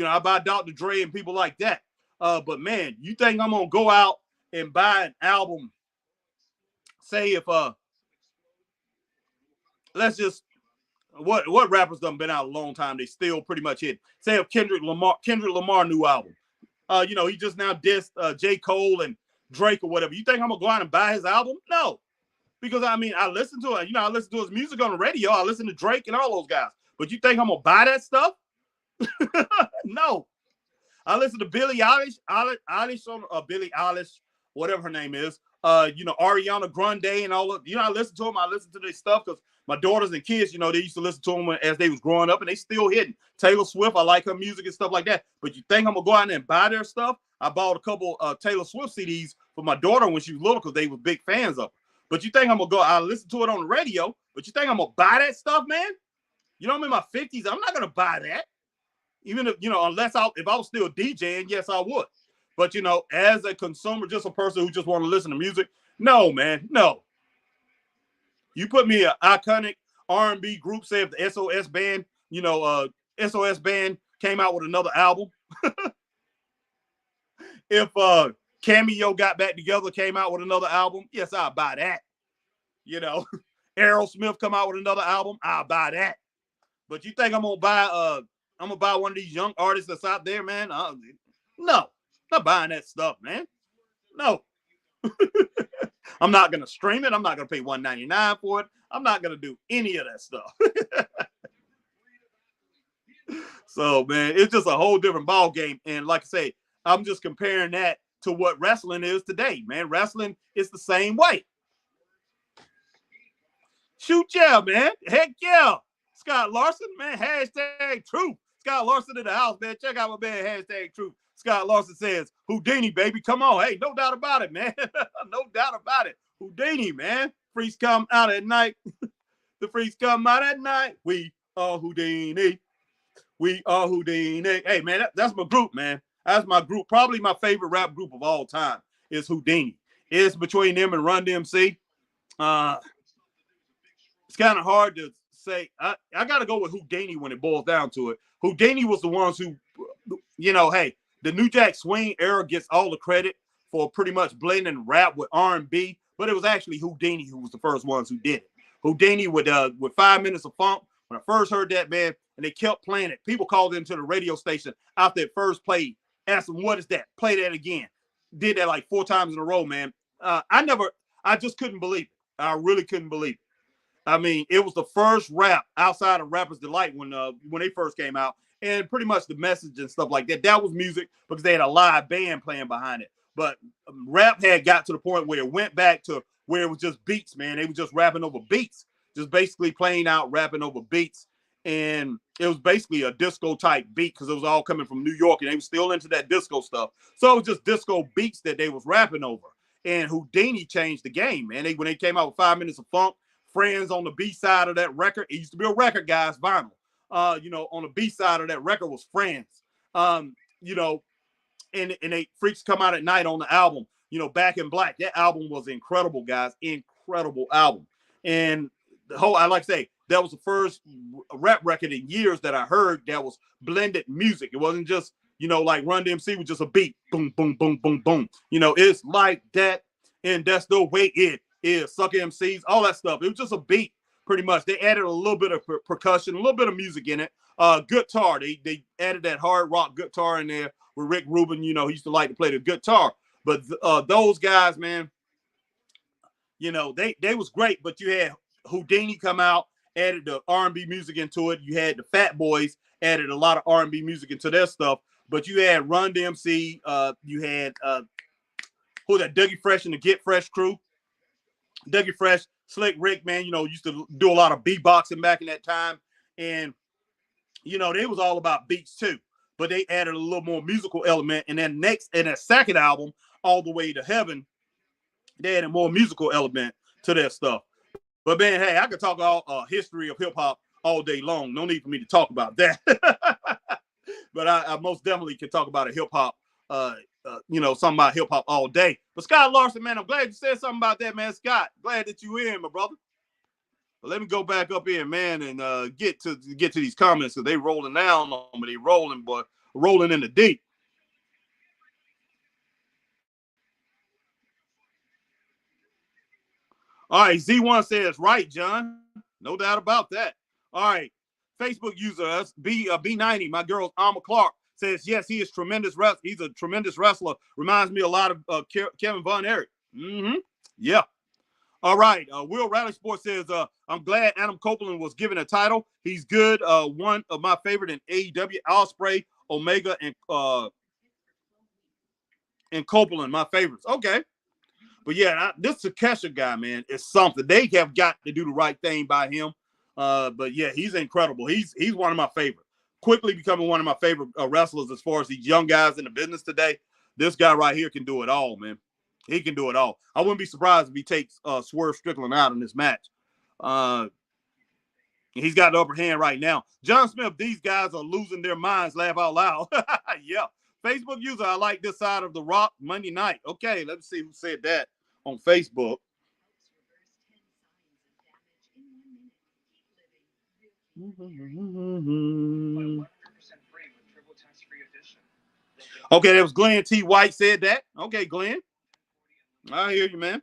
I buy Dr. Dre and people like that. But man, you think I'm gonna go out and buy an album? Say if let's just what rappers done been out a long time, they still pretty much hit. Say if Kendrick Lamar new album. He just now dissed J. Cole and Drake or whatever. You think I'm gonna go out and buy his album? No. Because I listen to it, I listen to his music on the radio, I listen to Drake and all those guys. But you think I'm gonna buy that stuff? No. I listen to Billie Eilish, Billie Eilish, whatever her name is, Ariana Grande and all of, I listen to them. I listen to their stuff because my daughters and kids, they used to listen to them as they was growing up, and they still hitting. Taylor Swift, I like her music and stuff like that. But you think I'm gonna go out there and buy their stuff? I bought a couple Taylor Swift CDs for my daughter when she was little because they were big fans of her. But you think I'm gonna go? I listen to it on the radio. But you think I'm gonna buy that stuff, man? You know, I'm in my 50s. I'm not gonna buy that. Even if, you know, unless if I was still DJing, yes, I would. But, you know, as a consumer, just a person who just want to listen to music, no, man, no. You put me an iconic R&B group, say if the SOS band, you know, SOS band came out with another album. If Cameo got back together, came out with another album, yes, I'll buy that. You know, Aerosmith come out with another album, I'll buy that. But you think I'm gonna buy one of these young artists that's out there, man? No, not buying that stuff, man. No. I'm not gonna stream it. I'm not gonna pay $1.99 for it. I'm not gonna do any of that stuff. So, man, it's just a whole different ball game. And like I say, I'm just comparing that to what wrestling is today, man. Wrestling is the same way. Shoot, yeah, man. Heck yeah. Scott Larson, man. Hashtag truth. Scott Larson in the house, man. Check out my man. Hashtag truth. Scott Larson says, Houdini, baby. Come on. Hey, no doubt about it, man. No doubt about it. Houdini, man. Freaks come out at night. The freaks come out at night. We are Houdini. We are Houdini. Hey, man, that's my group, man. That's my group. Probably my favorite rap group of all time is Houdini. It's between them and Run DMC. It's kind of hard to say. I got to go with Houdini when it boils down to it. Houdini was the ones who, you know, hey, the New Jack Swing era gets all the credit for pretty much blending rap with R&B, but it was actually Houdini who was the first ones who did it. Houdini with 5 Minutes of Funk. When I first heard that, man, and they kept playing it, people called into the radio station after it first played, asked them, what is that? Play that again. Did that like 4 times in a row, man. I just couldn't believe it. I really couldn't believe it. I mean, it was the first rap outside of Rapper's Delight when they first came out, and pretty much the message and stuff like that. That was music because they had a live band playing behind it. But rap had got to the point where it went back to where it was just beats, man. They were just rapping over beats, just basically playing out, rapping over beats. And it was basically a disco type beat because it was all coming from New York and they were still into that disco stuff. So it was just disco beats that they was rapping over. And Houdini changed the game, man. When they came out with 5 Minutes of Funk, Friends on the B side of that record, it used to be a record, guys, vinyl. You know, on the B side of that record was Friends. You know, and they Freaks Come Out at Night on the album, you know, Back in Black. That album was incredible, guys. Incredible album. And I like to say, that was the first rap record in years that I heard that was blended music. It wasn't just, you know, like Run DMC was just a beat. Boom, boom, boom, boom, boom. You know, it's like that. And that's the way it is. Sucker MCs, all that stuff. It was just a beat, pretty much. They added a little bit of percussion, a little bit of music in it. Guitar. They added that hard rock guitar in there with Rick Rubin. You know, he used to like to play the guitar. But those guys, man, you know, they was great. But you had Houdini come out, added the R&B music into it. You had the Fat Boys added a lot of R&B music into their stuff. But you had Run DMC. You had Dougie Fresh and the Get Fresh crew. Dougie Fresh, Slick Rick, man, you know, used to do a lot of beatboxing back in that time. And, you know, they was all about beats too. But they added a little more musical element. And then that second album, All the Way to Heaven, they added more musical element to their stuff. But, man, hey, I could talk all history of hip-hop all day long. No need for me to talk about that. But I most definitely can talk about a hip-hop, you know, something about hip-hop all day. But Scott Larson, man, I'm glad you said something about that, man. Scott, glad that you in, my brother. But let me go back up here, man, and get to these comments because they rolling down on me. They rolling, boy, rolling in the deep. All right, Z1 says, right, John. No doubt about that. All right, Facebook user B90, my girl Alma Clark, says, yes, he is tremendous. He's a tremendous wrestler. Reminds me a lot of Kevin Von Erich. Mm-hmm. Yeah. All right. Will Rally Sports says, I'm glad Adam Copeland was given a title. He's good. One of my favorite in AEW, Ospreay, Omega, and Copeland, my favorites. Okay. But yeah, this Takesha guy, man, is something. They have got to do the right thing by him. But yeah, he's incredible. He's one of my favorites. Quickly becoming one of my favorite wrestlers as far as these young guys in the business today. This guy right here can do it all, man. He can do it all. I wouldn't be surprised if he takes Swerve Strickland out in this match. He's got the upper hand right now. John Smith, these guys are losing their minds. Laugh out loud. Yeah. Facebook user, I like this side of the Rock Monday night. Okay, let's see who said that on Facebook. Okay, that was Glenn T. White said that. Okay, Glenn. I hear you, man.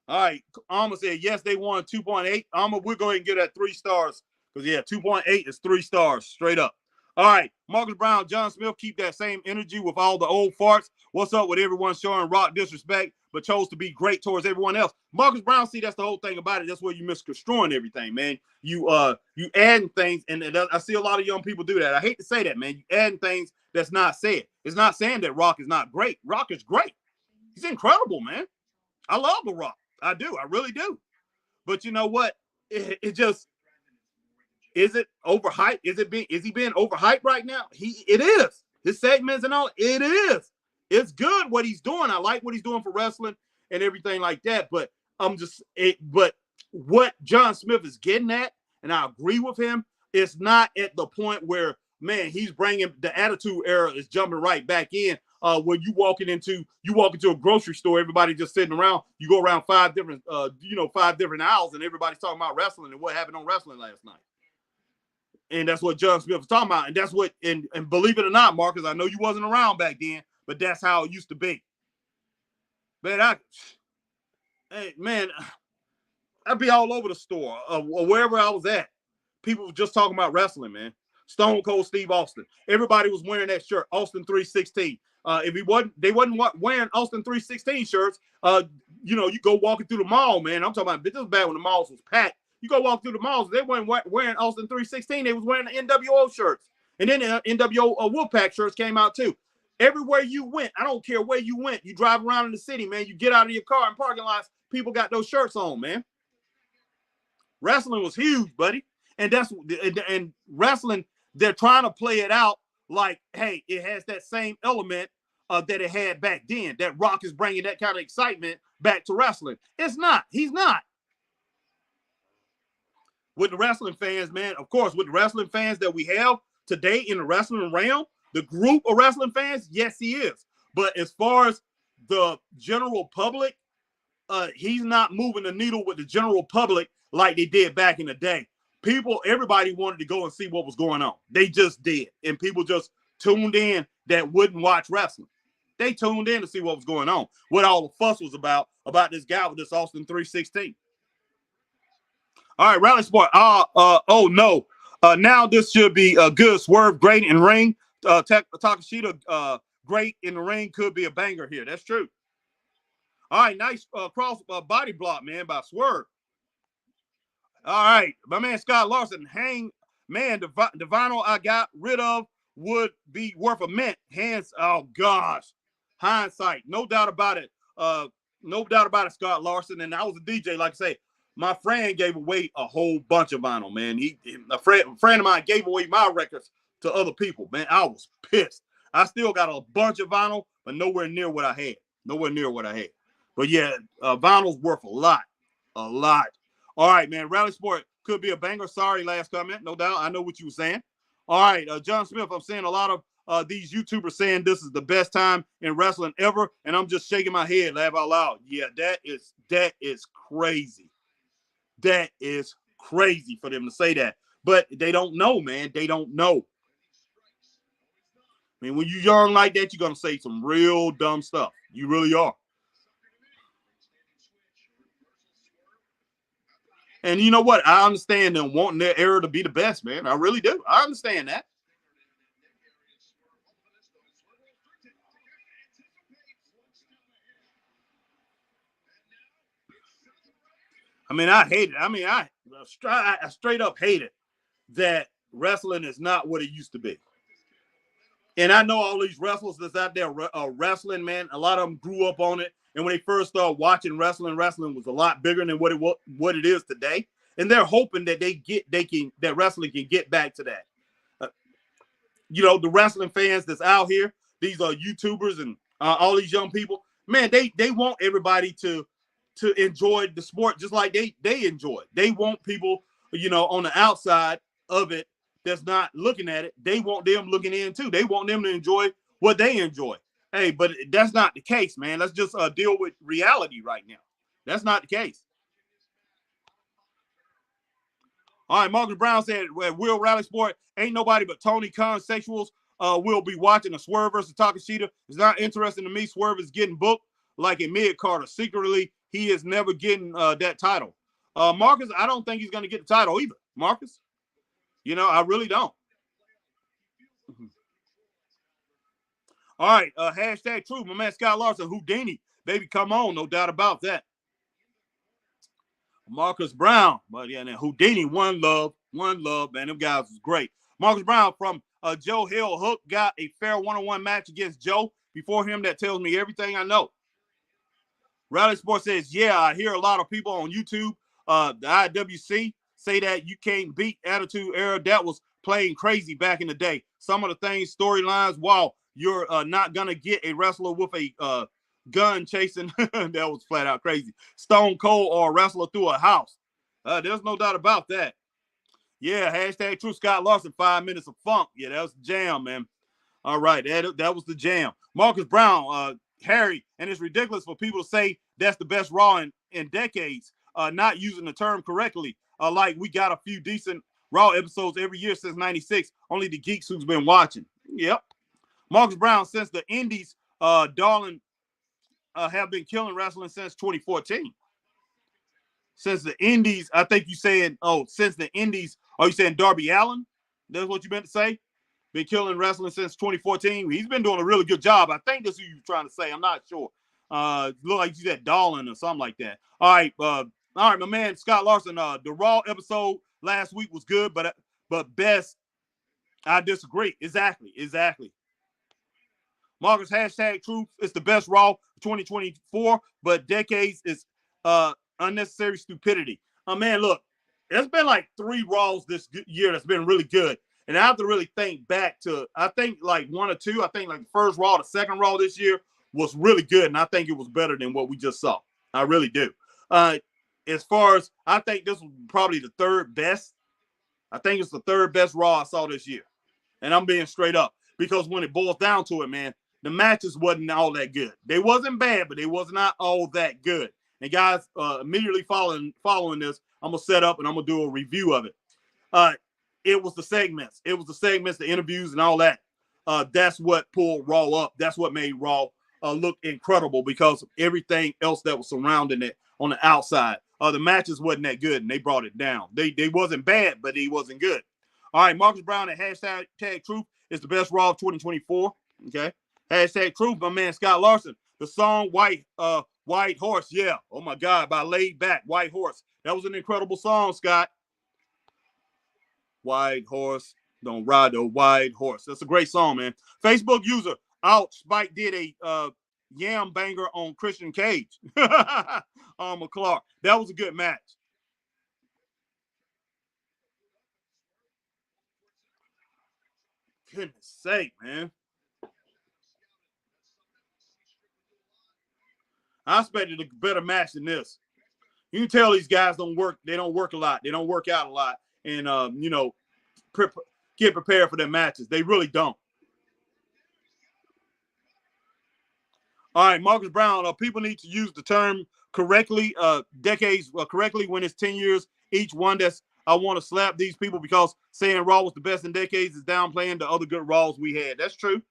All right. Alma said, yes, they won 2.8. Alma, we're going to get that 3 stars. Because, yeah, 2.8 is 3 stars straight up. All right. Marcus Brown, John Smith, keep that same energy with all the old farts. What's up with everyone showing Rock disrespect, but chose to be great towards everyone else? Marcus Brown, see, that's the whole thing about it. That's where you misconstruing everything, man. You adding things, and I see a lot of young people do that. I hate to say that, man. You adding things that's not said. It's not saying that Rock is not great. Rock is great. He's incredible, man. I love The Rock. I do. I really do. But you know what? It just, is it overhyped? Is he being overhyped right now? It is. His segments and all, it is. It's good what he's doing. I like what he's doing for wrestling and everything like that. But but what John Smith is getting at, and I agree with him, it's not at the point where, man, he's bringing the attitude era is jumping right back in. When you walk into a grocery store, everybody just sitting around. You go around 5 different aisles, and everybody's talking about wrestling and what happened on wrestling last night. And that's what John Smith was talking about. And that's what, and believe it or not, Marcus, I know you wasn't around back then, but that's how it used to be. Man, I'd be all over the store or wherever I was at. People were just talking about wrestling, man. Stone Cold Steve Austin. Everybody was wearing that shirt, Austin 316. If they wasn't wearing Austin 316 shirts, you go walking through the mall, man. I'm talking about this was bad when the malls was packed. You go walk through the malls, they weren't wearing Austin 316. They was wearing the NWO shirts. And then the NWO Wolfpack shirts came out too. Everywhere you went, I don't care where you went, you drive around in the city, man, you get out of your car in parking lots, people got those shirts on, man. Wrestling was huge, buddy. And wrestling, they're trying to play it out like, hey, it has that same element that it had back then. That Rock is bringing that kind of excitement back to wrestling. It's not. He's not. With the wrestling fans, man, of course, with the wrestling fans that we have today in the wrestling realm, the group of wrestling fans, yes, he is. But as far as the general public, he's not moving the needle with the general public like they did back in the day. Everybody wanted to go and see what was going on. They just did. And people just tuned in that wouldn't watch wrestling. They tuned in to see what was going on, what all the fuss was about this guy with this Austin 316. All right, Rally Sport. Oh, no. Now this should be a good Swerve, great in ring. Takashita, great in the ring, could be a banger here. That's true. All right, nice cross body block, man, by Swerve. All right, my man Scott Larson, man, the vinyl I got rid of would be worth a mint. Hands, oh gosh, hindsight, no doubt about it. No doubt about it, Scott Larson. And I was a DJ, like I say, my friend gave away a whole bunch of vinyl, man. A friend of mine gave away my records to other people, man. I was pissed. I still got a bunch of vinyl, but nowhere near what I had. But yeah, vinyl's worth a lot. All right, man. Rally Sport could be a banger. Sorry, last comment. No doubt. I know what you were saying. All right, John Smith, I'm seeing a lot of these YouTubers saying this is the best time in wrestling ever, and I'm just shaking my head, laugh out loud. Yeah, that is crazy. That is crazy for them to say that. But they don't know, man. They don't know. I mean, when you're young like that, you're going to say some real dumb stuff. You really are. And you know what? I understand them wanting their era to be the best, man. I really do. I understand that. I mean, I hate it. I mean, I straight up hate it that wrestling is not what it used to be. And I know all these wrestlers that's out there wrestling, man. A lot of them grew up on it. And when they first started watching wrestling was a lot bigger than what it is today. And they're hoping that that wrestling can get back to that. The wrestling fans that's out here, these are YouTubers and all these young people, man, they want everybody to to enjoy the sport just like they enjoy it. They want people, on the outside of it that's not looking at it. They want them looking in too. They want them to enjoy what they enjoy. Hey, but that's not the case, man. Let's just deal with reality right now. That's not the case. All right, Marcus Brown said, Will Rally Sport, ain't nobody but Tony Khan sexuals will be watching a Swerve versus Takashita. It's not interesting to me. Swerve is getting booked like a mid-carder. Secretly, he is never getting that title. Marcus, I don't think he's going to get the title either. Marcus, I really don't. All right, hashtag truth. My man Scott Larson, Houdini. Baby, come on. No doubt about that. Marcus Brown. But yeah, Houdini, one love, man. Them guys was great. Marcus Brown from Joe Hill. Hook got a fair one-on-one match against Joe. Before him, that tells me everything I know. Rally Sports says, yeah, I hear a lot of people on YouTube, the IWC, say that you can't beat Attitude Era. That was playing crazy back in the day. Some of the things, storylines, wow, you're not going to get a wrestler with a gun chasing. That was flat out crazy. Stone Cold or a wrestler through a house. There's no doubt about that. Yeah, hashtag True Scott Larson, 5 minutes of funk. Yeah, that was the jam, man. All right, that was the jam. Marcus Brown, Harry, and it's ridiculous for people to say that's the best Raw in decades, not using the term correctly. Like we got a few decent Raw episodes every year since 96, only the geeks who's been watching. Yep. Marcus Brown, since the Indies, darling, have been killing wrestling since 2014. Since the Indies, I think you saying, since the Indies, are you saying Darby Allin? That's what you meant to say? Been killing wrestling since 2014. He's been doing a really good job. I think that's who you're trying to say. I'm not sure. Look like you said Darlin or something like that. All right, my man Scott Larson. The Raw episode last week was good, but best, I disagree. Exactly. Marcus, hashtag truth. It's the best Raw 2024, but decades is unnecessary stupidity. Man, look, there's been like 3 Raws this year that's been really good. And I have to really think back to, I think like 1 or 2. I think like the first Raw, the second Raw this year was really good. And I think it was better than what we just saw. I really do. As far as, I think this was probably the 3rd best. I think it's the 3rd best Raw I saw this year. And I'm being straight up. Because when it boils down to it, man, the matches wasn't all that good. They wasn't bad, but they was not all that good. And guys, immediately following this, I'm going to set up and I'm going to do a review of it. It was the segments. The interviews and all that. That's what pulled Raw up. That's what made Raw look incredible because of everything else that was surrounding it on the outside. The matches wasn't that good, and they brought it down. They wasn't bad, but he wasn't good. All right, Marcus Brown at hashtag truth is the best Raw of 2024. Okay. Hashtag truth, my man Scott Larson. The song White Horse. Yeah. Oh my God, by Laid Back, White Horse. That was an incredible song, Scott. White horse, don't ride a white horse. That's a great song, man. Facebook user, ouch, Spike did a yam banger on Christian Cage. McClark. That was a good match. Goodness sake, man. I expected a better match than this. You can tell these guys don't work. They don't work a lot. They don't work out a lot. And, get prepared for their matches. They really don't. All right, Marcus Brown, people need to use the term correctly, decades correctly when it's 10 years each one. I want to slap these people because saying Raw was the best in decades is downplaying the other good Raws we had. That's true.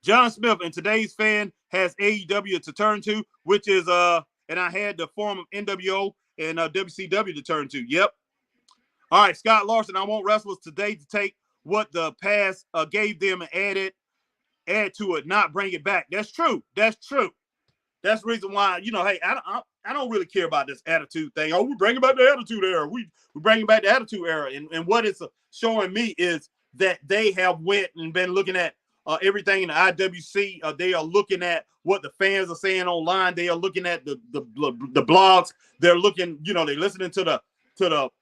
John Smith, and today's fan has AEW to turn to, which is, and I had the form of NWO and WCW to turn to. Yep. All right, Scott Larson, I want wrestlers today to take what the past gave them and add to it, not bring it back. That's true. That's the reason why, hey, I don't really care about this attitude thing. Oh, we're bringing back the attitude era. We're bringing back the attitude era. And what it's showing me is that they have went and been looking at everything in the IWC. They are looking at what the fans are saying online. They are looking at the blogs. They're looking, they're listening to the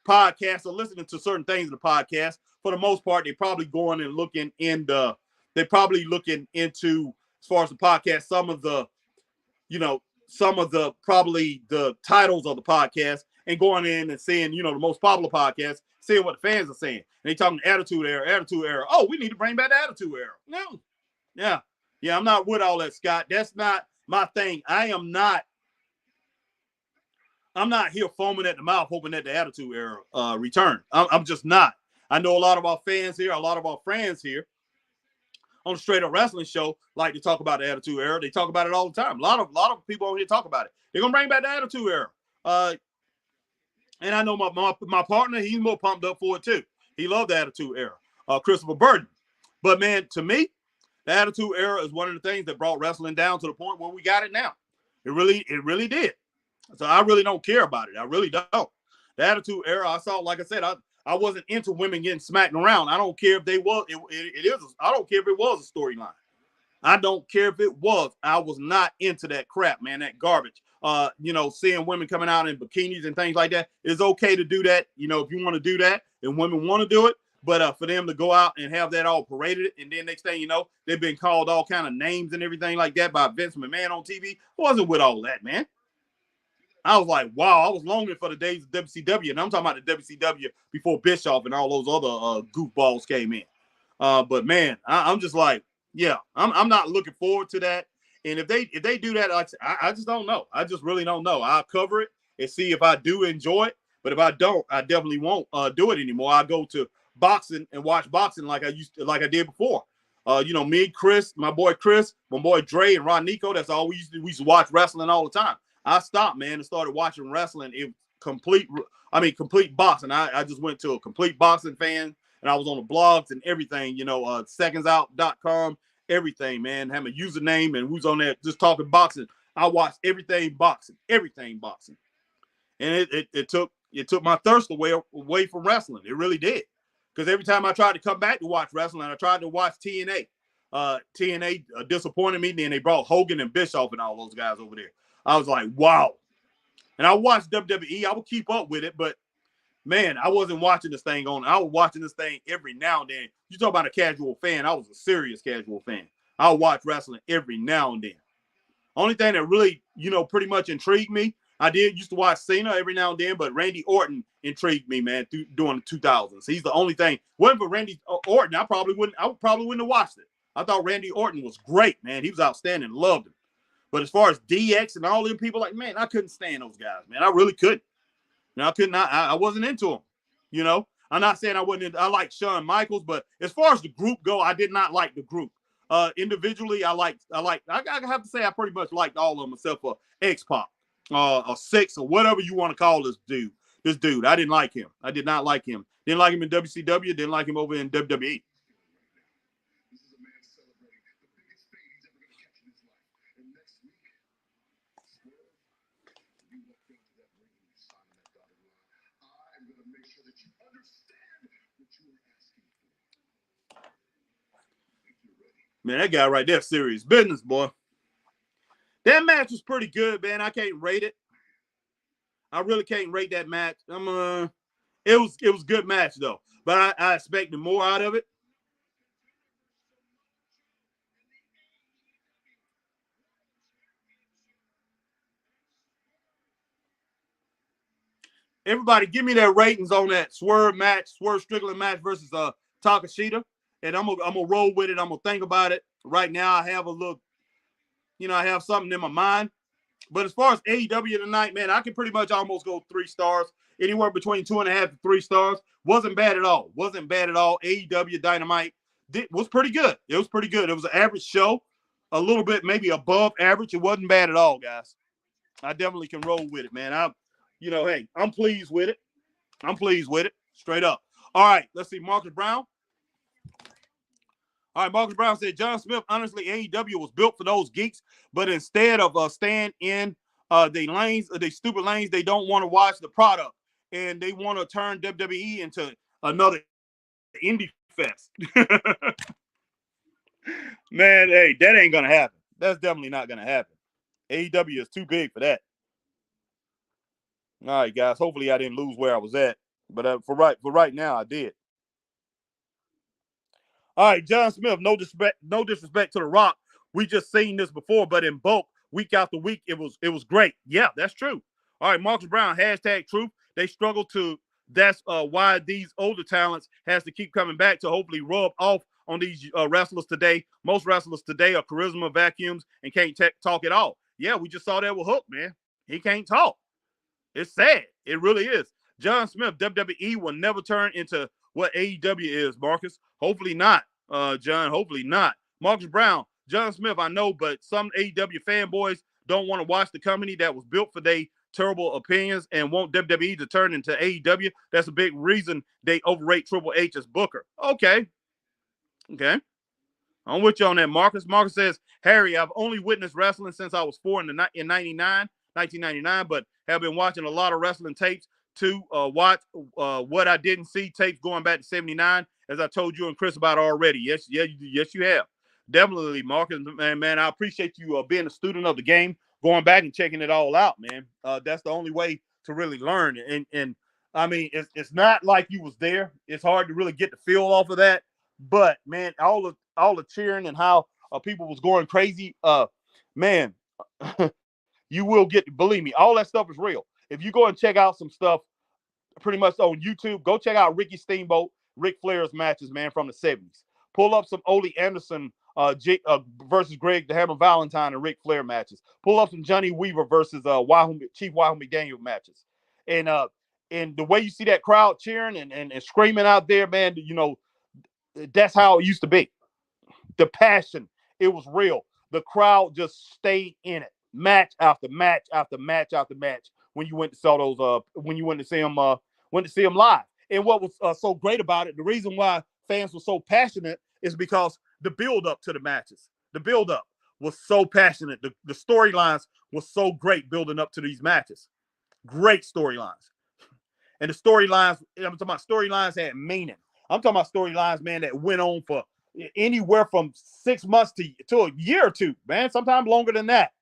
podcast or listening to certain things in the podcast. For the most part, they're probably going and looking they're probably looking into, as far as the podcast, some of the, some of probably the titles of the podcast and going in and seeing, the most popular podcasts, seeing what the fans are saying. And they talking attitude era. Oh, we need to bring back the attitude era. No. Yeah. Yeah, I'm not with all that, Scott. That's not my thing. I'm not here foaming at the mouth hoping that the attitude era return. I'm just not. I know a lot of our fans here, a lot of our friends here on the Straight Up Wrestling Show like to talk about the attitude era. They talk about it all the time. A lot of people on here talk about it. They're gonna bring back the attitude era. And I know my partner, he's more pumped up for it too. He loved the attitude era. Christopher Burton. But man, to me, the attitude era is one of the things that brought wrestling down to the point where we got it now. It really did. So I really don't care about it. I really don't. The attitude era, I saw, like I said, I wasn't into women getting smacked around. I don't care if they was. It is. I don't care if it was a storyline. I don't care if it was. I was not into that crap, man. That garbage. Seeing women coming out in bikinis and things like that. It's okay to do that. If you want to do that and women want to do it. But for them to go out and have that all paraded, and then next thing you know, they've been called all kind of names and everything like that by Vince McMahon on TV. I wasn't with all that, man. I was like, wow, I was longing for the days of WCW, and I'm talking about the WCW before Bischoff and all those other goofballs came in. But man, I'm just like, yeah, I'm not looking forward to that. And if they do that, I just don't know. I just really don't know. I'll cover it and see if I do enjoy it. But if I don't, I definitely won't do it anymore. I go to boxing and watch boxing like I did before. Me, Chris, my boy Dre, and Ron Nico. That's all we used to watch wrestling all the time. I stopped, man, and started watching wrestling. It complete boxing. I just went to a complete boxing fan, and I was on the blogs and everything, secondsout.com, everything, man. Have a username and who's on there just talking boxing. I watched everything boxing. And it took my thirst away from wrestling. It really did. Because every time I tried to come back to watch wrestling, I tried to watch TNA. TNA disappointed me. Then they brought Hogan and Bischoff and all those guys over there. I was like, wow. And I watched WWE. I would keep up with it, but man, I wasn't watching this thing on. I was watching this thing every now and then. You talk about a casual fan. I was a serious casual fan. I would watch wrestling every now and then. Only thing that really, pretty much intrigued me, I used to watch Cena every now and then, but Randy Orton intrigued me, man, during the 2000s. He's the only thing. Wasn't for Randy Orton, I probably wouldn't have watched it. I thought Randy Orton was great, man. He was outstanding. Loved him. But as far as DX and all them people, like, man, I couldn't stand those guys, man. I really couldn't. I couldn't. I wasn't into them. I'm not saying I wasn't. I like Shawn Michaels, but as far as the group go, I did not like the group. Individually, I have to say I pretty much liked all of them except for X-Pac, or Six, or whatever you want to call this dude. I didn't like him. I did not like him. Didn't like him in WCW. Didn't like him over in WWE. Man, that guy right there, serious business, boy. That match was pretty good, man. I can't rate it. I really can't rate that match. It was a good match though, but I expected more out of it. Everybody, give me their ratings on that Swerve Strickland match versus Takashita, and I'm gonna roll with it. I'm gonna think about it. Right now, I have a look. I have something in my mind. But as far as AEW tonight, man, I can pretty much almost go 3 stars, anywhere between 2.5 to 3 stars. Wasn't bad at all. AEW Dynamite was pretty good. It was pretty good. It was an average show, a little bit maybe above average. It wasn't bad at all, guys. I definitely can roll with it, man. Hey, I'm pleased with it. Straight up. All right, let's see. Marcus Brown. All right, Marcus Brown said, John Smith, honestly, AEW was built for those geeks, but instead of staying in the stupid lanes, they don't want to watch the product, and they want to turn WWE into another indie fest. Man, hey, that ain't going to happen. That's definitely not going to happen. AEW is too big for that. All right, guys, hopefully I didn't lose where I was at, but for right now, I did. All right, John Smith, no disrespect to The Rock. We just seen this before, but in bulk, week after week, it was great. Yeah, that's true. All right, Marcus Brown, hashtag truth. They struggle to. That's why these older talents has to keep coming back to hopefully rub off on these wrestlers today. Most wrestlers today are charisma vacuums and can't talk at all. Yeah, we just saw that with Hook, man. He can't talk. It's sad. It really is. John Smith, WWE will never turn into what AEW is, Marcus. Hopefully not, John. Hopefully not. Marcus Brown, John Smith, I know, but some AEW fanboys don't want to watch the company that was built for their terrible opinions and want WWE to turn into AEW. That's a big reason they overrate Triple H as Booker. Okay. I'm with you on that, Marcus. Marcus says, Harry, I've only witnessed wrestling since I was 4 in 1999, but have been watching a lot of wrestling tapes to watch what I didn't see, tapes going back to 79, as I told you and Chris about already. Yes, you have. Definitely, Marcus. Man, I appreciate you being a student of the game, going back and checking it all out, man. That's the only way to really learn. And I mean, it's not like you was there. It's hard to really get the feel off of that. But, man, all the cheering and how people was going crazy, man, you will believe me, all that stuff is real. If you go and check out some stuff pretty much on YouTube, go check out Ricky Steamboat, Ric Flair's matches, man, from the 70s. Pull up some Ole Anderson versus Greg the Hammer Valentine and Ric Flair matches. Pull up some Johnny Weaver versus Chief Wahoo McDaniel matches. And the way you see that crowd cheering and screaming out there, man, you know, that's how it used to be. The passion, it was real. The crowd just stayed in it, match after match after match after match. When you went to see when you went to see them live. And what was so great about it, the reason why fans were so passionate is because the build up to the matches, the build up was so passionate. The storylines were so great building up to these matches. Great storylines. And the storylines, I'm talking about storylines had meaning. I'm talking about storylines, man, that went on for anywhere from 6 months to a year or two, man, sometimes longer than that.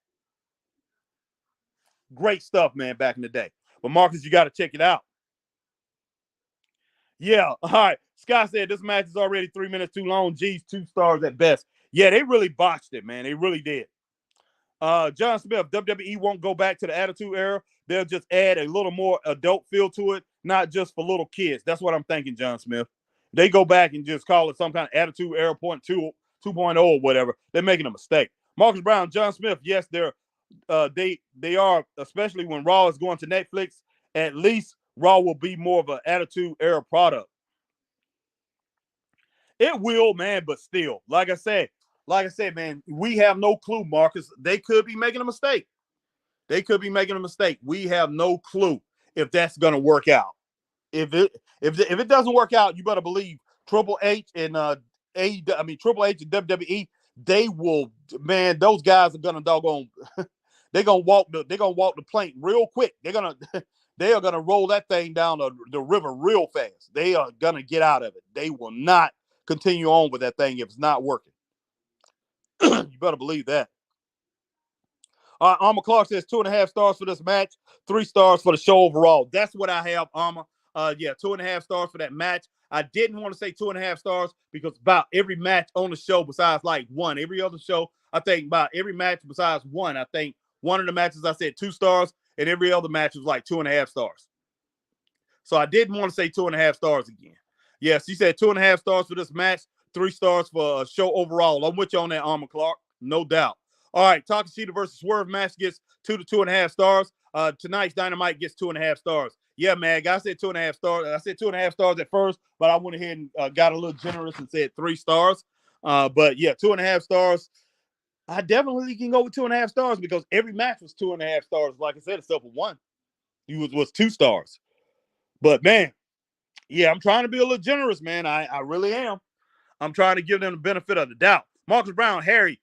Great stuff, man, back in the day. But Marcus, you got to check it out. Yeah, all right. Scott said this match is already 3 minutes too long. Geez, 2 stars at best. Yeah, they really botched it, man. They really did. John Smith, WWE won't go back to the Attitude Era. They'll just add a little more adult feel to it, not just for little kids. That's what I'm thinking, John Smith. They go back and just call it some kind of Attitude Era 2.0 or whatever. They're making a mistake. Marcus Brown, John Smith, yes, they are, especially when Raw is going to Netflix. At least Raw will be more of an Attitude Era product. It will, man, but still, like I said, man, we have no clue, Marcus. They could be making a mistake. We have no clue if that's gonna work out. If it doesn't work out, you better believe Triple H and Triple H and WWE, they will, man, those guys are gonna doggone they're gonna walk the plank real quick. They are gonna roll that thing down the river real fast. They are gonna get out of it. They will not continue on with that thing if it's not working. You better believe that. Armor Clark says 2.5 stars for this match, 3 stars for the show overall. That's what I have, Armor. 2.5 stars for that match. I didn't want to say 2.5 stars because about every match on the show besides like one, every other show, I think about every match besides one, I think one of the matches I said 2 stars and every other match was like 2.5 stars. So I didn't want to say 2.5 stars again. Yes, he said 2.5 stars for this match, 3 stars for show overall. I'm with you on that, Armor Clark, no doubt. All right, Takashita versus Swerve match gets 2 to 2.5 stars. Tonight's Dynamite gets 2.5 stars. Yeah, man, I said 2.5 stars. I said 2.5 stars at first, but I went ahead and got a little generous and said 3 stars. But yeah, 2.5 stars. I definitely can go with 2.5 stars because every match was 2.5 stars. Like I said, except for one, it was 2 stars. But man, yeah, I'm trying to be a little generous, man. I really am. I'm trying to give them the benefit of the doubt. Marcus Brown, Harry,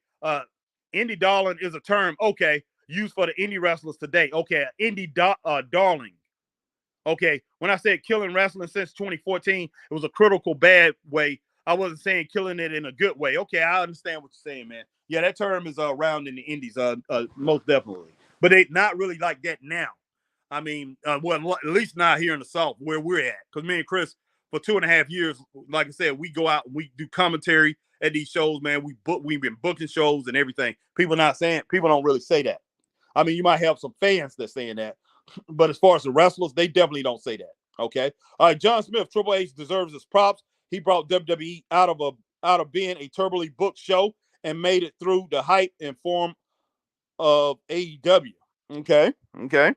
indie darling is a term, okay, used for the indie wrestlers today. Okay, indie darling. Okay, when I said killing wrestling since 2014, it was a critical bad way. I wasn't saying killing it in a good way. Okay, I understand what you're saying, man. Yeah, that term is around in the indies, most definitely. But they not really like that now. I mean, well, at least not here in the South where we're at. Because me and Chris, for 2.5 years, like I said, we go out and we do commentary at these shows, man. We've been booking shows and everything. People don't really say that. I mean, you might have some fans that saying that, but as far as the wrestlers, they definitely don't say that. Okay. All right, John Smith, Triple H deserves his props. He brought WWE out of being a turbulently booked show and made it through the hype and form of AEW. Okay. Okay.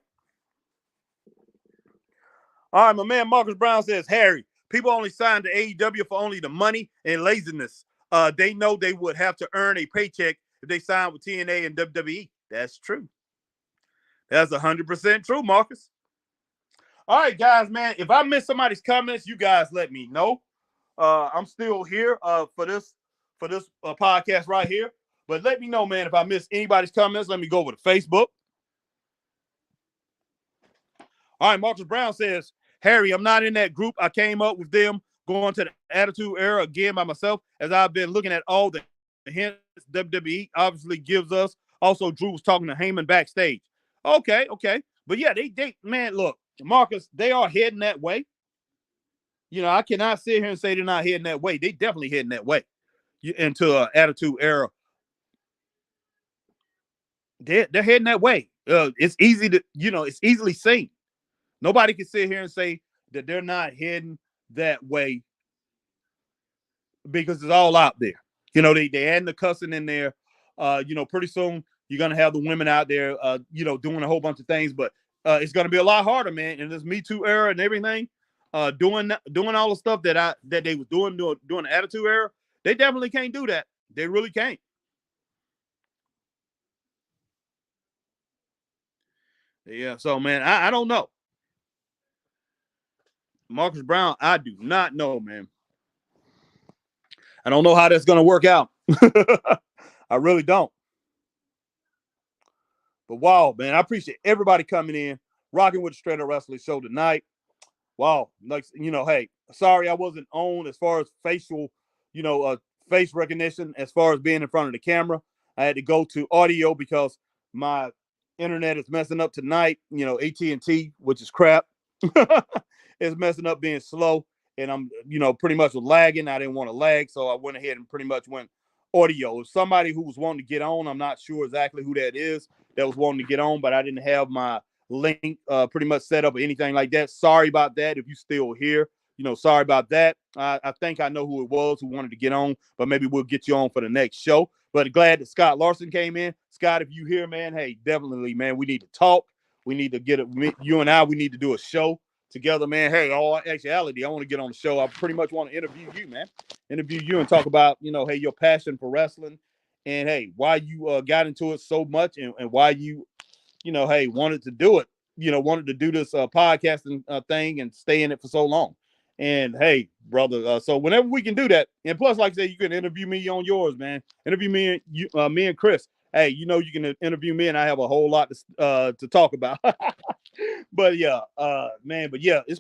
All right, my man Marcus Brown says, Harry, people only sign to AEW for only the money and laziness. They know they would have to earn a paycheck if they sign with TNA and WWE. That's true. That's 100% true, Marcus. All right, guys, man. If I miss somebody's comments, you guys let me know. I'm still here for this podcast right here. But let me know, man, if I miss anybody's comments. Let me go over to Facebook. All right, Marcus Brown says, Harry, I'm not in that group. I came up with them going to the Attitude Era again by myself, as I've been looking at all the hints WWE obviously gives us. Also, Drew was talking to Heyman backstage. Okay. But yeah, they man, look, Marcus, they are heading that way. You know, I cannot sit here and say they're not heading that way. They definitely heading that way into an Attitude Era. They're heading that way. It's easy to, it's easily seen. Nobody can sit here and say that they're not heading that way because it's all out there. They adding the cussing in there. Pretty soon you're gonna have the women out there, doing a whole bunch of things, but it's gonna be a lot harder, man. In this Me Too era and everything, doing all the stuff that they was doing during the Attitude Era, they definitely can't do that. They really can't. Yeah, so man, I don't know. Marcus Brown, I do not know, man. I don't know how that's gonna work out. I really don't. But wow, man, I appreciate everybody coming in, rocking with the Straight Up Wrestling Show tonight. Wow, hey, sorry I wasn't on as far as facial, face recognition, as far as being in front of the camera. I had to go to audio because my internet is messing up tonight. AT&T, which is crap, is messing up, being slow, and I'm, pretty much lagging. I didn't want to lag, so I went ahead and pretty much went audio. If somebody who was wanting to get on, I'm not sure exactly who that is that was wanting to get on, but I didn't have my link pretty much set up or anything like that. Sorry about that. If you still here, sorry about that. I think I know who it was who wanted to get on, but maybe we'll get you on for the next show. But glad that Scott Larson came in. Scott, if you here, man, hey, definitely, man, we need to talk. We need to you and I, we need to do a show together, man. Hey, all actuality, I want to get on the show. I pretty much want to interview you, man. Interview you and talk about, hey, your passion for wrestling, and hey, why you got into it so much, and why you, hey, wanted to do it. Wanted to do this podcasting thing and stay in it for so long. And hey, brother, so whenever we can do that, and plus, like I said, you can interview me on yours, man. Interview me and Chris. Hey, you can interview me, and I have a whole lot to talk about. But yeah, man. But yeah, there's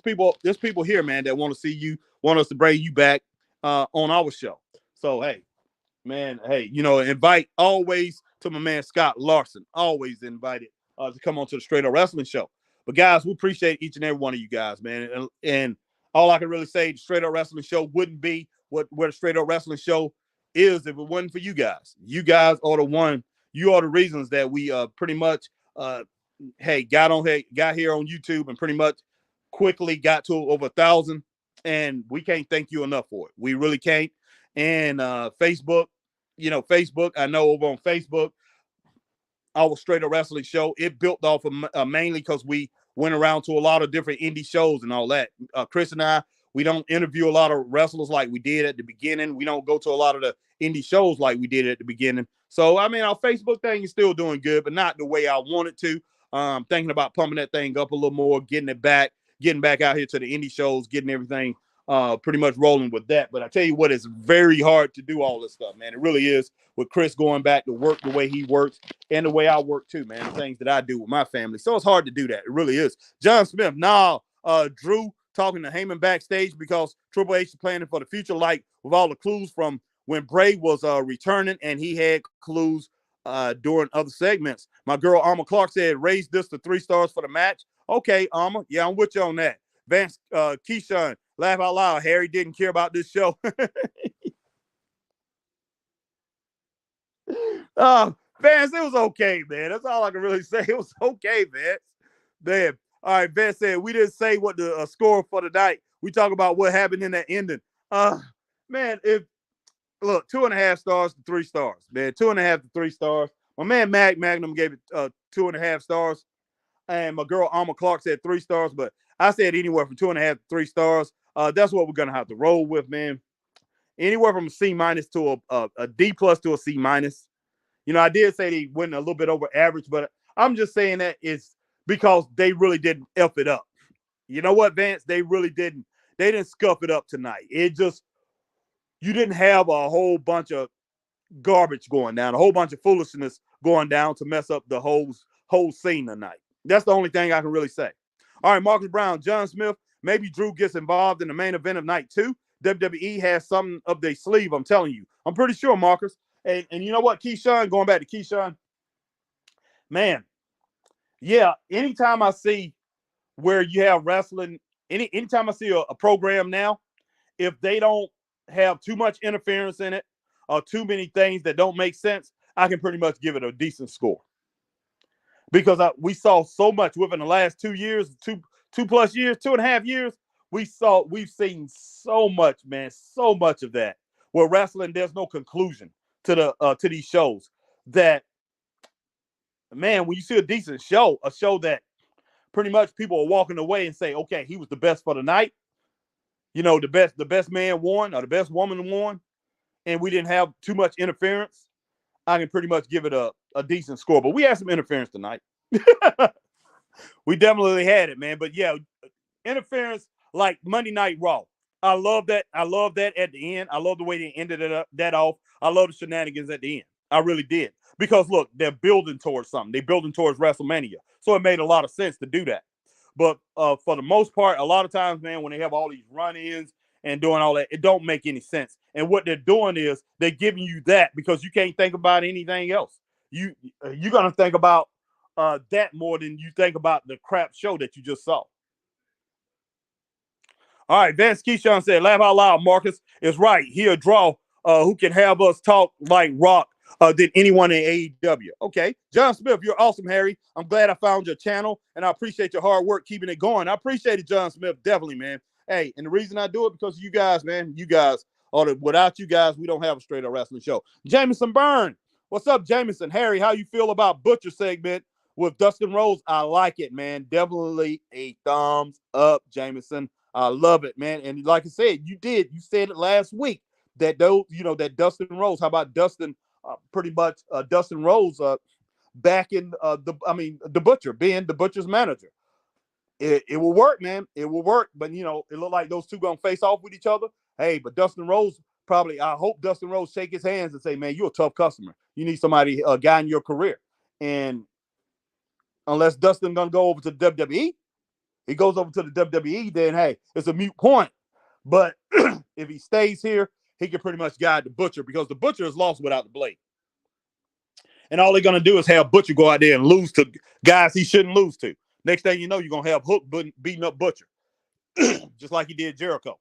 people here, man, that want to see you, want us to bring you back on our show. So hey, man, hey, invite always to my man Scott Larson. Always invited to come on to the Straight Up Wrestling Show. But guys, we appreciate each and every one of you guys, man. And all I can really say, the Straight Up Wrestling Show wouldn't be what the Straight Up Wrestling Show is if it wasn't for you guys. You guys are the one. You are the reasons that we pretty much got here on YouTube and pretty much quickly got to over 1,000. And we can't thank you enough for it. We really can't. And Facebook, I know over on Facebook, our Straight Up Wrestling Show, it built off of mainly because we went around to a lot of different indie shows and all that. Chris and I, we don't interview a lot of wrestlers like we did at the beginning. We don't go to a lot of the indie shows like we did at the beginning. So, I mean, our Facebook thing is still doing good, but not the way I want it to. Thinking about pumping that thing up a little more, getting back out here to the indie shows, getting everything pretty much rolling with that. But I tell you what, it's very hard to do all this stuff, man. It really is, with Chris going back to work the way he works and the way I work too, man. The things that I do with my family. So it's hard to do that. It really is. John Smith, Drew talking to Heyman backstage because Triple H is planning for the future, like with all the clues from when Bray was returning, and he had clues during other segments. My girl Alma Clark said, raise this to 3 stars for the match. Okay, Alma. Yeah, I'm with you on that. Vance Keyshawn, laugh out loud. Harry didn't care about this show. Vance, it was okay, man. That's all I can really say. It was okay, Vance. Man. All right, Vance said we didn't say what the score for the night. We talk about what happened in that ending. Man, if look, 2.5 stars to 3 stars, man. 2.5 to 3 stars. My man Magnum gave it 2.5 stars. And my girl Alma Clark said 3 stars, but I said anywhere from 2.5 to 3 stars. That's what we're gonna have to roll with, man. Anywhere from a C minus to a D plus to a C minus. You know, I did say they went a little bit over average, but I'm just saying that it's because they really didn't F it up. You know what, Vance? They really didn't. They didn't scuff it up tonight. It just, you didn't have a whole bunch of garbage going down, a whole bunch of foolishness going down to mess up the whole scene tonight. That's the only thing I can really say. All right, Marcus Brown, John Smith, maybe Drew gets involved in the main event of night 2. WWE has something up their sleeve, I'm telling you. I'm pretty sure, Marcus. And you know what, Keyshawn, going back to Keyshawn, man, yeah, anytime I see where you have wrestling, anytime I see a program now, if they don't have too much interference in it or too many things that don't make sense, I can pretty much give it a decent score. Because we saw so much within the last 2 years, two plus years, 2.5 years, we've seen so much, man, so much of that. Where wrestling, there's no conclusion to these shows. That, man, when you see a decent show, a show that pretty much people are walking away and say, okay, he was the best for the night. You know, the best man won or the best woman won, and we didn't have too much interference. I can pretty much give it a decent score. But we had some interference tonight. We definitely had it, man. But yeah, interference like Monday Night Raw. I love that. I love that at the end. I love the way they ended that off. I love the shenanigans at the end. I really did. Because look, they're building towards something. They're building towards WrestleMania. So it made a lot of sense to do that. But for the most part, a lot of times, man, when they have all these run-ins and doing all that, it don't make any sense. And what they're doing is they're giving you that because you can't think about anything else. You're gonna think about that more than you think about the crap show that you just saw. All right, Vance Keyshawn said, laugh out loud, Marcus is right. He'll draw who can have us talk like Rock than anyone in AEW. Okay, John Smith, you're awesome, Harry. I'm glad I found your channel, and I appreciate your hard work keeping it going. I appreciate it, John Smith, definitely, man. Hey, and the reason I do it because of you guys, man. You guys, without you guys, we don't have a straight up wrestling show. Jameson Byrne, what's up, Jameson? Harry, how you feel about Butcher segment with Dustin Rhodes? I like it, man. Definitely a thumbs up, Jameson. I love it, man. And like I said, you said it last week that that Dustin Rhodes. How about Dustin? Pretty much Dustin Rhodes back in the Butcher, being the Butcher's manager. It will work, man. It will work. But it looked like those two gonna face off with each other. Hey, but Dustin Rhodes I hope Dustin Rhodes shake his hands and say, man, you're a tough customer. You need somebody guiding your career. And unless Dustin gonna go over to the WWE, he goes over to the WWE, then hey, it's a moot point. But if he stays here, he can pretty much guide the Butcher because the Butcher is lost without the blade. And all they're going to do is have Butcher go out there and lose to guys he shouldn't lose to. Next thing you know, you're going to have Hook beating up Butcher, just like he did Jericho.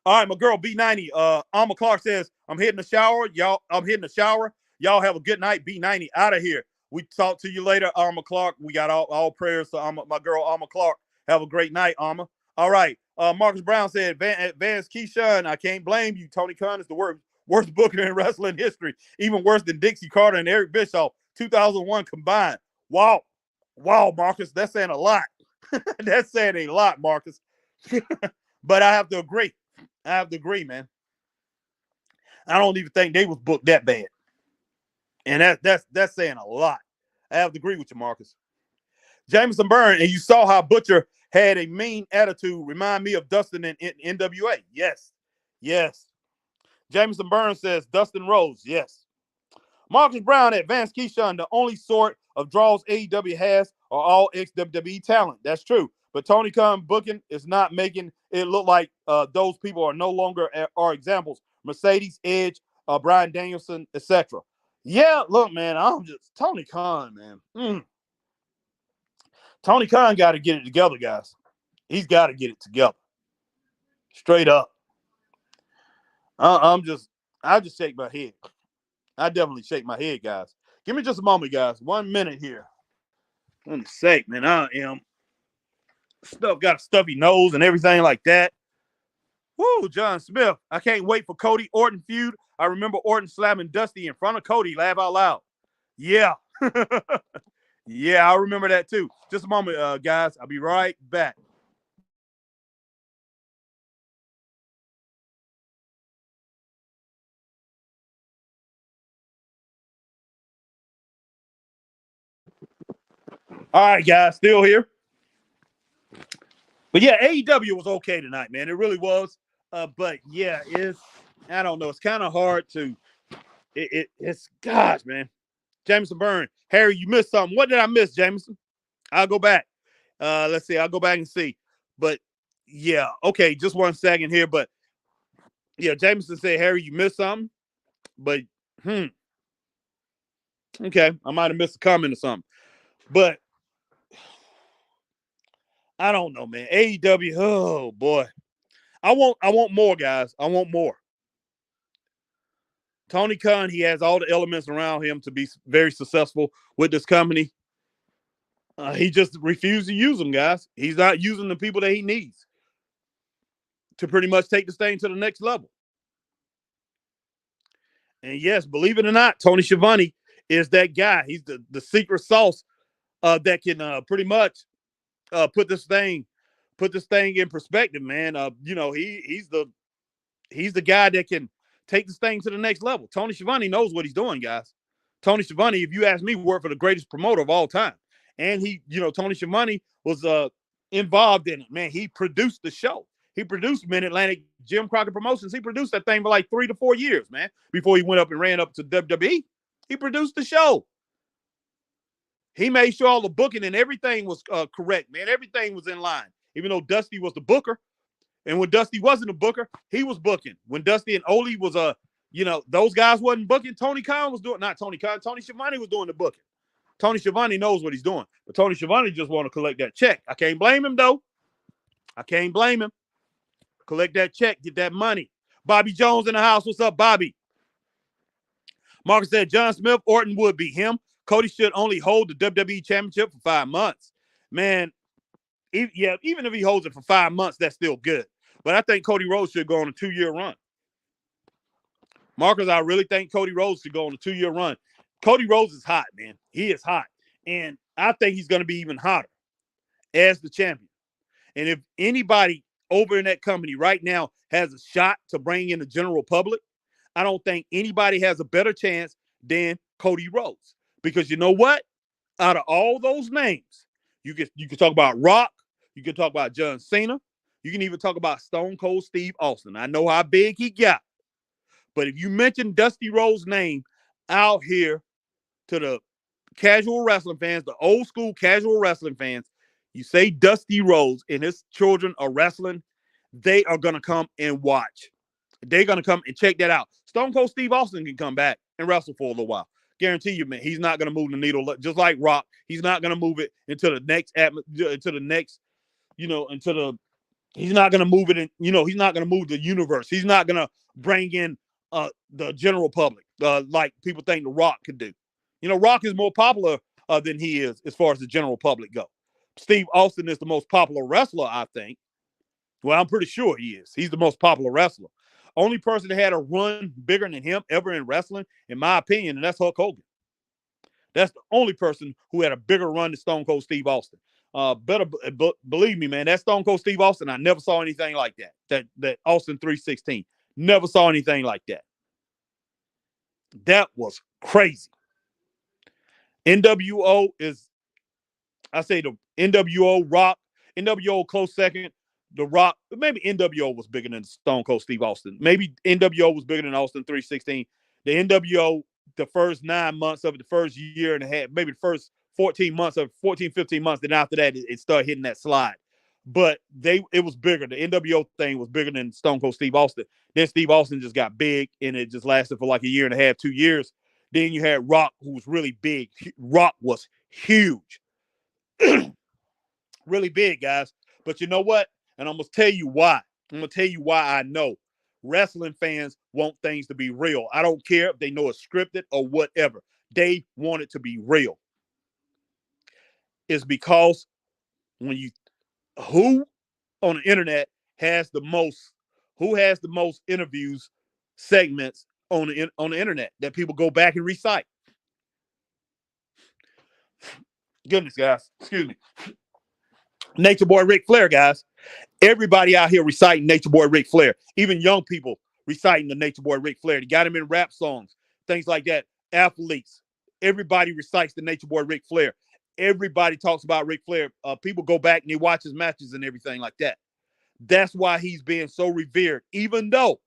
All right, my girl B90, Alma Clark says, I'm hitting the shower. Y'all have a good night. B90 out of here. We talk to you later, Alma Clark. We got all prayers to my girl Alma Clark. Have a great night, Alma. All right. Marcus Brown said, Vance Keyshawn, I can't blame you. Tony Khan is the worst booker in wrestling history, even worse than Dixie Carter and Eric Bischoff, 2001 combined. Wow, Marcus, that's saying a lot. That's saying a lot, Marcus. But I have to agree. Man. I don't even think they was booked that bad. And that's saying a lot. I have to agree with you, Marcus. Jameson Byrne, and you saw how Butcher had a mean attitude. Remind me of Dustin in NWA. Yes. Jameson Byrne says Dustin Rhodes. Yes. Marcus Brown at Vance Keyshawn, the only sort of draws AEW has are all ex-WWE talent. That's true. But Tony Khan booking is not making it look like those people are no longer are examples. Mercedes, Edge, Bryan Danielson, etc. Yeah, look, man, I'm just Tony Khan, man. Tony Khan got to get it together, guys. He's got to get it together. Straight up. I just shake my head. I definitely shake my head, guys. Give me just a moment, guys. 1 minute here. One sec, man. I am got a stuffy nose and everything like that. Woo, John Smith. I can't wait for Cody Orton feud. I remember Orton slamming Dusty in front of Cody. Laugh out loud. Yeah. Yeah, I remember that too. Just a moment, guys. I'll be right back. All right, guys, still here. But yeah, AEW was okay tonight, man. It really was. But yeah, I don't know. It's kind of hard to. It's gosh, man. Jameson Byrne, Harry, you missed something. What did I miss, Jameson? I'll go back. Let's see. I'll go back and see. But yeah, okay. Just 1 second here. But yeah, Jameson said, Harry, you missed something. But okay, I might have missed a comment or something. But I don't know, man. AEW, oh boy. I want more, guys. I want more. Tony Khan, he has all the elements around him to be very successful with this company. He just refused to use them, guys. He's not using the people that he needs to pretty much take this thing to the next level. And yes, believe it or not, Tony Schiavone is that guy. He's the secret sauce that can pretty much put this thing in perspective, man. He's the guy that can take this thing to the next level. Tony Schiavone knows what he's doing, guys. Tony Schiavone, if you ask me, worked for the greatest promoter of all time. And Tony Schiavone was involved in it, man. He produced the show. He produced Mid-Atlantic Jim Crockett Promotions. He produced that thing for like 3 to 4 years, man, before he went up and ran up to WWE. He produced the show. He made sure all the booking and everything was correct, man. Everything was in line, even though Dusty was the booker. And when Dusty wasn't a booker, he was booking. When Dusty and Ole was those guys wasn't booking. Tony Khan was doing, not Tony Khan. Tony Schiavone was doing the booking. Tony Schiavone knows what he's doing, but Tony Schiavone just want to collect that check. I can't blame him though. I can't blame him. Collect that check, get that money. Bobby Jones in the house. What's up, Bobby? Marcus said John Smith, Orton would be him. Cody should only hold the WWE Championship for 5 months. Man, even if he holds it for 5 months, that's still good. But I think Cody Rhodes should go on a 2-year run. Marcus, I really think Cody Rhodes should go on a 2-year run. Cody Rhodes is hot, man. He is hot. And I think he's going to be even hotter as the champion. And if anybody over in that company right now has a shot to bring in the general public, I don't think anybody has a better chance than Cody Rhodes. Because you know what? Out of all those names, you can talk about Rock, you can talk about John Cena, you can even talk about Stone Cold Steve Austin. I know how big he got. But if you mention Dusty Rhodes' name out here to the casual wrestling fans, the old school casual wrestling fans, you say Dusty Rhodes and his children are wrestling, they are going to come and watch. They're going to come and check that out. Stone Cold Steve Austin can come back and wrestle for a little while. Guarantee you, man, he's not going to move the needle just like Rock. He's not going to move it he's not going to move it in, he's not going to move the universe. He's not going to bring in the general public like people think The Rock could do. Rock is more popular than he is as far as the general public go. Steve Austin is the most popular wrestler, I think. Well, I'm pretty sure he is. He's the most popular wrestler. Only person that had a run bigger than him ever in wrestling, in my opinion, and that's Hulk Hogan. That's the only person who had a bigger run than Stone Cold Steve Austin. Believe me, man, that Stone Cold Steve Austin, I never saw anything like that. That Austin 316. Never saw anything like that. That was crazy. NWO is, I say the NWO, Rock, NWO close second. The Rock, maybe NWO was bigger than Stone Cold Steve Austin. Maybe NWO was bigger than Austin 316. The NWO, the first 9 months of it, the first year and a half, maybe the first 14 months of 14, 15 months. Then after that, it started hitting that slide. But it was bigger. The NWO thing was bigger than Stone Cold Steve Austin. Then Steve Austin just got big, and it just lasted for like a year and a half, 2 years. Then you had Rock, who was really big. Rock was huge. Really big, guys. But you know what? And I'm going to tell you why. I'm going to tell you why I know Wrestling fans want things to be real. I don't care if they know it's scripted or whatever. They want it to be real. It's because when you who on the internet has the most interviews segments on the internet that people go back and recite. Goodness, guys. Excuse me. Nature Boy Ric Flair, guys. Everybody out here reciting Nature Boy Ric Flair. Even young people reciting the Nature Boy Ric Flair. They got him in rap songs, things like that. Athletes. Everybody recites the Nature Boy Ric Flair. Everybody talks about Ric Flair. People go back and they watch his matches and everything like that. That's why he's being so revered. Even though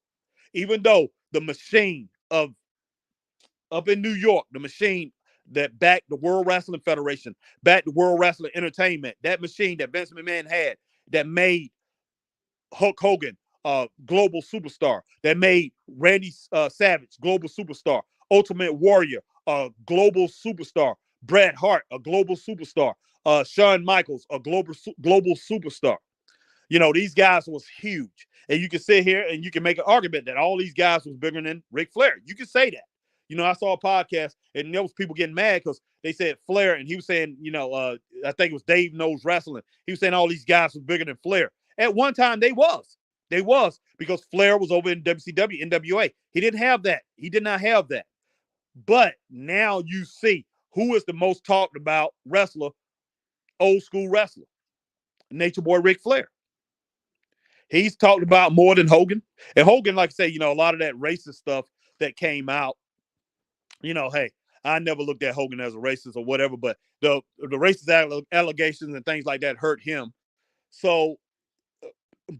the machine of up in New York, the machine that backed the World Wrestling Federation, backed the World Wrestling Entertainment, that machine that Vince McMahon had that made Hulk Hogan global superstar, that made Randy Savage global superstar, Ultimate Warrior global superstar, Bret Hart a global superstar, Shawn Michaels a global superstar. You know, these guys was huge. And you can sit here and you can make an argument that all these guys was bigger than Ric Flair. You can say that. You know, I saw a podcast and there was people getting mad because they said Flair, and he was saying, I think it was Dave Knows Wrestling. He was saying all these guys was bigger than Flair. At one time, they was. They was, because Flair was over in WCW, NWA. He didn't have that. He did not have that. But now you see who is the most talked about wrestler, old school wrestler, Nature Boy Ric Flair. He's talked about more than Hogan. And Hogan, like I say, a lot of that racist stuff that came out, hey, I never looked at Hogan as a racist or whatever, but the racist allegations and things like that hurt him. So,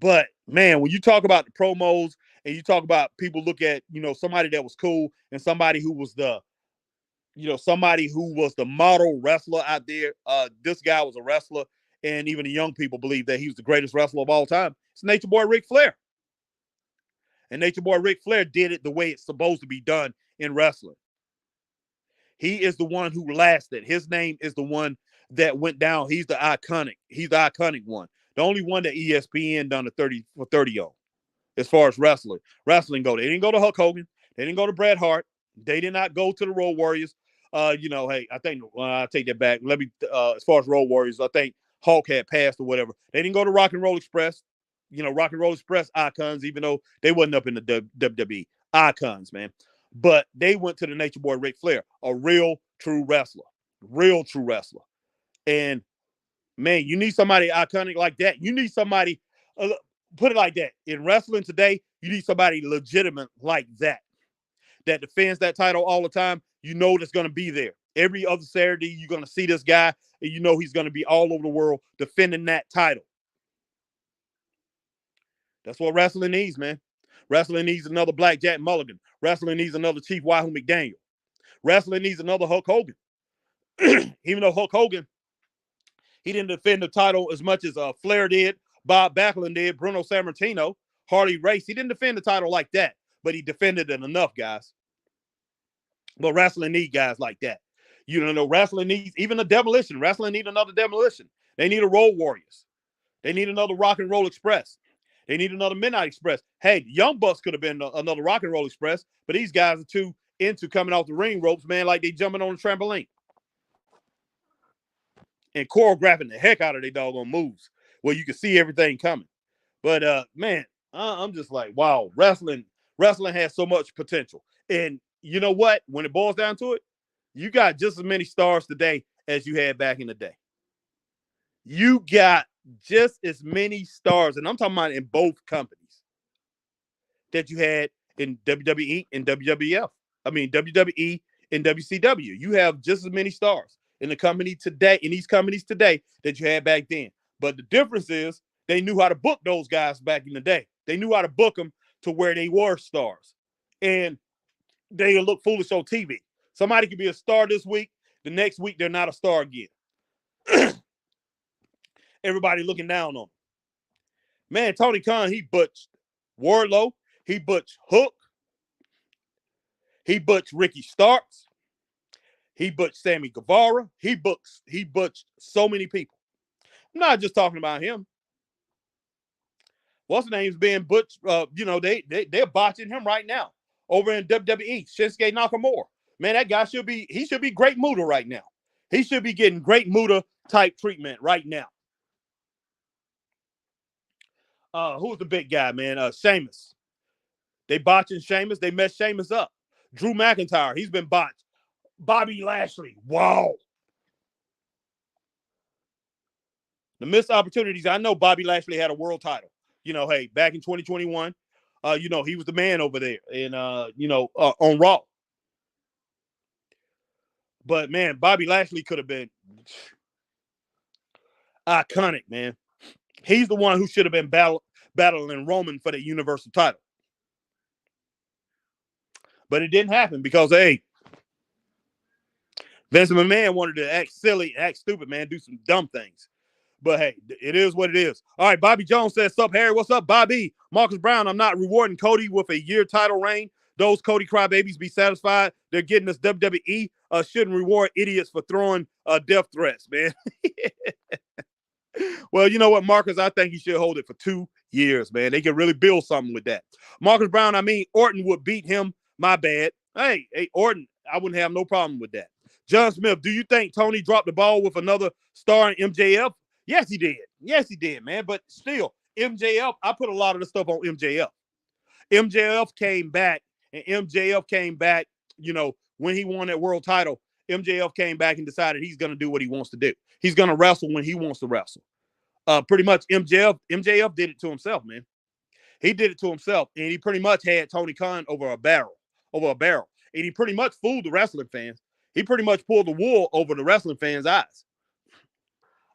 but man, when you talk about the promos and you talk about people look at, somebody that was cool and somebody who was the model wrestler out there, this guy was a wrestler, and even the young people believe that he was the greatest wrestler of all time. It's Nature Boy Ric Flair. And Nature Boy Ric Flair did it the way it's supposed to be done in wrestling. He is the one who lasted. His name is the one that went down. He's the iconic one. The only one that ESPN done a 30 for 30 on as far as wrestling go. They didn't go to Hulk Hogan. They didn't go to Bret Hart. They did not go to the Road Warriors. Hey, I think I take that back. Let me as far as Road Warriors, I think Hulk had passed or whatever. They didn't go to Rock and Roll Express. Rock and Roll Express icons, even though they wasn't up in the WWE. Icons, man. But they went to the Nature Boy Ric Flair, a real true wrestler. And man, you need somebody iconic like that. You need somebody, put it like that. In wrestling today, you need somebody legitimate like that defends that title all the time. That's going to be there. Every other Saturday, you're going to see this guy, and he's going to be all over the world defending that title. That's what wrestling needs, man. Wrestling needs another Black Jack Mulligan. Wrestling needs another Chief Wahoo McDaniel. Wrestling needs another Hulk Hogan. Even though Hulk Hogan, he didn't defend the title as much as Flair did, Bob Backlund did, Bruno Sammartino, Harley Race. He didn't defend the title like that, but he defended it enough, guys. But wrestling needs guys like that. Wrestling needs even a Demolition. Wrestling need another Demolition. They need a Road Warriors. They need another Rock and Roll Express. They need another Midnight Express. Hey, the Young Bucks could have been another Rock and Roll Express, but these guys are too into coming off the ring ropes, man, like they jumping on a trampoline and choreographing the heck out of their doggone moves where you can see everything coming. But man, I'm just like, wow, wrestling has so much potential. And you know what? When it boils down to it, you got just as many stars today as you had back in the day. You got just as many stars, and I'm talking about in both companies, that you had in WWE and WWF. I mean, WWE and WCW. You have just as many stars in these companies today that you had back then. But the difference is they knew how to book those guys back in the day. They knew how to book them to where they were stars. And they look foolish on TV. Somebody could be a star this week. The next week, they're not a star again. Everybody looking down on them. Man, Tony Khan, he butched Wardlow. He butched Hook. He butched Ricky Starks. He butched Sammy Guevara. He butched so many people. I'm not just talking about him. what's the name's being butch. They're botching him right now over in WWE. Shinsuke Nakamura. Man, that guy should be great Muta right now. He should be getting great Muta type treatment right now. Who's the big guy, man? Sheamus. They botching Sheamus. They messed Sheamus up. Drew McIntyre. He's been botched. Bobby Lashley. Wow. The missed opportunities. I know Bobby Lashley had a world title. Hey, back in 2021, he was the man over there and, on Raw. But, man, Bobby Lashley could have been iconic, man. He's the one who should have been battling Roman for the Universal title. But it didn't happen because, hey, Vince McMahon wanted to act silly, act stupid, man, do some dumb things. But, hey, it is what it is. All right, Bobby Jones says, "Sup, Harry? What's up, Bobby?" Marcus Brown, "I'm not rewarding Cody with a year title reign. Those Cody crybabies be satisfied. They're getting us WWE. Shouldn't reward idiots for throwing death threats, man." Well, you know what, Marcus? I think he should hold it for 2 years, man. They can really build something with that. Marcus Brown, Orton would beat him. My bad. Hey, Orton, I wouldn't have no problem with that. John Smith, "Do you think Tony dropped the ball with another star in MJF?" Yes, he did. Yes, he did, man. But still, MJF, I put a lot of the stuff on MJF. MJF came back, and MJF came back, when he won that world title, MJF came back and decided he's going to do what he wants to do. He's going to wrestle when he wants to wrestle. Pretty much MJF did it to himself, man. He did it to himself, and he pretty much had Tony Khan over a barrel. And he pretty much fooled the wrestling fans. He pretty much pulled the wool over the wrestling fans' eyes.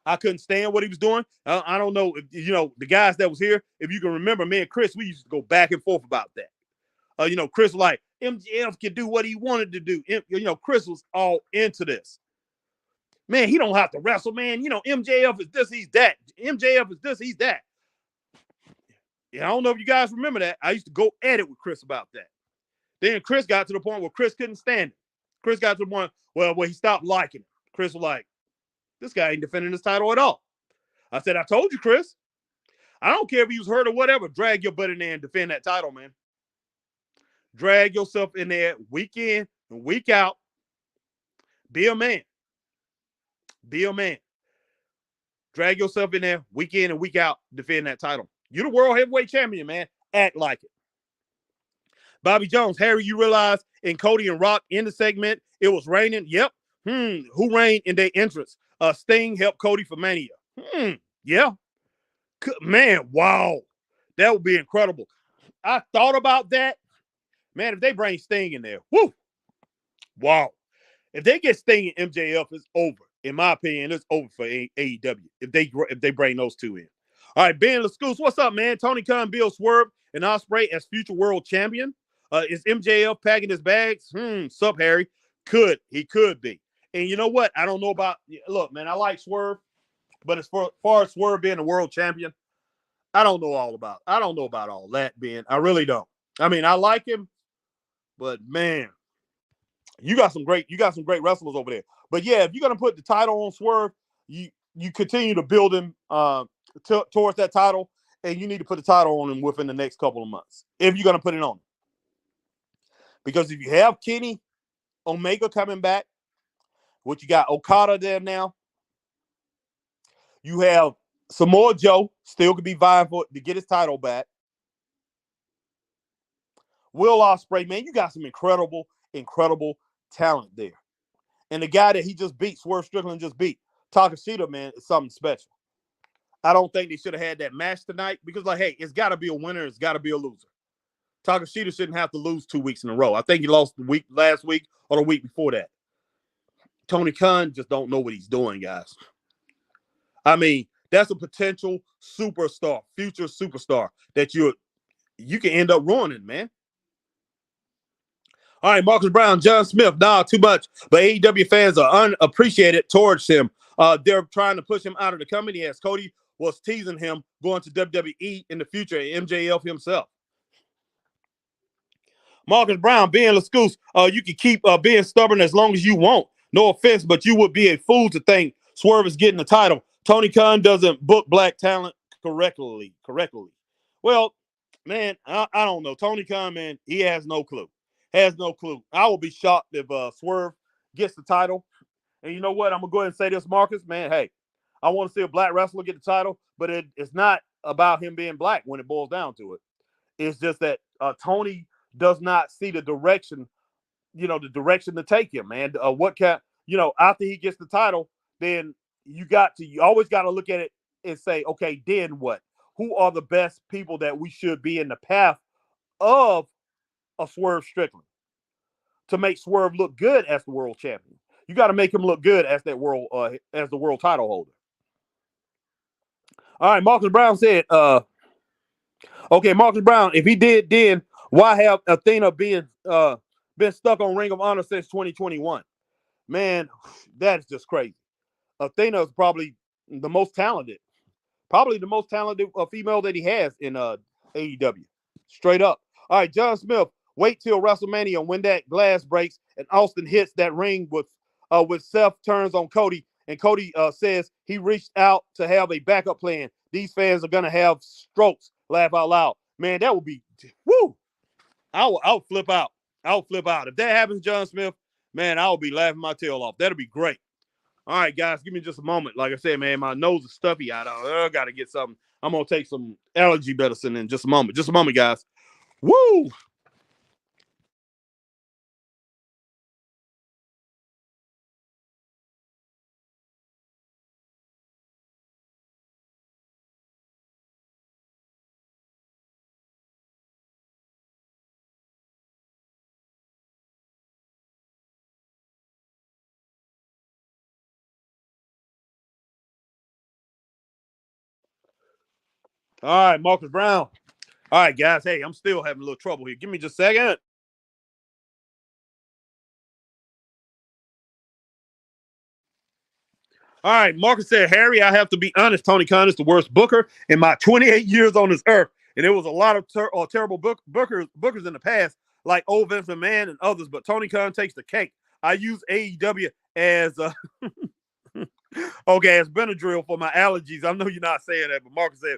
I couldn't stand what he was doing. I don't know if, the guys that was here, if you can remember, me and Chris, we used to go back and forth about that. Chris was like, MJF can do what he wanted to do. Chris was all into this. Man, he don't have to wrestle, man. MJF is this, he's that. MJF is this, he's that. Yeah, I don't know if you guys remember that. I used to go at it with Chris about that. Then Chris got to the point where Chris couldn't stand it. Chris got to the point where he stopped liking it. Chris was like, "This guy ain't defending his title at all." I said, "I told you, Chris. I don't care if he was hurt or whatever. Drag your butt in there and defend that title, man. Drag yourself in there week in and week out. Be a man. Be a man. Drag yourself in there week in and week out. Defend that title. You're the world heavyweight champion, man. Act like it." Bobby Jones, "Harry, you realize in Cody and Rock in the segment, it was raining?" Yep. Who reigned in their entrance? Sting helped Cody for Mania. Yeah. Man, wow. That would be incredible. I thought about that. Man, if they bring Sting in there, whoo. Wow. If they get Sting and MJF, it's over. In my opinion, it's over for AEW if they bring those two in. All right, Ben Lascuse, what's up, man? Tony Khan, Bill Swerve, and Ospreay as future world champion. Is MJF packing his bags? Sup, Harry? He could be. And you know what? I don't know about. Look, man, I like Swerve, but as far as Swerve being a world champion, I don't know about all that, Ben. I really don't. I like him, but man, you got some great wrestlers over there. But yeah, if you're gonna put the title on Swerve, you continue to build him towards that title, and you need to put the title on him within the next couple of months if you're gonna put it on him. Because if you have Kenny Omega coming back, what you got Okada there now, you have Samoa Joe still could be vying to get his title back. Will Ospreay, man, you got some incredible talent there. And the guy that he just beat, Swerve Strickland just beat, Takeshita, man, is something special. I don't think they should have had that match tonight because, hey, it's got to be a winner. It's got to be a loser. Takeshita shouldn't have to lose 2 weeks in a row. I think he lost last week or the week before that. Tony Khan just don't know what he's doing, guys. That's a potential superstar, future superstar that you can end up ruining, man. All right, Marcus Brown, John Smith, nah, too much. But AEW fans are unappreciated towards him. They're trying to push him out of the company as Cody was teasing him going to WWE in the future, MJF himself. Marcus Brown, Ben Lascuse, you can keep being stubborn as long as you want. No offense, but you would be a fool to think Swerve is getting the title. Tony Khan doesn't book black talent correctly. Well, man, I don't know. Tony Khan, man, he has no clue. Has no clue. I will be shocked if Swerve gets the title. And you know what? I'm gonna go ahead and say this, Marcus. Man, hey, I want to see a black wrestler get the title, but it's not about him being black when it boils down to it. It's just that Tony does not see the direction, the direction to take him, man. What can after he gets the title, then you always got to look at it and say, okay, then what? Who are the best people that we should be in the path of a Swerve Strickland to make Swerve look good as the world champion? You got to make him look good as as the world title holder. All right, Marcus Brown said, okay, Marcus Brown, if he did then, why have Athena been stuck on Ring of Honor since 2021? Man, that is just crazy. Athena is probably the most talented female that he has in AEW. Straight up. All right, John Smith, wait till WrestleMania when that glass breaks and Austin hits that ring with Seth turns on Cody, and Cody says he reached out to have a backup plan. These fans are gonna have strokes. Laugh out loud. Man, that would be woo. I'll flip out. I'll flip out. If that happens, John Smith, man, I'll be laughing my tail off. That'll be great. All right, guys, give me just a moment. Like I said, man, my nose is stuffy. I got to get something. I'm going to take some allergy medicine in just a moment. Just a moment, guys. Woo! All right, Marcus Brown. All right, guys. Hey, I'm still having a little trouble here. Give me just a second. All right, Marcus said, Harry, I have to be honest. Tony Khan is the worst booker in my 28 years on this earth. And there was a lot of terrible bookers in the past, like old Vince McMahon and others, but Tony Khan takes the cake. I use AEW as okay, as Benadryl for my allergies. I know you're not saying that, but Marcus said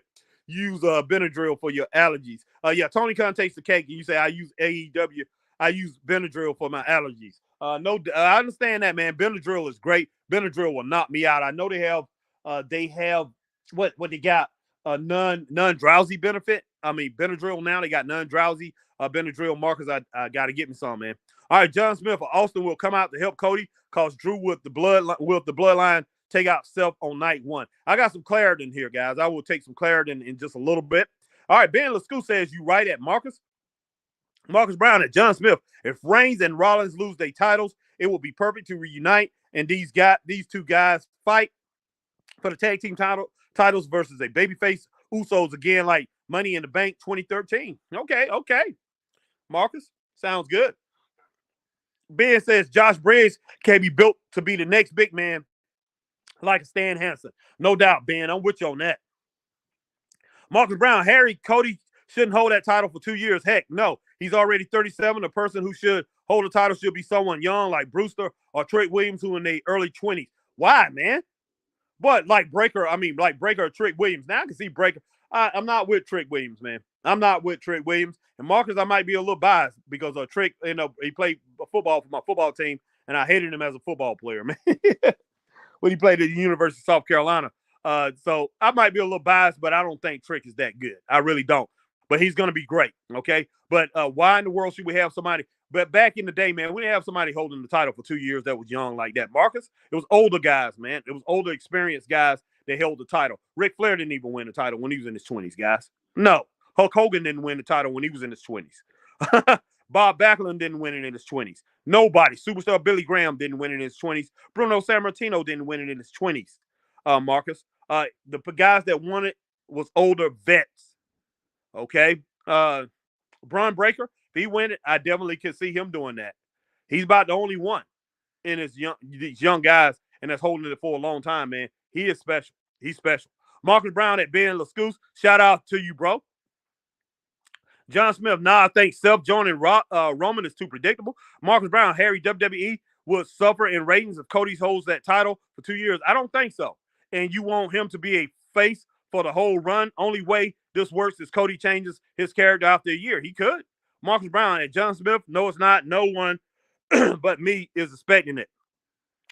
use Benadryl for your allergies. Yeah, Tony Khan takes the cake, and you say I use AEW. I use Benadryl for my allergies. No, I understand that, man. Benadryl is great. Benadryl will knock me out. I know they have what they got non drowsy benefit. I mean Benadryl now they got non drowsy Benadryl. Marcus, I got to get me some, man. All right, John Smith or Austin will come out to help Cody cause Drew with the bloodline take out Seth on night one. I got some clarity in here, guys. I will take some clarity in just a little bit. All right, Ben Lascou says you right at Marcus Brown and John Smith. If Reigns and Rollins lose their titles, it will be perfect to reunite and these two guys fight for the tag team titles versus a babyface Usos again, like Money in the Bank 2013. Okay, Marcus, sounds good. Ben says Josh Briggs can be built to be the next big man, like a Stan Hansen. No doubt, Ben. I'm with you on that. Marcus Brown, Harry, Cody shouldn't hold that title for 2 years. Heck, no. He's already 37. The person who should hold the title should be someone young like Brewster or Trick Williams who in their early 20s. Why, man? But like Breaker or Trick Williams. Now I can see Breaker. I'm not with Trick Williams, man. I'm not with Trick Williams. And Marcus, I might be a little biased because Trick, he played football for my football team, and I hated him as a football player, man. When he played at the University of South Carolina. So I might be a little biased, but I don't think Trick is that good. I really don't. But he's going to be great, okay? But why in the world should we have somebody? But back in the day, man, we didn't have somebody holding the title for 2 years that was young like that. Marcus, it was older guys, man. It was older, experienced guys that held the title. Ric Flair didn't even win the title when he was in his 20s, guys. No. Hulk Hogan didn't win the title when he was in his 20s. Bob Backlund didn't win it in his 20s. Nobody. Superstar Billy Graham didn't win it in his 20s. Bruno Sammartino didn't win it in his 20s, Marcus. The guys that won it was older vets. Okay? Braun Breaker, if he win it, I definitely can see him doing that. He's about the only one in these young guys, and that's holding it for a long time, man. He is special. He's special. Marcus Brown at Ben Lascous, shout out to you, bro. John Smith, I think Seth joining Roman is too predictable. Marcus Brown, Harry, WWE would suffer in ratings if Cody holds that title for 2 years. I don't think so. And you want him to be a face for the whole run. Only way this works is Cody changes his character after a year. He could. Marcus Brown and John Smith, no, it's not. No one but me is expecting it.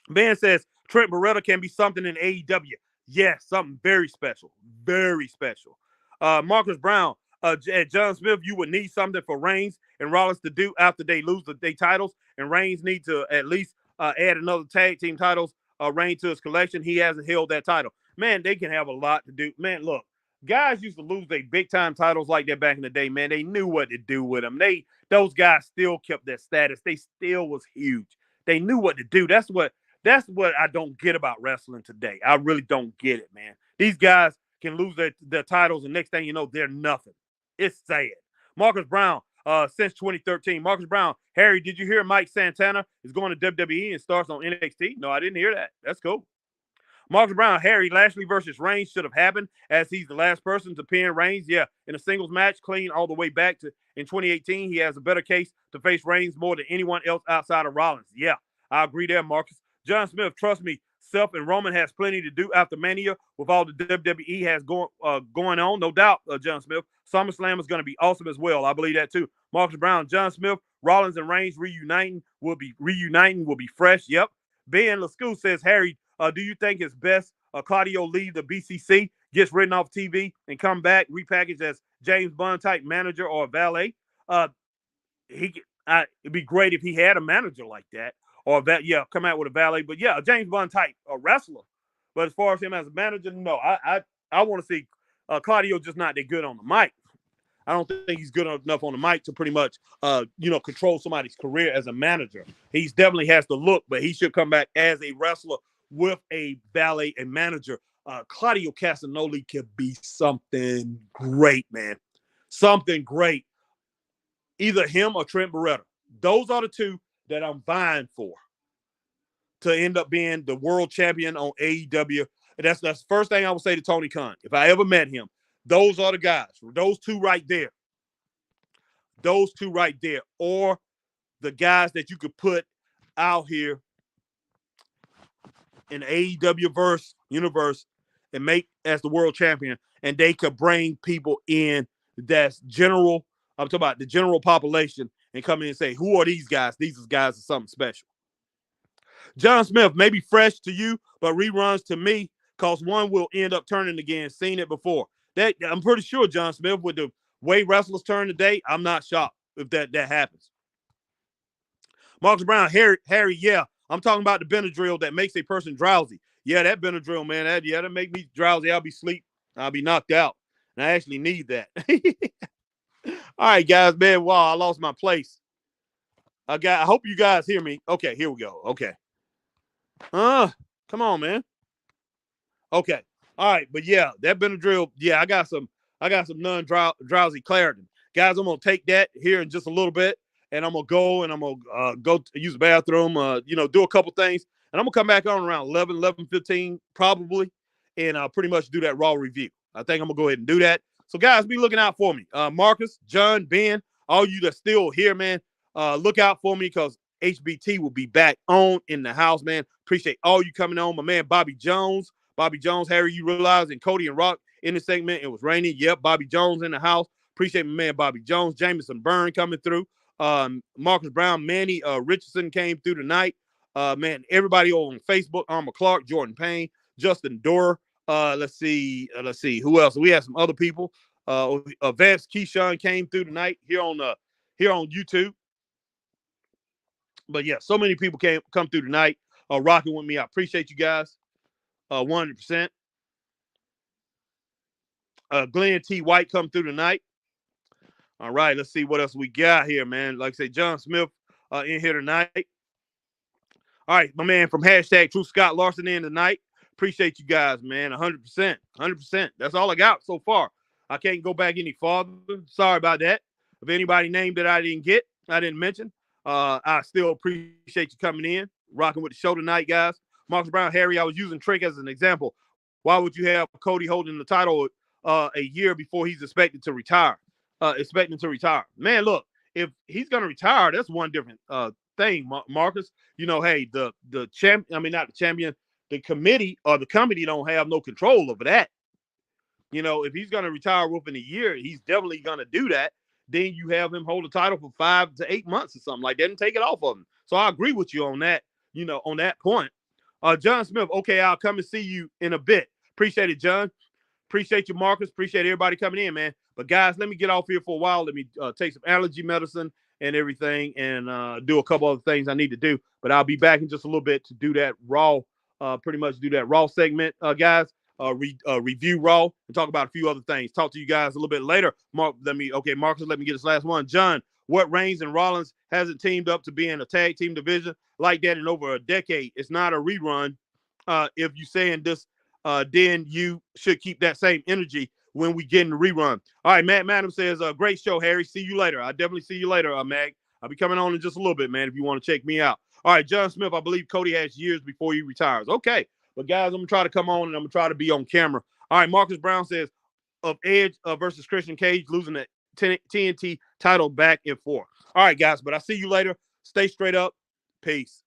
Ben says Trent Beretta can be something in AEW. Yes, something very special. Very special. Marcus Brown, at John Smith, you would need something for Reigns and Rollins to do after they lose their titles. And Reigns need to at least add another tag team titles, Reigns to his collection. He hasn't held that title. Man, they can have a lot to do. Man, look, guys used to lose their big time titles like that back in the day, man. They knew what to do with them. Those guys still kept their status. They still was huge. They knew what to do. That's what I don't get about wrestling today. I really don't get it, man. These guys can lose their titles, and next thing you know, they're nothing. It's sad. Marcus Brown, since 2013. Marcus Brown, Harry, did you hear Mike Santana is going to WWE and starts on NXT? No, I didn't hear that. That's cool. Marcus Brown, Harry, Lashley versus Reigns should have happened as he's the last person to pin Reigns. Yeah, in a singles match, clean all the way back to in 2018. He has a better case to face Reigns more than anyone else outside of Rollins. Yeah, I agree there, Marcus. John Smith, trust me, Seth and Roman has plenty to do after Mania with all the WWE has going on. No doubt, John Smith. SummerSlam is going to be awesome as well. I believe that too. Marcus Brown, John Smith, Rollins and Reigns reuniting will be fresh. Yep. Ben Lascaux says, Harry, do you think it's best Claudio leave the BCC, gets written off TV, and come back repackaged as James Bond type manager or valet? It'd be great if he had a manager like that. Or come out with a valet. But yeah, a James Bond type wrestler. But as far as him as a manager, no. I want to see Claudio just not that good on the mic. I don't think he's good enough on the mic to pretty much control somebody's career as a manager. He definitely has to look, but he should come back as a wrestler with a valet and manager. Claudio Castagnoli could be something great, man. Something great. Either him or Trent Beretta. Those are the two that I'm vying for to end up being the world champion on AEW. And that's the first thing I would say to Tony Khan. If I ever met him, those are the guys. Those two right there. Those two right there. Or the guys that you could put out here in the AEW universe and make as the world champion. And they could bring people in that's general. I'm talking about the general population and come in and say, who are these guys? These guys are something special. John Smith, maybe fresh to you, but reruns to me, because one will end up turning again. Seen it before. That I'm pretty sure John Smith, with the way wrestlers turn today, I'm not shocked if that happens. Marcus Brown, Harry, yeah. I'm talking about the Benadryl that makes a person drowsy. Yeah, that Benadryl, man, that make me drowsy. I'll be asleep. I'll be knocked out. And I actually need that. All right, guys, man. Wow, I lost my place. I hope you guys hear me. Okay, here we go. Okay. Come on, man. Okay. All right, but yeah, that Benadryl. Yeah, I got some non-drowsy Claritin. Guys, I'm gonna take that here in just a little bit, and I'm gonna go go use the bathroom. Do a couple things, and I'm gonna come back on around 11:15 probably, and pretty much do that Raw review. I think I'm gonna go ahead and do that. So, guys, be looking out for me. Marcus, John, Ben, all you that's still here, man, look out for me because HBT will be back on in the house, man. Appreciate all you coming on. My man, Bobby Jones. Bobby Jones, Harry, you realize, and Cody and Rock in the segment, it was raining. Yep, Bobby Jones in the house. Appreciate my man, Bobby Jones. Jameson Byrne coming through. Marcus Brown, Manny Richardson came through tonight. Man, everybody on Facebook, Arma Clark, Jordan Payne, Justin Doerr. Let's see. Who else? We have some other people. Vance Keyshawn came through tonight here on YouTube. But yeah, so many people come through tonight, rocking with me. I appreciate you guys, 100%. Glenn T. White come through tonight. All right, let's see what else we got here, man. Like I say, John Smith in here tonight. All right, my man from hashtag True Scott Larson in tonight. Appreciate you guys, man. 100%. 100%. That's all I got so far. I can't go back any farther. Sorry about that. If anybody named that I didn't mention, I still appreciate you coming in, rocking with the show tonight, guys. Marcus Brown, Harry, I was using Trick as an example. Why would you have Cody holding the title a year before he's expecting to retire? Man, look, if he's going to retire, that's one different thing, Marcus. Hey, the champion, not the champion, the committee or the company don't have no control over that. You know, if he's going to retire within a year, he's definitely going to do that. Then you have him hold the title for 5 to 8 months or something like that and take it off of him. So I agree with you on that, you know, on that point. John Smith, okay, I'll come and see you in a bit. Appreciate it, John. Appreciate you, Marcus. Appreciate everybody coming in, man. But guys, let me get off here for a while. Let me take some allergy medicine and everything and do a couple other things I need to do. But I'll be back in just a little bit to do that Raw, pretty much do that Raw segment, guys. Review Raw and talk about a few other things. Talk to you guys a little bit later. Marcus, let me get this last one. John, what Reigns and Rollins hasn't teamed up to be in a tag team division like that in over a decade? It's not a rerun. If you saying this, then you should keep that same energy when we get in the rerun. All right, Matt Madam says, great show, Harry. See you later. I'll definitely see you later, Mag. I'll be coming on in just a little bit, man, if you want to check me out. All right, John Smith, I believe Cody has years before he retires. Okay. But, guys, I'm going to try to come on and I'm going to try to be on camera. All right, Marcus Brown says, of Edge versus Christian Cage losing the TNT title back and forth. All right, guys, but I'll see you later. Stay straight up. Peace.